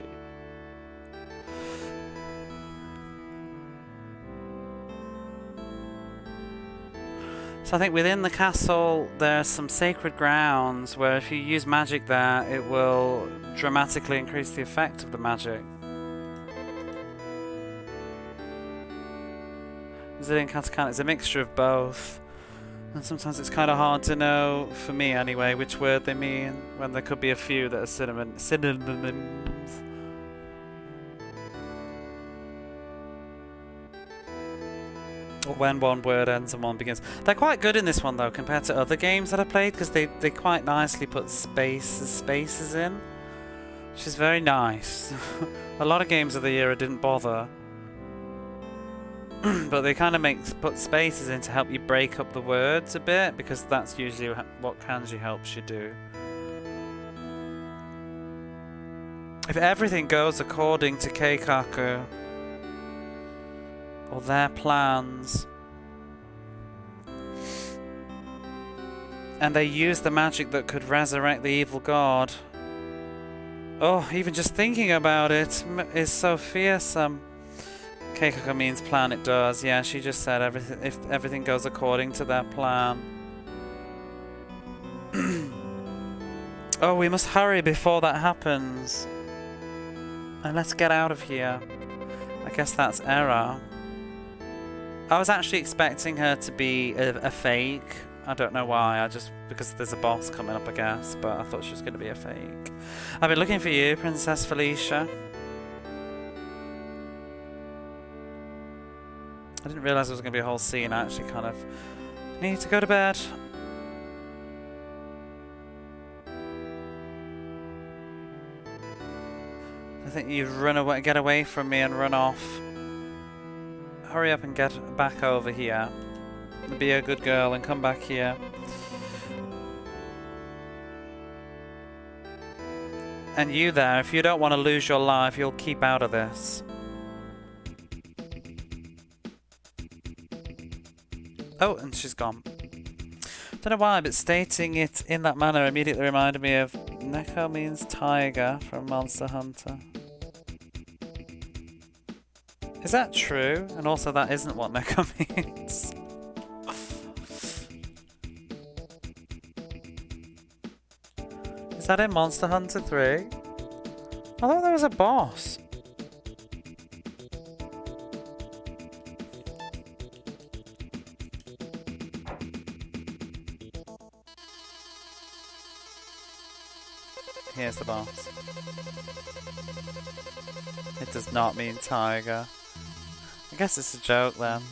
So I think within the castle there's some sacred grounds where if you use magic there, it will dramatically increase the effect of the magic. Zillion katakana is a mixture of both. And sometimes it's kind of hard to know, for me anyway, which word they mean, when there could be a few that are synonyms. Or when one word ends and one begins. They're quite good in this one though, compared to other games that I played, because they quite nicely put spaces in, which is very nice. A lot of games of the era didn't bother. But they kind of put spaces in to help you break up the words a bit, because that's usually what kanji helps you do. If everything goes according to Keikaku, or their plans, and they use the magic that could resurrect the evil god, oh, even just thinking about it is so fearsome. Keikaku means plan, it does. Yeah, she just said everything. If everything goes according to their plan. Oh, we must hurry before that happens. And let's get out of here. I guess that's Era. I was actually expecting her to be a fake. I don't know why. Because there's a boss coming up, I guess. But I thought she was going to be a fake. I've been looking for you, Princess Felicia. I didn't realise there was going to be a whole scene. I actually kind of need to go to bed. I think you've run away, get away from me and run off. Hurry up and get back over here. Be a good girl and come back here. And you there, if you don't want to lose your life, you'll keep out of this. Oh, and she's gone. Don't know why, but stating it in that manner immediately reminded me of Neko means tiger from Monster Hunter. Is that true? And also that isn't what Neko means. Is that in Monster Hunter 3? I thought there was a boss. Here's the boss. It does not mean tiger. I guess it's a joke then.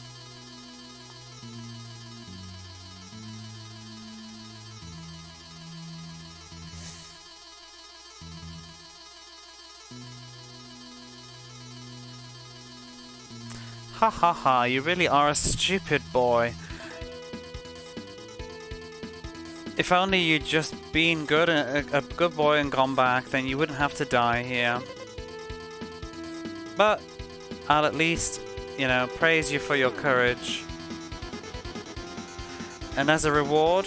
Ha ha ha, you really are a stupid boy. If only you'd just been good, a good boy and gone back, then you wouldn't have to die here. But I'll at least, you know, praise you for your courage. And as a reward,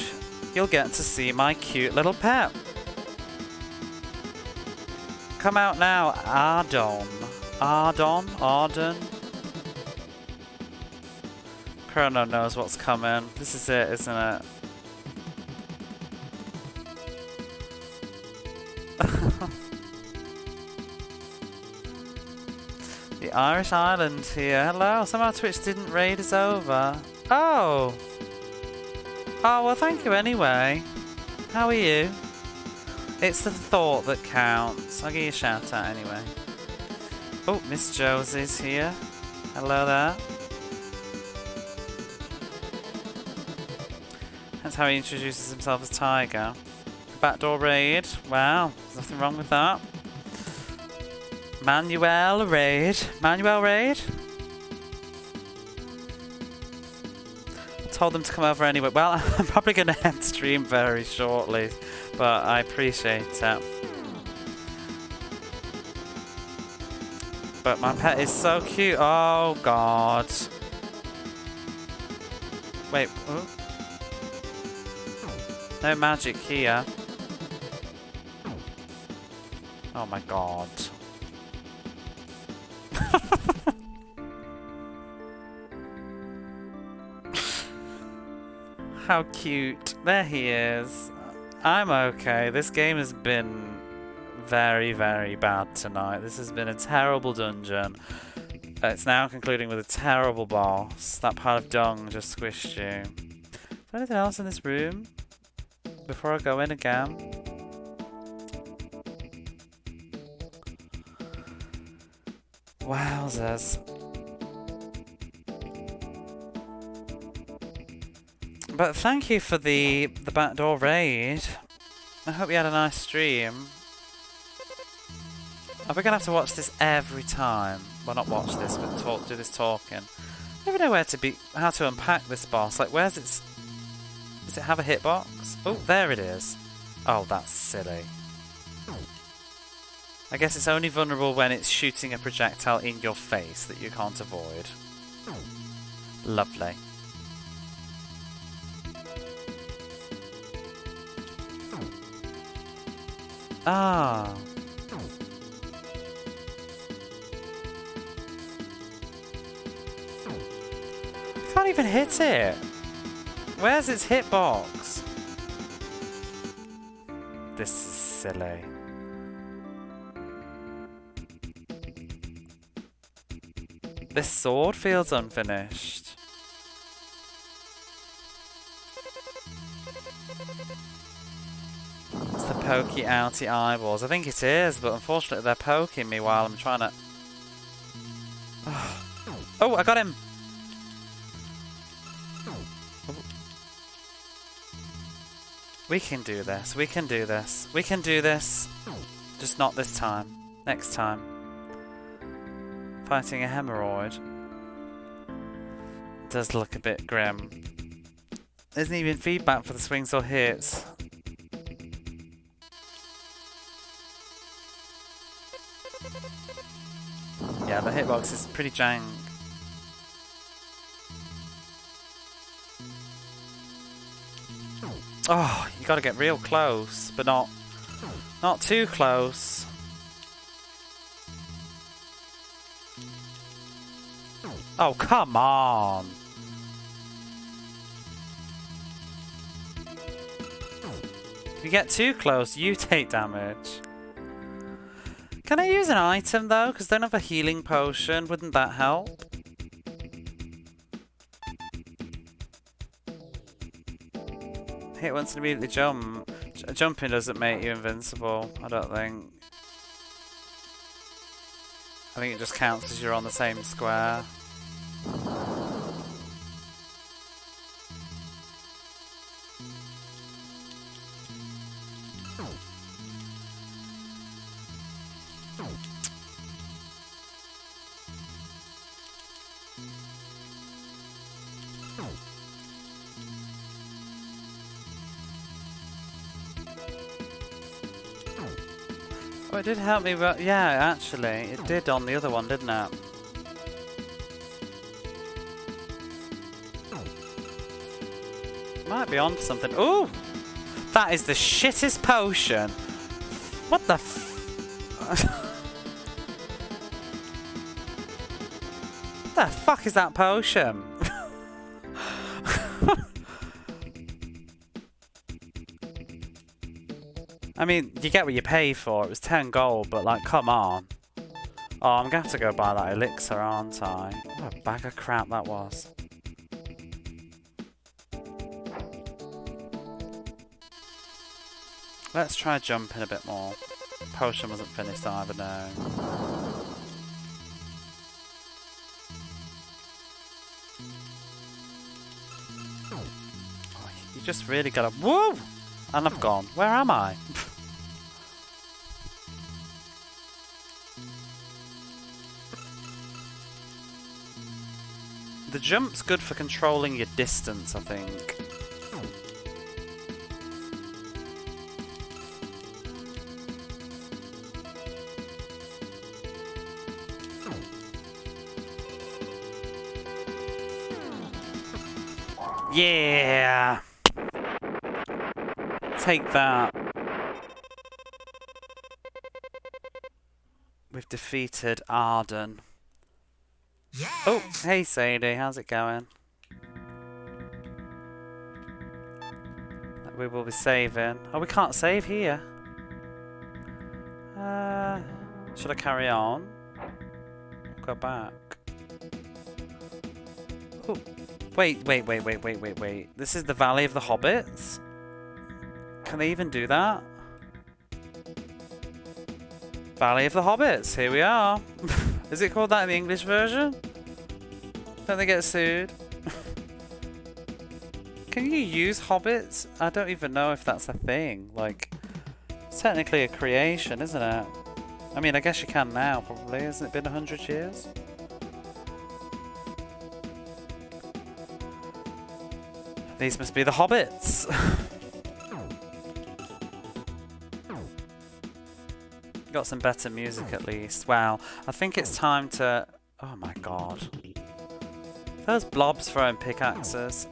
you'll get to see my cute little pet. Come out now, Ardon. Arden? Chrono knows what's coming. This is it, isn't it? The Irish Island here. Hello. Somehow Twitch didn't raid us over. Oh. Oh, well, thank you anyway. How are you? It's the thought that counts. I'll give you a shout out anyway. Oh, Miss Josie's here. Hello there. That's how he introduces himself as Tiger. Backdoor raid. Wow, there's nothing wrong with that. Manuel raid. Manuel raid? I told them to come over anyway. Well, I'm probably going to end stream very shortly, but I appreciate it. But my pet is so cute. Oh, God. Wait. Oh. No magic here. Oh my god. How cute. There he is. I'm okay. This game has been very, very bad tonight. This has been a terrible dungeon. It's now concluding with a terrible boss. That pile of dung just squished you. Is there anything else in this room? Before I go in again? Wowzers. But thank you for the backdoor raid. I hope you had a nice stream. Are we gonna have to watch this every time? Well, not watch this, but do this talking. I don't even know how to unpack this boss. Like, where's its... Does it have a hitbox? Oh, there it is. Oh, that's silly. I guess it's only vulnerable when it's shooting a projectile in your face that you can't avoid. Lovely. Ah. I can't even hit it. Where's its hitbox? This is silly. This sword feels unfinished. It's the pokey outy eyeballs. I think it is, but unfortunately they're poking me while I'm trying to... Oh, I got him! We can do this. We can do this. We can do this. Just not this time. Next time. Fighting a hemorrhoid. Does look a bit grim. There isn't even feedback for the swings or hits. Yeah, the hitbox is pretty jank. Oh, you gotta get real close, but not too close. Oh, come on! If you get too close, you take damage. Can I use an item though? Because I don't have a healing potion. Wouldn't that help? Hit once and immediately jump. Jumping doesn't make you invincible, I don't think. I think it just counts as you're on the same square. Oh, it did help me, but yeah, actually, it did on the other one, didn't it? Might be on for something. Ooh! That is the shittest potion! What the f... What the fuck is that potion? I mean, you get what you pay for. It was 10 gold, but like, come on. Oh, I'm gonna have to go buy that elixir, aren't I? What a bag of crap that was. Let's try jumping a bit more. Potion wasn't finished either, no. Oh, you just really gotta... Woo! And I've gone. Where am I? The jump's good for controlling your distance, I think. Yeah! Take that. We've defeated Arden. Yes. Oh, hey Sadie, how's it going? We will be saving. Oh, we can't save here. Should I carry on? Go back. Oh, wait. This is the Valley of the Hobbits? Can they even do that? Valley of the Hobbits, here we are. Is it called that in the English version? Don't they get sued? Can you use hobbits? I don't even know if that's a thing. Like, it's technically a creation, isn't it? I mean, I guess you can now, probably. Hasn't it been 100 years? These must be the hobbits. Got some better music at least. Wow. I think it's time to... Oh my god. Those blobs throwing pickaxes.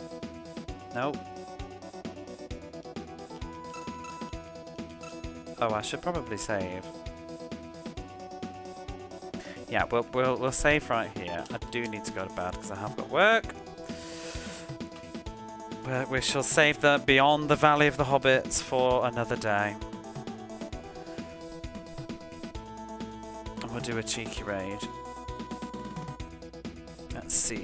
Nope. Oh, I should probably save. Yeah, we'll save right here. I do need to go to bed because I have got work. But we shall save the Beyond the Valley of the Hobbits for another day. And we'll do a cheeky raid. Let's see.